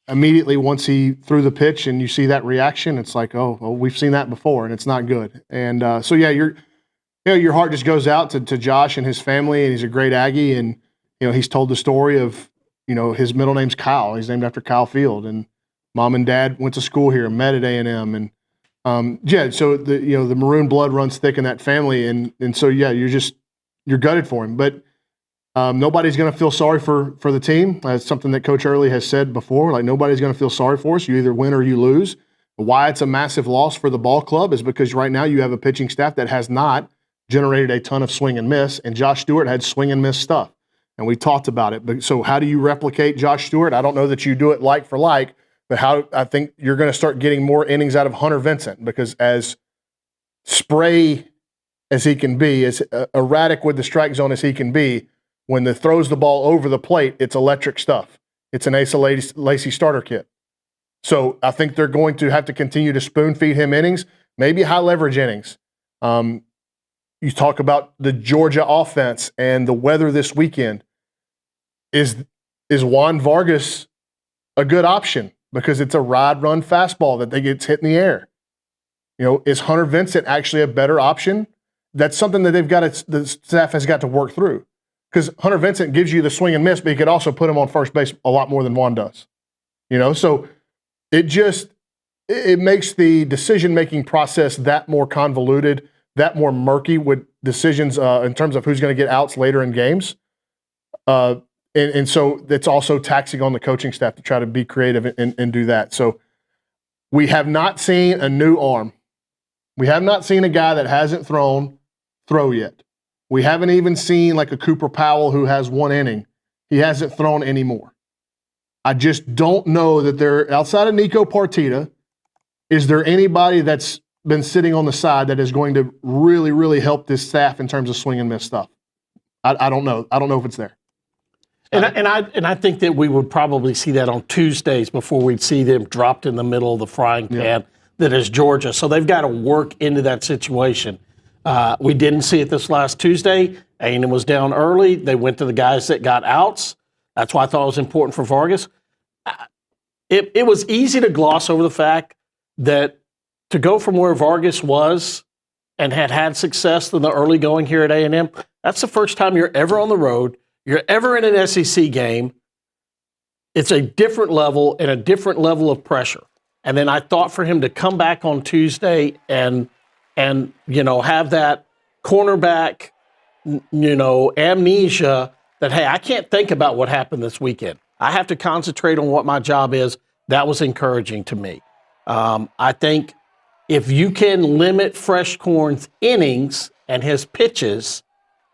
immediately once he threw the pitch and you see that reaction, it's like, oh, well, we've seen that before, and it's not good. And so yeah, your heart just goes out to Josh and his family, and he's a great Aggie, and he's told the story of his middle name's Kyle. He's named after Kyle Field, and mom and dad went to school here, met at A&M, and so the maroon blood runs thick in that family, and so yeah, you're gutted for him, but nobody's going to feel sorry for the team. That's something that Coach Early has said before. Like, nobody's going to feel sorry for us. You either win or you lose. Why it's a massive loss for the ball club is because right now you have a pitching staff that has not generated a ton of swing and miss, and Josh Stewart had swing and miss stuff, and we talked about it. But so how do you replicate Josh Stewart? I don't know that you do it like for like, but I think you're going to start getting more innings out of Hunter Vincent, because as spray as he can be, as erratic with the strike zone as he can be, when he throws the ball over the plate, it's electric stuff. It's an Asa Lacy starter kit. So I think they're going to have to continue to spoon feed him innings, maybe high leverage innings. You talk about the Georgia offense and the weather this weekend. Is Juan Vargas a good option? Because it's a ride-run fastball that they get hit in the air. Is Hunter Vincent actually a better option? That's something that the staff has got to work through. Because Hunter Vincent gives you the swing and miss, but he could also put him on first base a lot more than Juan does. So it makes the decision-making process that more convoluted, that more murky with decisions in terms of who's going to get outs later in games. And so that's also taxing on the coaching staff to try to be creative and do that. So we have not seen a new arm. We have not seen a guy that hasn't throw yet. We haven't even seen like a Cooper Powell who has one inning. He hasn't thrown anymore. I just don't know that there, outside of Nico Partita, is there anybody that's been sitting on the side that is going to really, really help this staff in terms of swing and miss stuff? I don't know. I don't know if it's there. And I think that we would probably see that on Tuesdays before we'd see them dropped in the middle of the frying pan that is Georgia. So they've got to work into that situation. We didn't see it this last Tuesday. A&M was down early. They went to the guys that got outs. That's why I thought it was important for Vargas. It was easy to gloss over the fact that to go from where Vargas was and had success in the early going here at A&M, that's the first time you're ever on the road. You're ever in an SEC game. It's a different level and a different level of pressure. And then I thought for him to come back on Tuesday and have that cornerback, amnesia that, hey, I can't think about what happened this weekend. I have to concentrate on what my job is. That was encouraging to me. I think if you can limit Freshcorn's innings and his pitches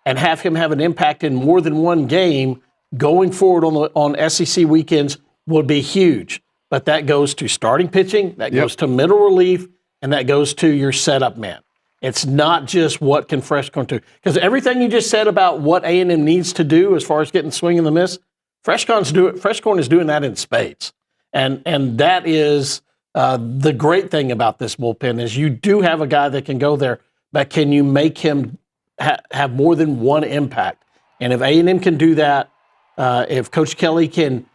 and have him have an impact in more than one game going forward on SEC weekends would be huge. But that goes to starting pitching, that goes to middle relief, and that goes to your setup man. It's not just what can Freshcorn do. Because everything you just said about what A&M needs to do as far as getting swing and the miss, Freshcorn is doing that in spades. And that is the great thing about this bullpen is you do have a guy that can go there, but can you make him have more than one impact? And if A&M can do that, if Coach Kelly can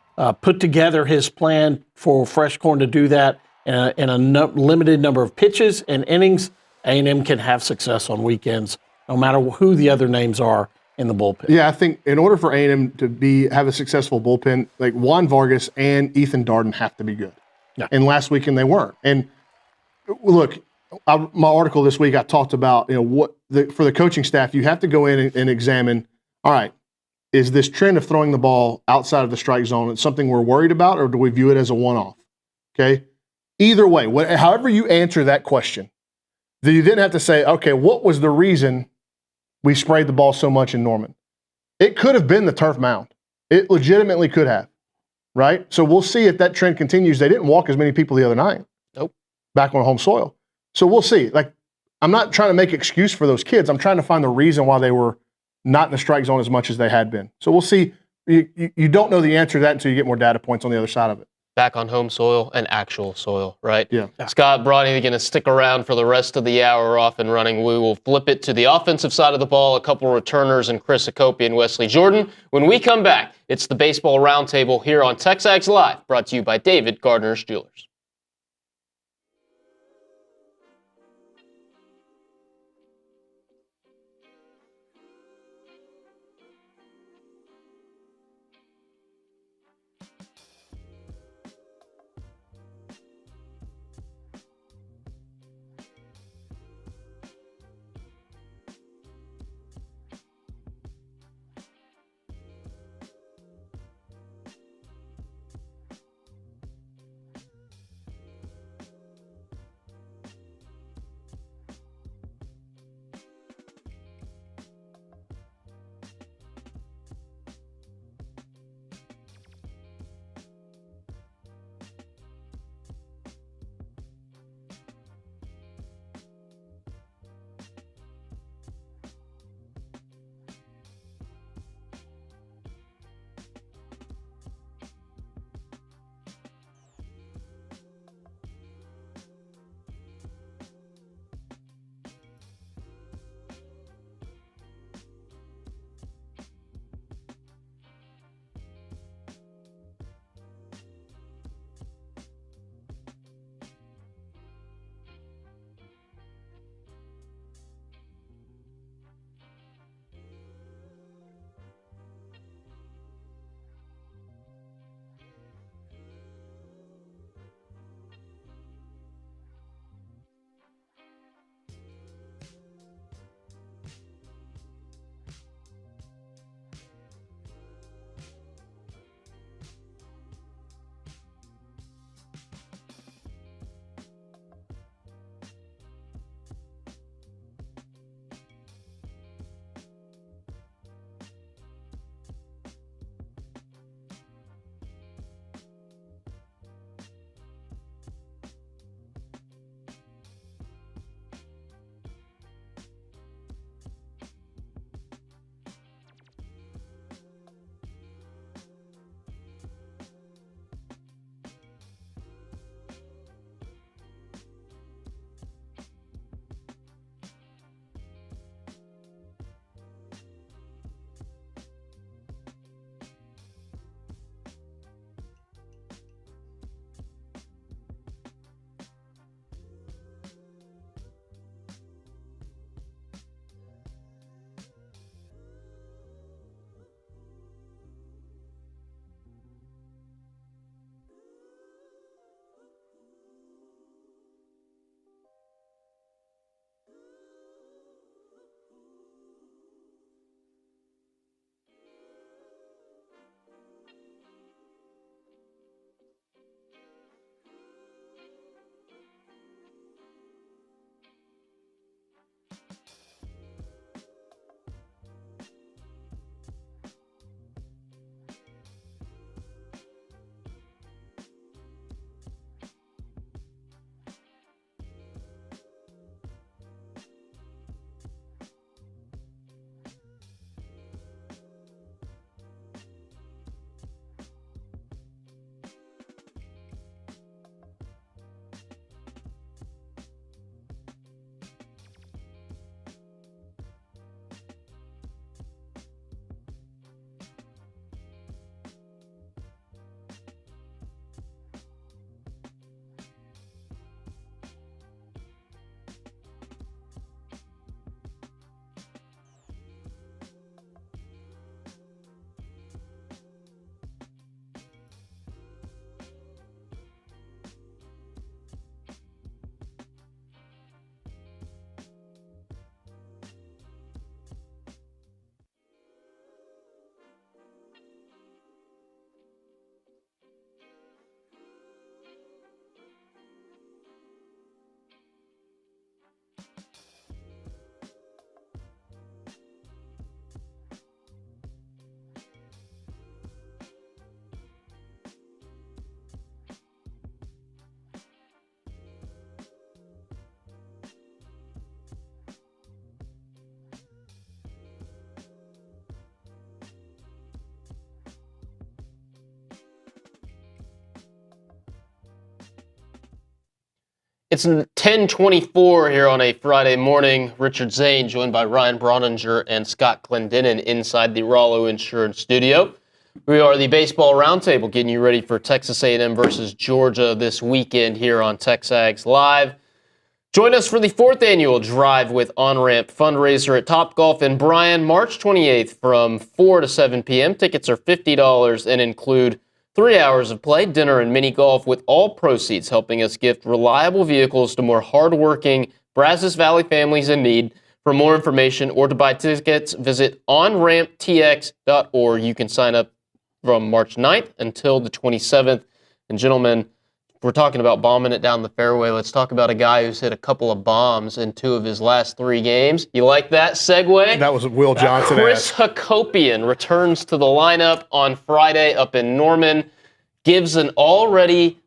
put together his plan for Freshcorn to do that in a limited number of pitches and innings, A&M can have success on weekends, no matter who the other names are in the bullpen. Yeah, I think in order for A&M to have a successful bullpen, like Juan Vargas and Ethan Darden have to be good. Yeah. And last weekend they weren't. And look, my article this week, I talked about for the coaching staff, you have to go in and examine, all right, is this trend of throwing the ball outside of the strike zone something we're worried about, or do we view it as a one-off? Okay? Either way, however you answer that question, you didn't have to say, okay, what was the reason we sprayed the ball so much in Norman? It could have been the turf mound. It legitimately could have, right? So we'll see if that trend continues. They didn't walk as many people the other night. Nope. Back on home soil. So we'll see. Like, I'm not trying to make excuse for those kids. I'm trying to find the reason why they were not in the strike zone as much as they had been. So we'll see. You don't know the answer to that until you get more data points on the other side of it. Back on home soil and actual soil, right? Yeah. Scott Brauninger going to stick around for the rest of the hour off and running. We will flip it to the offensive side of the ball, a couple returners and Chris Akopia and Wesley Jordan. When we come back, it's the Baseball Roundtable here on TexAgs Live, brought to you by David Gardner's Jewelers. It's 10:24 here on a Friday morning. Richard Zane, joined by Ryan Brauninger and Scott Clendenin inside the Rollo Insurance Studio. We are the Baseball Roundtable, getting you ready for Texas A&M versus Georgia this weekend here on TexAgs Live. Join us for the 4th annual Drive with On-Ramp fundraiser at Topgolf in Bryan, March 28th from 4 to 7 p.m. Tickets are $50 and include 3 hours of play, dinner, and mini golf, with all proceeds helping us gift reliable vehicles to more hardworking Brazos Valley families in need. For more information or to buy tickets, visit onramptx.org. You can sign up from March 9th until the 27th. And gentlemen, we're talking about bombing it down the fairway. Let's talk about a guy who's hit a couple of bombs in 2 of his last 3 games. You like that segue? That was Will Johnson. Chris Hakopian returns to the lineup on Friday up in Norman, gives an already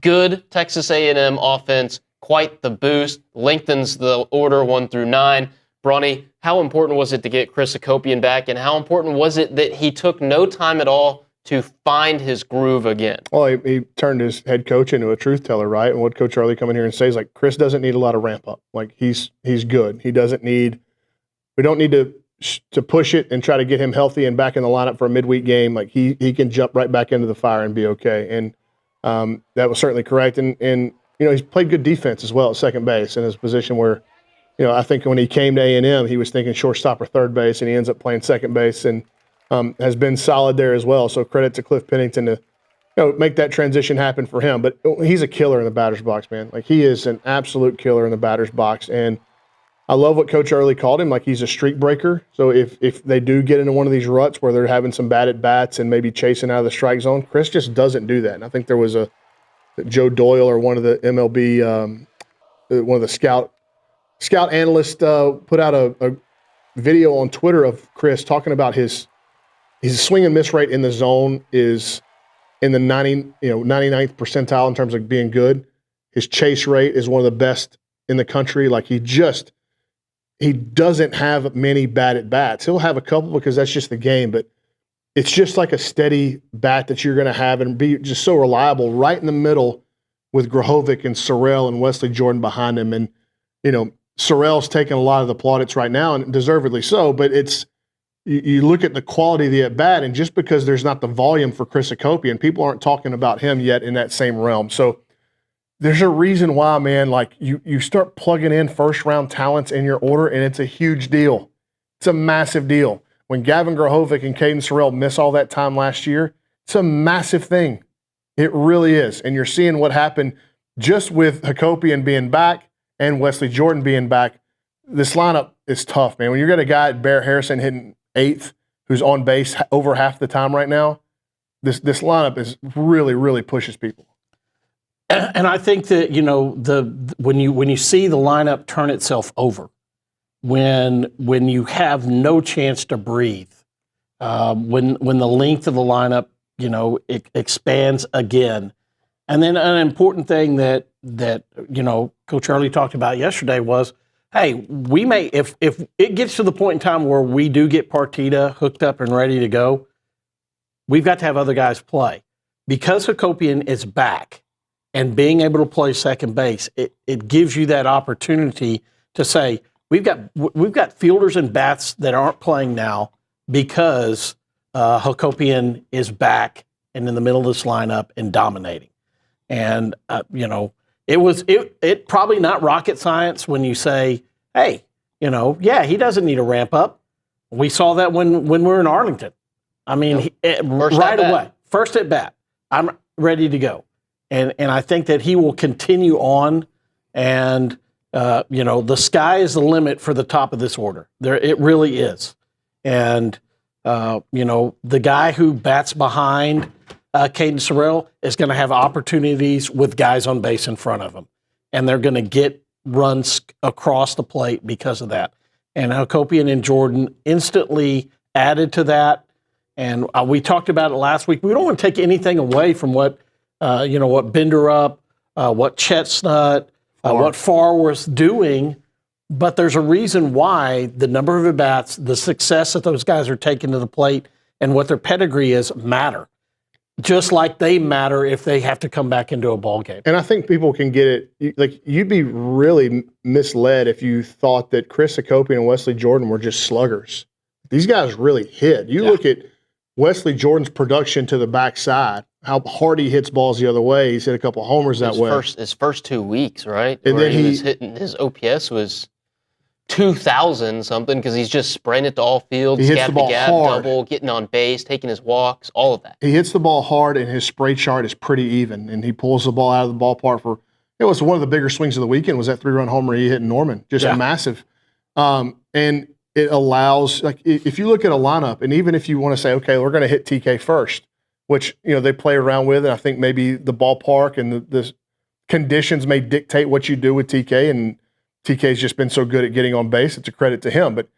good Texas A&M offense quite the boost, lengthens the order 1 through 9. Bronny, how important was it to get Chris Hakopian back, and how important was it that he took no time at all to find his groove again? Well, he turned his head coach into a truth teller, right? And what Coach Early come in here and say is, like, Chris doesn't need a lot of ramp up. Like, he's good. He doesn't need – we don't need to push it and try to get him healthy and back in the lineup for a midweek game. Like, he can jump right back into the fire and be okay. And that was certainly correct. And you know, he's played good defense as well at second base in his position where, you know, I think when he came to A&M, he was thinking shortstop or third base, and he ends up playing second base and has been solid there as well. So credit to Cliff Pennington to, you know, make that transition happen for him. But he's a killer in the batter's box, man. Like, he is an absolute killer in the batter's box. And I love what Coach Early called him. Like, he's a streak breaker. So if they do get into one of these ruts where they're having some bad at bats and maybe chasing out of the strike zone, Chris just doesn't do that. And I think there was Joe Doyle or one of the MLB, one of the scout analysts put out a video on Twitter of Chris talking about his swing and miss rate in the zone is in the 99th percentile in terms of being good. His chase rate is one of the best in the country. Like, he doesn't have many bad at bats. He'll have a couple because that's just the game, but it's just like a steady bat that you're going to have and be just so reliable right in the middle with Grahovic and Sorrell and Wesley Jordan behind him. And, you know, Sorrell's taking a lot of the plaudits right now, and deservedly so, but you look at the quality of the at-bat, and just because there's not the volume for Chris Hakopian, people aren't talking about him yet in that same realm. So there's a reason why, man, like, you start plugging in first-round talents in your order, and it's a huge deal. It's a massive deal. When Gavin Grahovic and Caden Sorrell miss all that time last year, it's a massive thing. It really is. And you're seeing what happened just with Hakopian being back and Wesley Jordan being back. This lineup is tough, man. When you got a guy at Barrett Harrison hitting 8th who's on base over half the time right now, this lineup is really, really pushes people. And I think that, you know, when you see the lineup turn itself over, when you have no chance to breathe, when the length of the lineup, you know, it expands again. And then an important thing that you know, Coach Early talked about yesterday was, hey, we may, if it gets to the point in time where we do get Partita hooked up and ready to go, we've got to have other guys play. Because Hakopian is back and being able to play second base, it gives you that opportunity to say, we've got fielders and bats that aren't playing now because Hakopian is back and in the middle of this lineup and dominating. And, you know, it probably not rocket science when you say, hey, you know, yeah, he doesn't need a ramp up. We saw that when we were in Arlington. I mean, right away, first at bat, I'm ready to go. And I think that he will continue on, and, you know, the sky is the limit for the top of this order. It really is. And, you know, the guy who bats behind Caden Sorrell is going to have opportunities with guys on base in front of him, and they're going to get runs across the plate because of that. And Hakopian and Jordan instantly added to that. And we talked about it last week. We don't want to take anything away from what, you know, what Benderup, what Chestnut, what Farworth's doing, but there's a reason why the number of at-bats, the success that those guys are taking to the plate, and what their pedigree is matter. just like they matter if they have to come back into a ball game. And I think people can get it. Like, you'd be really misled if you thought that Chris Akopian and Wesley Jordan were just sluggers. These guys really hit. You look at Wesley Jordan's production to the backside, how hard he hits balls the other way. He's hit a couple homers that way. His first 2 weeks, right? And where then he was hitting, his OPS was 2,000 something because he's just spraying it to all fields, He hits the ball hard. double, getting on base, taking his walks, all of that. He hits the ball hard, and his spray chart is pretty even. And he pulls the ball out of the ballpark for. It was one of the bigger swings of the weekend. Was that 3-run homer he hit in Norman? Just massive. And it allows, like, if you look at a lineup, and even if you want to say, okay, we're going to hit TK first, which they play around with, and I think maybe the ballpark and the conditions may dictate what you do with TK, and TK's just been so good at getting on base. It's a credit to him. But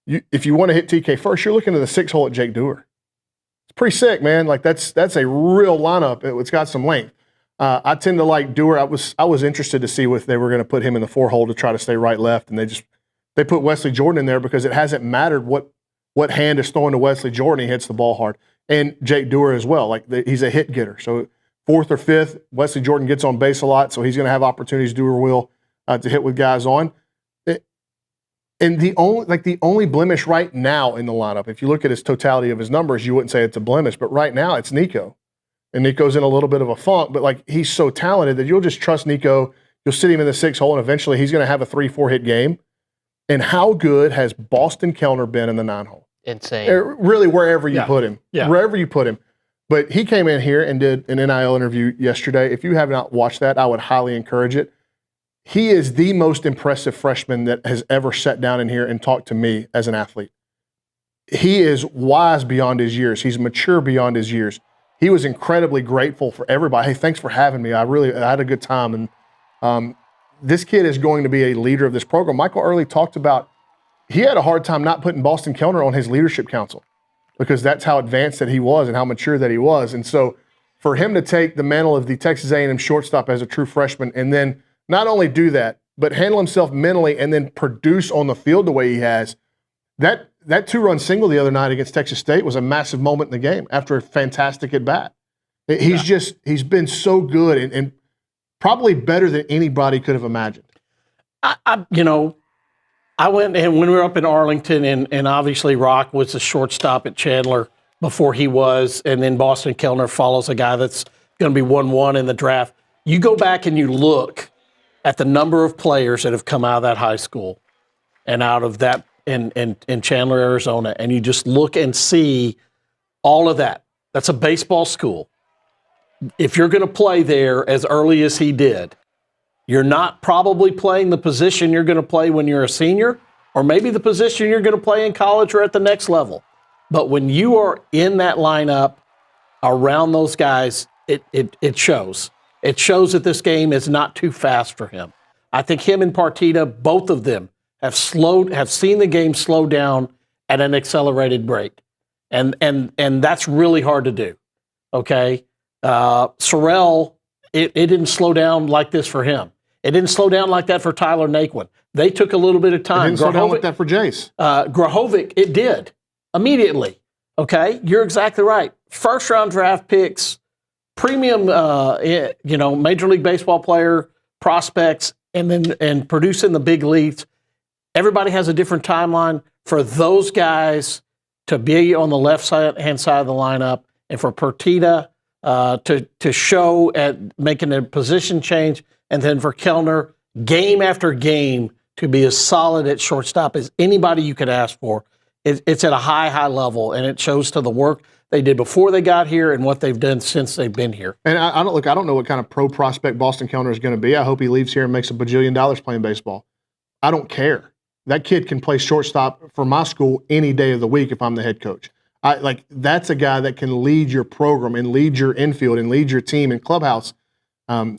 if you want to hit TK first, you're looking at the 6-hole at Jake Dewar. It's pretty sick, man. Like, that's a real lineup. It's got some length. I tend to like Dewar. I was interested to see if they were going to put him in the 4-hole to try to stay right-left, and they put Wesley Jordan in there because it hasn't mattered what hand is throwing to Wesley Jordan. He hits the ball hard. And Jake Dewar as well. Like, he's a hit getter. So 4th or 5th, Wesley Jordan gets on base a lot, so he's going to have opportunities, Dewar will, to hit with guys on. And the only blemish right now in the lineup, if you look at his totality of his numbers, you wouldn't say it's a blemish. But right now, it's Nico. And Nico's in a little bit of a funk, but like, he's so talented that you'll just trust Nico. You'll sit him in the 6-hole, and eventually he's going to have a 3-4 hit game. And how good has Boston Kellner been in the 9-hole? Insane. Really, wherever you put him. Yeah. Wherever you put him. But he came in here and did an NIL interview yesterday. If you have not watched that, I would highly encourage it. He is the most impressive freshman that has ever sat down in here and talked to me as an athlete. He is wise beyond his years. He's mature beyond his years. He was incredibly grateful for everybody. Hey, thanks for having me. I had a good time. And this kid is going to be a leader of this program. Michael Early talked about he had a hard time not putting Boston Kellner on his leadership council because that's how advanced that he was and how mature that he was. And so for him to take the mantle of the Texas A&M shortstop as a true freshman and then not only do that, but handle himself mentally and then produce on the field the way he has, that 2-run single the other night against Texas State was a massive moment in the game after a fantastic at-bat. He's been so good and probably better than anybody could have imagined. I went, and when we were up in Arlington, and obviously Rock was the shortstop at Chandler before he was, and then Boston Kellner follows a guy that's going to be 1-1 in the draft. You go back and you look at the number of players that have come out of that high school and out of that in Chandler, Arizona, and you just look and see all of that. That's a baseball school. If you're going to play there as early as he did, you're not probably playing the position you're going to play when you're a senior, or maybe the position you're going to play in college or at the next level. But when you are in that lineup around those guys, it shows. It shows that this game is not too fast for him. I think him and Partita, both of them, have seen the game slow down at an accelerated rate. And that's really hard to do. Okay? Sorrell, it didn't slow down like this for him. It didn't slow down like that for Tyler Naquin. They took a little bit of time. It didn't slow down like that for Jace. Grahovic, it did. Immediately. Okay? You're exactly right. First-round draft picks, premium, Major League Baseball player, prospects, and producing the big leagues. Everybody has a different timeline. For those guys to be on the left-hand side of the lineup, and for Partita to show at making a position change, and then for Kellner, game after game, to be as solid at shortstop as anybody you could ask for. It's at a high level, and it shows to the work they did before they got here and what they've done since they've been here. And I don't know what kind of pro prospect Boston Kellner is going to be. I hope he leaves here and makes $1 bajillion playing baseball. I don't care. That kid can play shortstop for my school any day of the week if I'm the head coach. That's a guy that can lead your program and lead your infield and lead your team and clubhouse.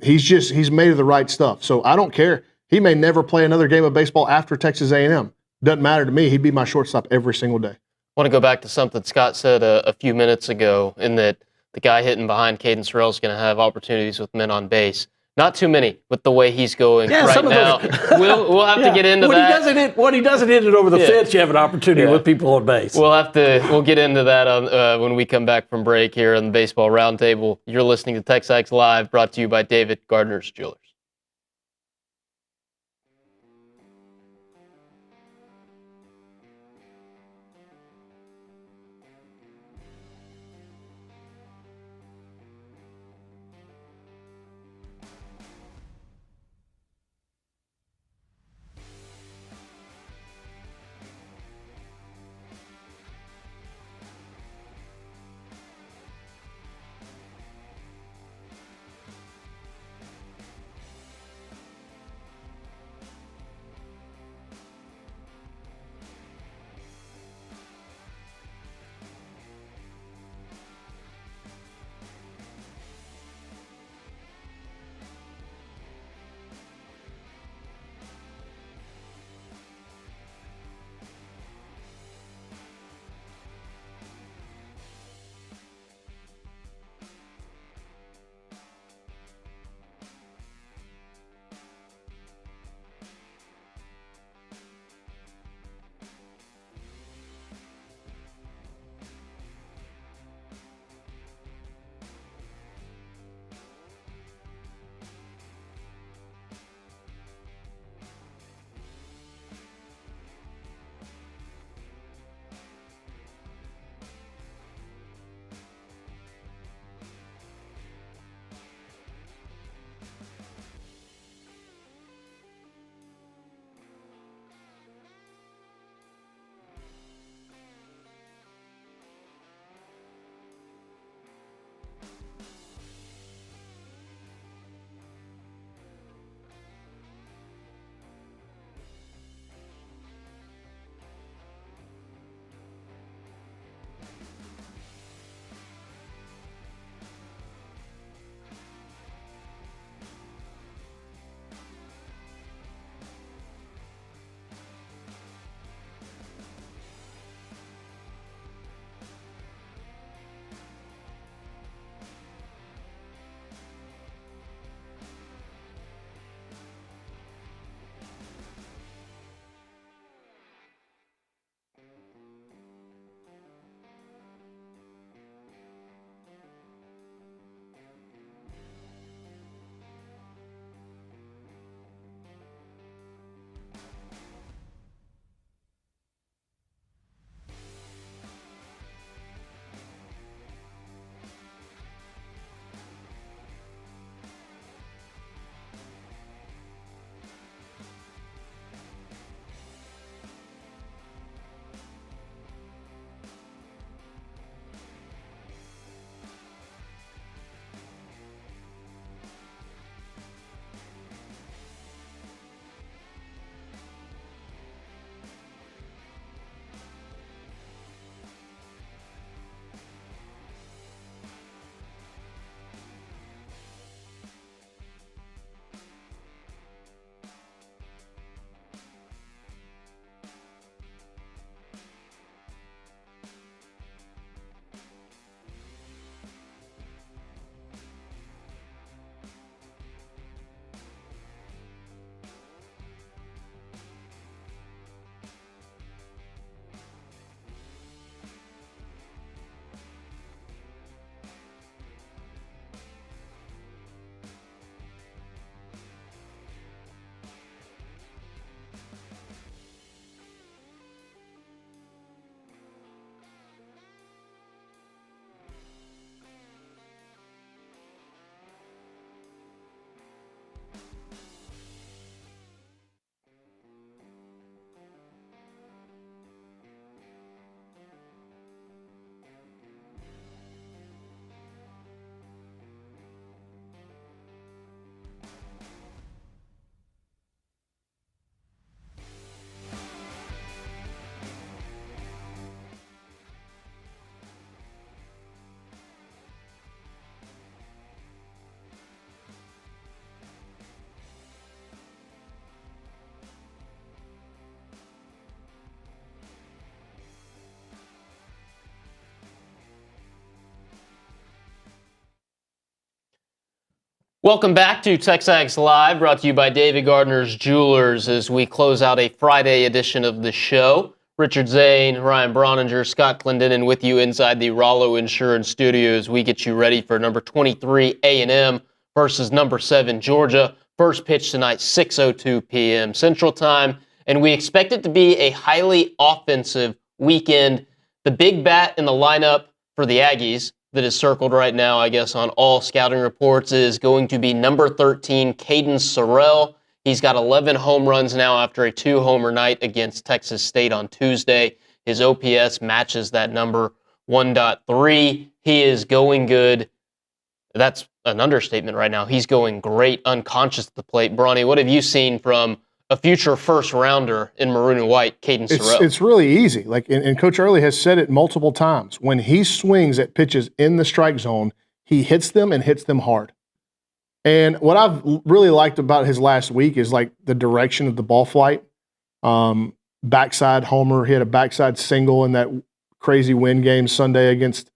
He's made of the right stuff. So I don't care. He may never play another game of baseball after Texas A&M. Doesn't matter to me. He'd be my shortstop every single day. I want to go back to something Scott said a few minutes ago, in that the guy hitting behind Caden Sorrell is going to have opportunities with men on base. Not too many with the way he's going Yeah, right some of now. those- We'll have to get into when that. When he doesn't hit it over the fence, you have an opportunity with people on base. We'll get into that on, when we come back from break here on the Baseball Roundtable. You're listening to TexAgs Live, brought to you by David Gardner's Jewelers. Welcome back to TexAgs Live, brought to you by David Gardner's Jewelers as we close out a Friday edition of the show. Richard Zane, Ryan Brauninger, Scott Clendenin with you inside the Rollo Insurance Studios. We get you ready for number 23 A&M versus number 7 Georgia. First pitch tonight, 6:02 p.m. Central Time, and we expect it to be a highly offensive weekend. The big bat in the lineup for the Aggies that is circled right now, I guess, on all scouting reports is going to be number 13, Caden Sorrell. He's got 11 home runs now after a 2-homer night against Texas State on Tuesday. His OPS matches that number, 1.3. He is going good. That's an understatement right now. He's going great, unconscious at the plate. Bronny, what have you seen from a future first-rounder in maroon and white, Caden Sorrell? It's really easy. And Coach Early has said it multiple times. When he swings at pitches in the strike zone, he hits them and hits them hard. And what I've really liked about his last week is like the direction of the ball flight. Backside homer, he had a backside single in that crazy win game Sunday against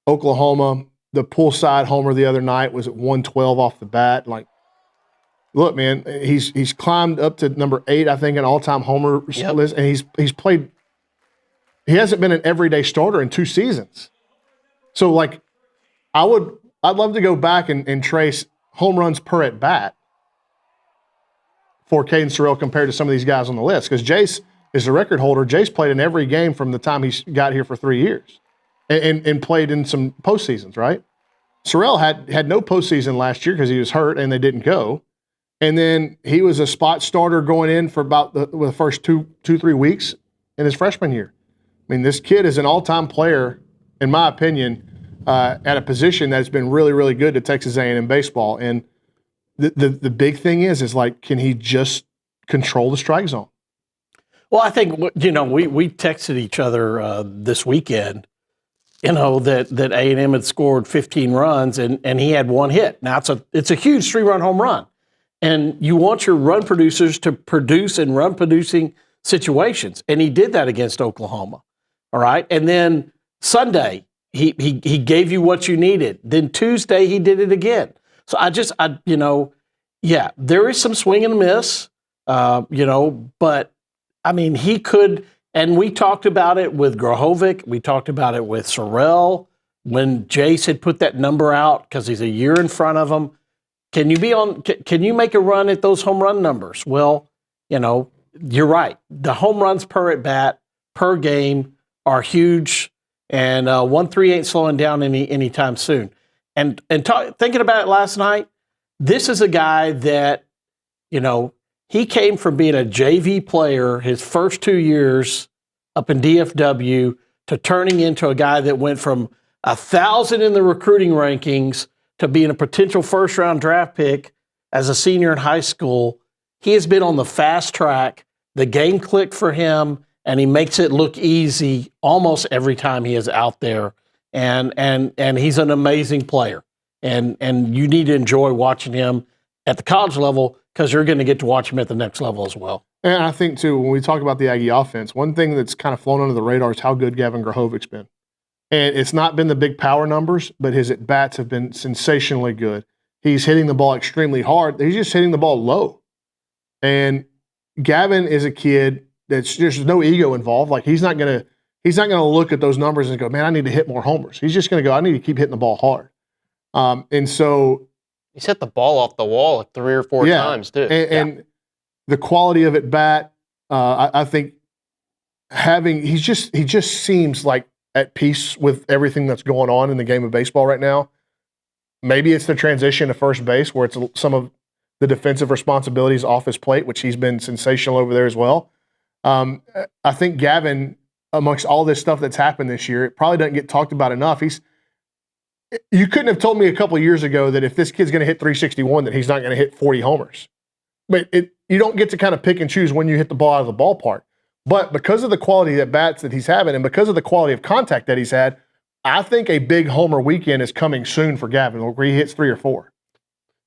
Oklahoma. The pull side homer the other night was at 112 off the bat. Like, look, man, he's climbed up to number 8, I think, in all-time homer list, and he's played. He hasn't been an everyday starter in 2 seasons. So, like, I'd love to go back and trace home runs per at bat for Caden Sorrell compared to some of these guys on the list, because Jace is the record holder. Jace played in every game from the time he got here for 3 years, and played in some postseasons, right? Sorrell had no postseason last year because he was hurt and they didn't go. And then he was a spot starter going in for about the first 2-3 weeks in his freshman year. I mean, this kid is an all-time player, in my opinion, at a position that's been really, really good to Texas A&M baseball. And the big thing is like, can he just control the strike zone? Well, I think, we texted each other this weekend, that A&M had scored 15 runs and he had 1 hit. Now, it's a huge 3-run home run. And you want your run producers to produce in run-producing situations. And he did that against Oklahoma, all right? And then Sunday, he gave you what you needed. Then Tuesday, he did it again. So there is some swing and miss, but, I mean, he could – and we talked about it with Grahovic. We talked about it with Sorrell when Jace had put that number out because he's a year in front of him. Can you make a run at those home run numbers? Well, you're right. The home runs per at bat, per game are huge, and 1-3 ain't slowing down anytime soon. And thinking about it last night, this is a guy that, he came from being a JV player his first 2 years up in DFW to turning into a guy that went from 1,000 in the recruiting rankings to being a potential first-round draft pick as a senior in high school. He has been on the fast track. The game clicked for him, and he makes it look easy almost every time he is out there. And he's an amazing player. And you need to enjoy watching him at the college level because you're going to get to watch him at the next level as well. And I think, too, when we talk about the Aggie offense, one thing that's kind of flown under the radar is how good Gavin Grahovic's been. And it's not been the big power numbers, but his at-bats have been sensationally good. He's hitting the ball extremely hard. He's just hitting the ball low. And Gavin is a kid that's there's no ego involved. Like he's not gonna look at those numbers and go, man, I need to hit more homers. He's just gonna go, I need to keep hitting the ball hard. And so he's hit the ball off the wall like 3 or 4 times too. And the quality of at bat, I think he just seems like at peace with everything that's going on in the game of baseball right now. Maybe it's the transition to first base where it's some of the defensive responsibilities off his plate, which he's been sensational over there as well. I think Gavin, amongst all this stuff that's happened this year, it probably doesn't get talked about enough. You couldn't have told me a couple of years ago that if this kid's going to hit 361 that he's not going to hit 40 homers. But you don't get to kind of pick and choose when you hit the ball out of the ballpark. But because of the quality of bats that he's having and because of the quality of contact that he's had, I think a big homer weekend is coming soon for Gavin, where he hits 3 or 4.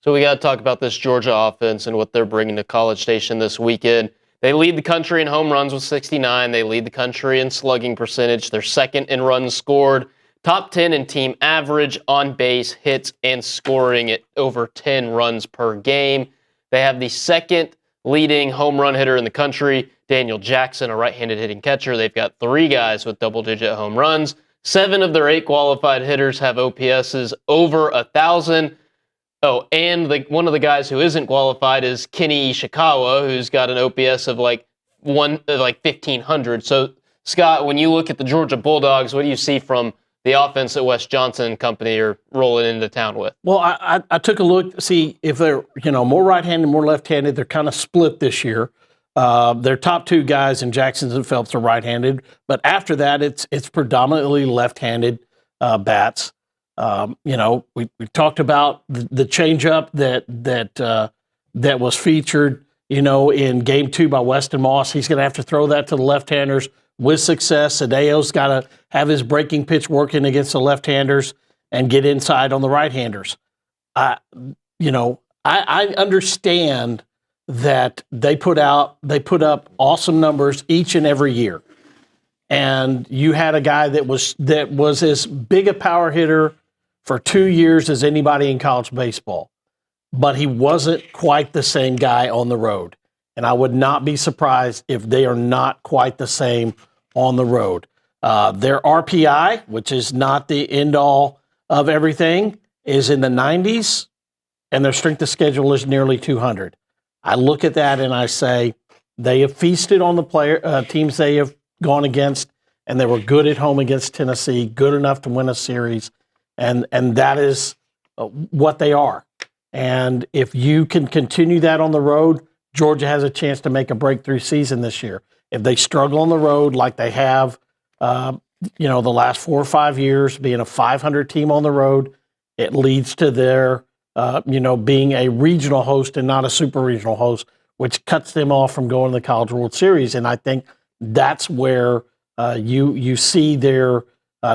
So we got to talk about this Georgia offense and what they're bringing to College Station this weekend. They lead the country in home runs with 69. They lead the country in slugging percentage. They're second in runs scored. top 10 in team average, on base, hits, and scoring at over 10 runs per game. They have the second leading home run hitter in the country, Daniel Jackson, a right-handed hitting catcher. They've got 3 guys with double-digit home runs. 7 of their 8 qualified hitters have OPSs over 1,000. Oh, and one of the guys who isn't qualified is Kenny Ishikawa, who's got an OPS of like 1,500. So, Scott, when you look at the Georgia Bulldogs, what do you see from the offense that Wes Johnson and company are rolling into town with? Well, I took a look to see if they're more right-handed, more left-handed. They're kind of split this year. Their top 2 guys in Jackson and Phelps are right-handed, but after that, it's predominantly left-handed bats. We talked about the changeup that was featured, in Game 2 by Weston Moss. He's going to have to throw that to the left-handers with success. Sadeo's got to have his breaking pitch working against the left-handers and get inside on the right-handers. I understand that they put up awesome numbers each and every year. And you had a guy that was as big a power hitter for 2 years as anybody in college baseball, but he wasn't quite the same guy on the road. And I would not be surprised if they are not quite the same on the road. Their RPI, which is not the end all of everything, is in the 90s, and their strength of schedule is nearly 200. I look at that and I say they have feasted on the teams they have gone against, and they were good at home against Tennessee, good enough to win a series, and that is what they are. And if you can continue that on the road, Georgia has a chance to make a breakthrough season this year. If they struggle on the road like they have, the last 4 or 5 years, being a 500 team on the road, it leads to their, being a regional host and not a super regional host, which cuts them off from going to the College World Series. And I think that's where you see their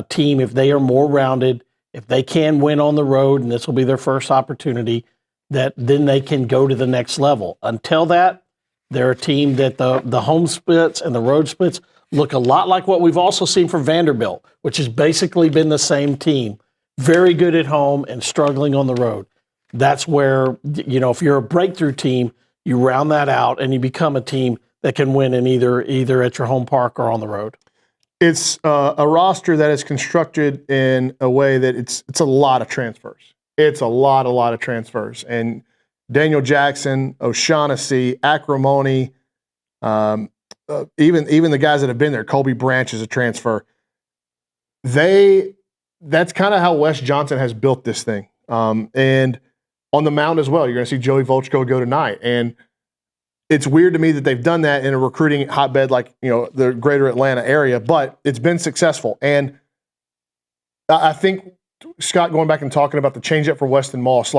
team, if they are more rounded, if they can win on the road, and this will be their first opportunity, that then they can go to the next level. Until that, they're a team that the home splits and the road splits look a lot like what we've also seen from Vanderbilt, which has basically been the same team. Very good at home and struggling on the road. That's where, if you're a breakthrough team, you round that out and you become a team that can win in either at your home park or on the road. It's a roster that is constructed in a way that it's a lot of transfers. It's a lot of transfers. And Daniel Jackson, O'Shaughnessy, Acrimony, even the guys that have been there, Colby Branch is a transfer. That's kind of how Wes Johnson has built this thing. And on the mound as well, you're going to see Joey Volchko go tonight. And it's weird to me that they've done that in a recruiting hotbed like, the greater Atlanta area, but it's been successful. And I think, Scott, going back and talking about the changeup for Weston Moss,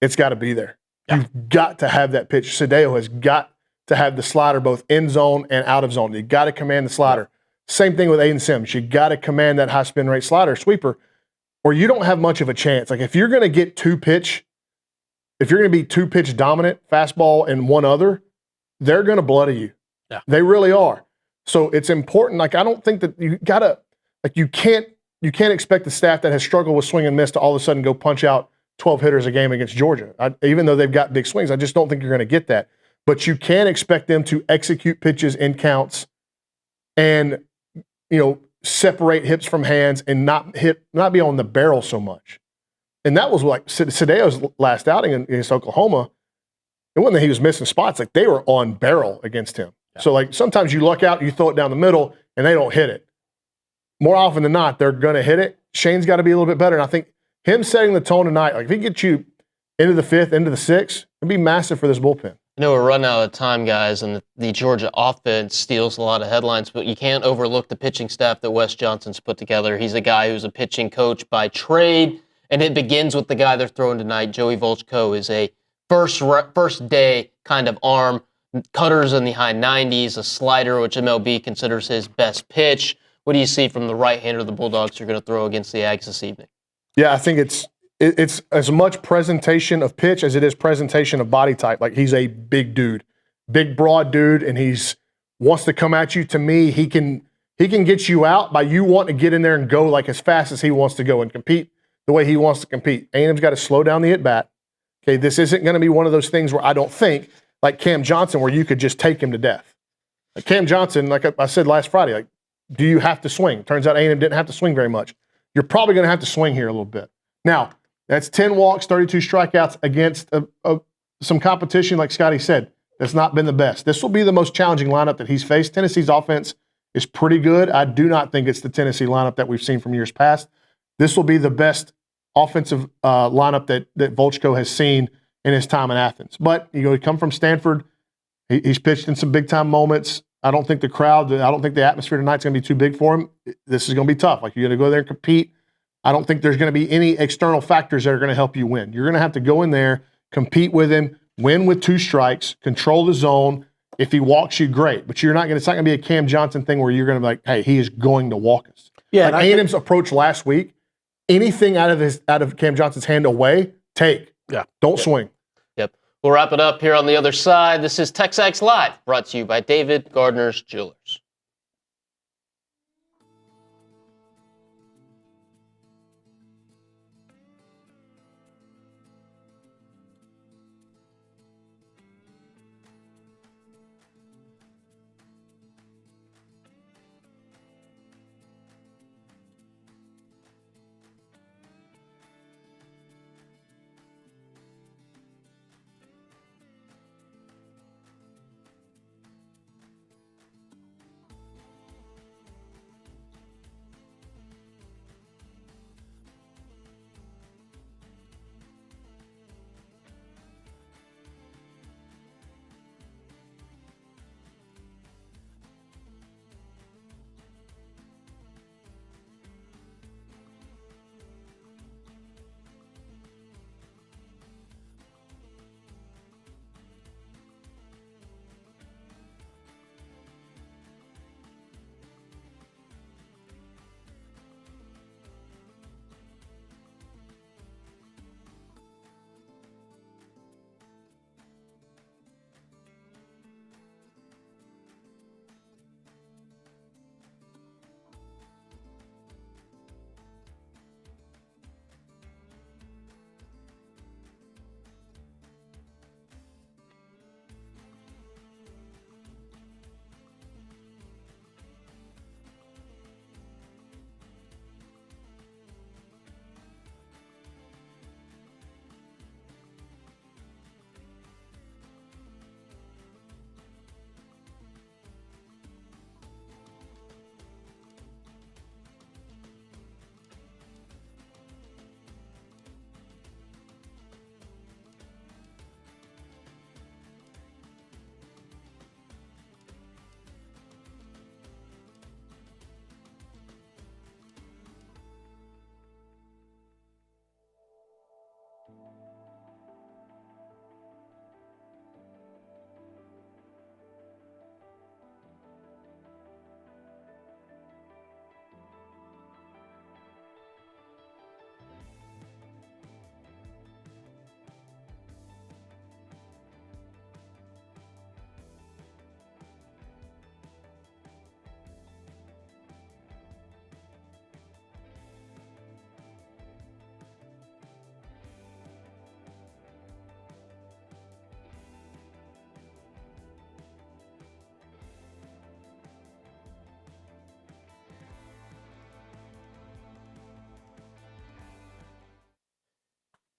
it's got to be there. Yeah. You've got to have that pitch. Sadeo has got to have the slider both in zone and out of zone. You got to command the slider. Same thing with Aiden Sims. You got to command that high spin rate slider sweeper, or you don't have much of a chance. If you're going to get if you're going to be 2-pitch dominant, fastball and one other, they're going to bloody you. Yeah. They really are. So it's important. I don't think that you got to, you can't expect the staff that has struggled with swing and miss to all of a sudden go punch out 12 hitters a game against Georgia. Even though they've got big swings, I just don't think you're going to get that. But you can expect them to execute pitches in counts and, separate hips from hands and not be on the barrel so much. And that was Sadeo's last outing against Oklahoma. It wasn't that he was missing spots. They were on barrel against him. Yeah. So, sometimes you luck out, you throw it down the middle, and they don't hit it. More often than not, they're going to hit it. Shane's got to be a little bit better. And I think him setting the tone tonight, if he gets you into the 5th, into the 6th, it'd be massive for this bullpen. I know we're running out of time, guys, and the Georgia offense steals a lot of headlines, but you can't overlook the pitching staff that Wes Johnson's put together. He's a guy who's a pitching coach by trade, and it begins with the guy they're throwing tonight. Joey Volchko is a first day kind of arm, cutters in the high 90s, a slider, which MLB considers his best pitch. What do you see from the right-hander of the Bulldogs you're going to throw against the Aggies this evening? Yeah, I think it's as much presentation of pitch as it is presentation of body type. He's a big dude, big broad dude, and wants to come at you. To me, he can He can get you out by you wanting to get in there and go like as fast as he wants to go and compete the way he wants to compete. A&M's got to slow down the at-bat. Okay, this isn't going to be one of those things where I don't think, like Cam Johnson, where you could just take him to death. Like Cam Johnson, like I said last Friday, like, do you have to swing? Turns out A&M didn't have to swing very much. You're probably going to have to swing here a little bit. Now, that's 10 walks, 32 strikeouts against some competition, like Scotty said. That's not been the best. This will be the most challenging lineup that he's faced. Tennessee's offense is pretty good. I do not think it's the Tennessee lineup that we've seen from years past. This will be the best offensive lineup that Volchko has seen in his time in Athens. But he come from Stanford. He's pitched in some big-time moments. I don't think the atmosphere tonight's going to be too big for him. This is going to be tough. Like, you're going to go there and compete. I don't think there's going to be any external factors that are going to help you win. You're going to have to go in there, compete with him, win with 2 strikes, control the zone. If he walks you, great. But it's not going to be a Cam Johnson thing where you're going to be like, hey, he is going to walk us. Yeah, like A&M's approach last week, anything out of Cam Johnson's hand away, take. Yeah. Don't swing. Yep. We'll wrap it up here on the other side. This is TexAgs Live, brought to you by David Gardner's Jewelers.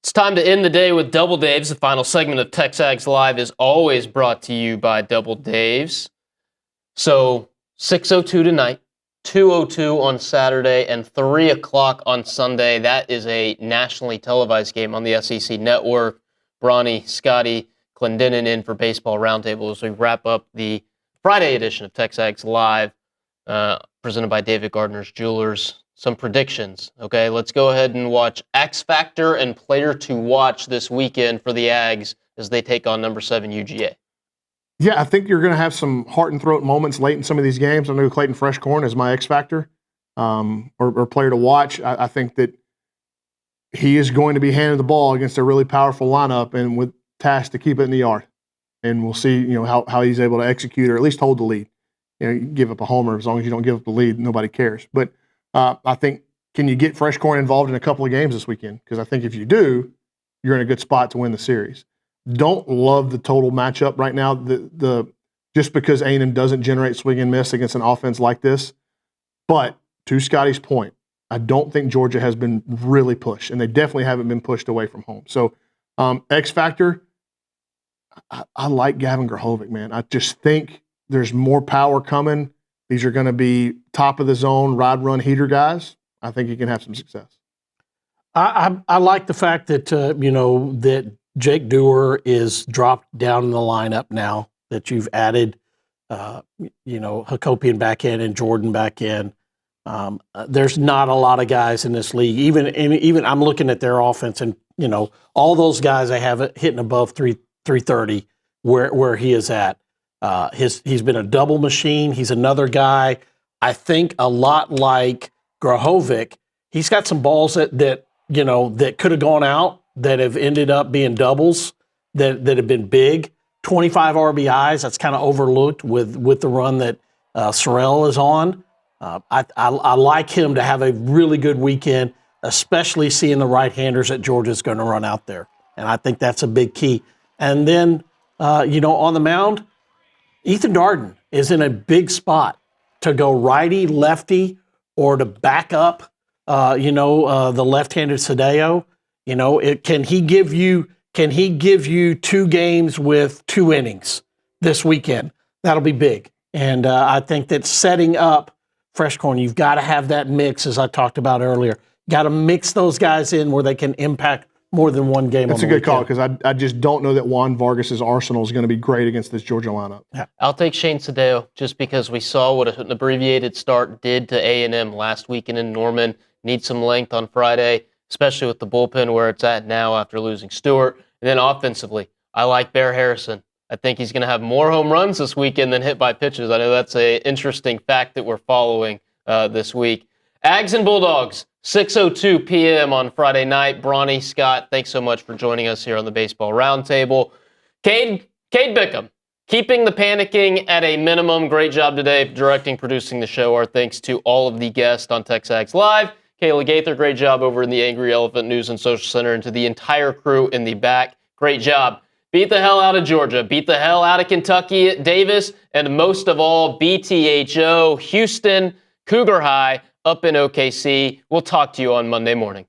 It's time to end the day with Double Daves. The final segment of TexAgs Live is always brought to you by Double Daves. So 6:02 tonight, 2:02 on Saturday, and 3 o'clock on Sunday. That is a nationally televised game on the SEC Network. Bronny, Scotty, Clendenin in for Baseball Roundtable as we wrap up the Friday edition of TexAgs Live, presented by David Gardner's Jewelers. Some predictions, okay? Let's go ahead and watch X Factor and player to watch this weekend for the Ags as they take on number 7 UGA. Yeah, I think you're going to have some heart and throat moments late in some of these games. I'm going to go Clayton Freshcorn as my X Factor or player to watch. I think that he is going to be handed the ball against a really powerful lineup and with tasked to keep it in the yard. And we'll see, how he's able to execute or at least hold the lead. you give up a homer. As long as you don't give up the lead, nobody cares. But I think, can you get Fresh Corn involved in a couple of games this weekend? Because I think if you do, you're in a good spot to win the series. Don't love the total matchup right now. Just because A&M doesn't generate swing and miss against an offense like this. But to Scotty's point, I don't think Georgia has been really pushed, and they definitely haven't been pushed away from home. So X factor, I like Gavin Grahovic, man. I just think there's more power coming. These are going to be top of the zone, ride, run, heater guys. I think he can have some success. I like the fact that that Jake Dewar is dropped down in the lineup now. That you've added, Hakopian back in and Jordan back in. There's not a lot of guys in this league. Even I'm looking at their offense, and all those guys they have it hitting above 330 where he is at. He's been a double machine. He's another guy. I think a lot like Grahovic. He's got some balls that could have gone out that have ended up being doubles that have been big. 25 RBIs. That's kind of overlooked with the run that Sorrell is on. I like him to have a really good weekend, especially seeing the right-handers that Georgia's going to run out there. And I think that's a big key. And then, on the mound, Ethan Darden is in a big spot to go righty, lefty, or to back up, the left-handed Sadeo. Can he give you 2 games with 2 innings this weekend? That'll be big. And I think that setting up Fresh Corn, you've got to have that mix, as I talked about earlier. Got to mix those guys in where they can impact more than one game. That's a good call, because I just don't know that Juan Vargas's arsenal is going to be great against this Georgia lineup. Yeah. I'll take Shane Sadeo just because we saw what an abbreviated start did to A&M last weekend in Norman. Need some length on Friday, especially with the bullpen where it's at now after losing Stewart. And then offensively, I like Bear Harrison. I think he's going to have more home runs this weekend than hit by pitches. I know that's an interesting fact that we're following this week. Ags and Bulldogs, 6:02 p.m. on Friday night. Bronny, Scott, thanks so much for joining us here on the Baseball Roundtable. Cade Bickham, keeping the panicking at a minimum. Great job today directing, producing the show. Our thanks to all of the guests on TexAgs Live. Kayla Gaither, great job over in the Angry Elephant News and Social Center, and to the entire crew in the back, great job. Beat the hell out of Georgia. Beat the hell out of Kentucky at Davis. And most of all, BTHO, Houston, Cougar High, up in OKC. We'll talk to you on Monday morning.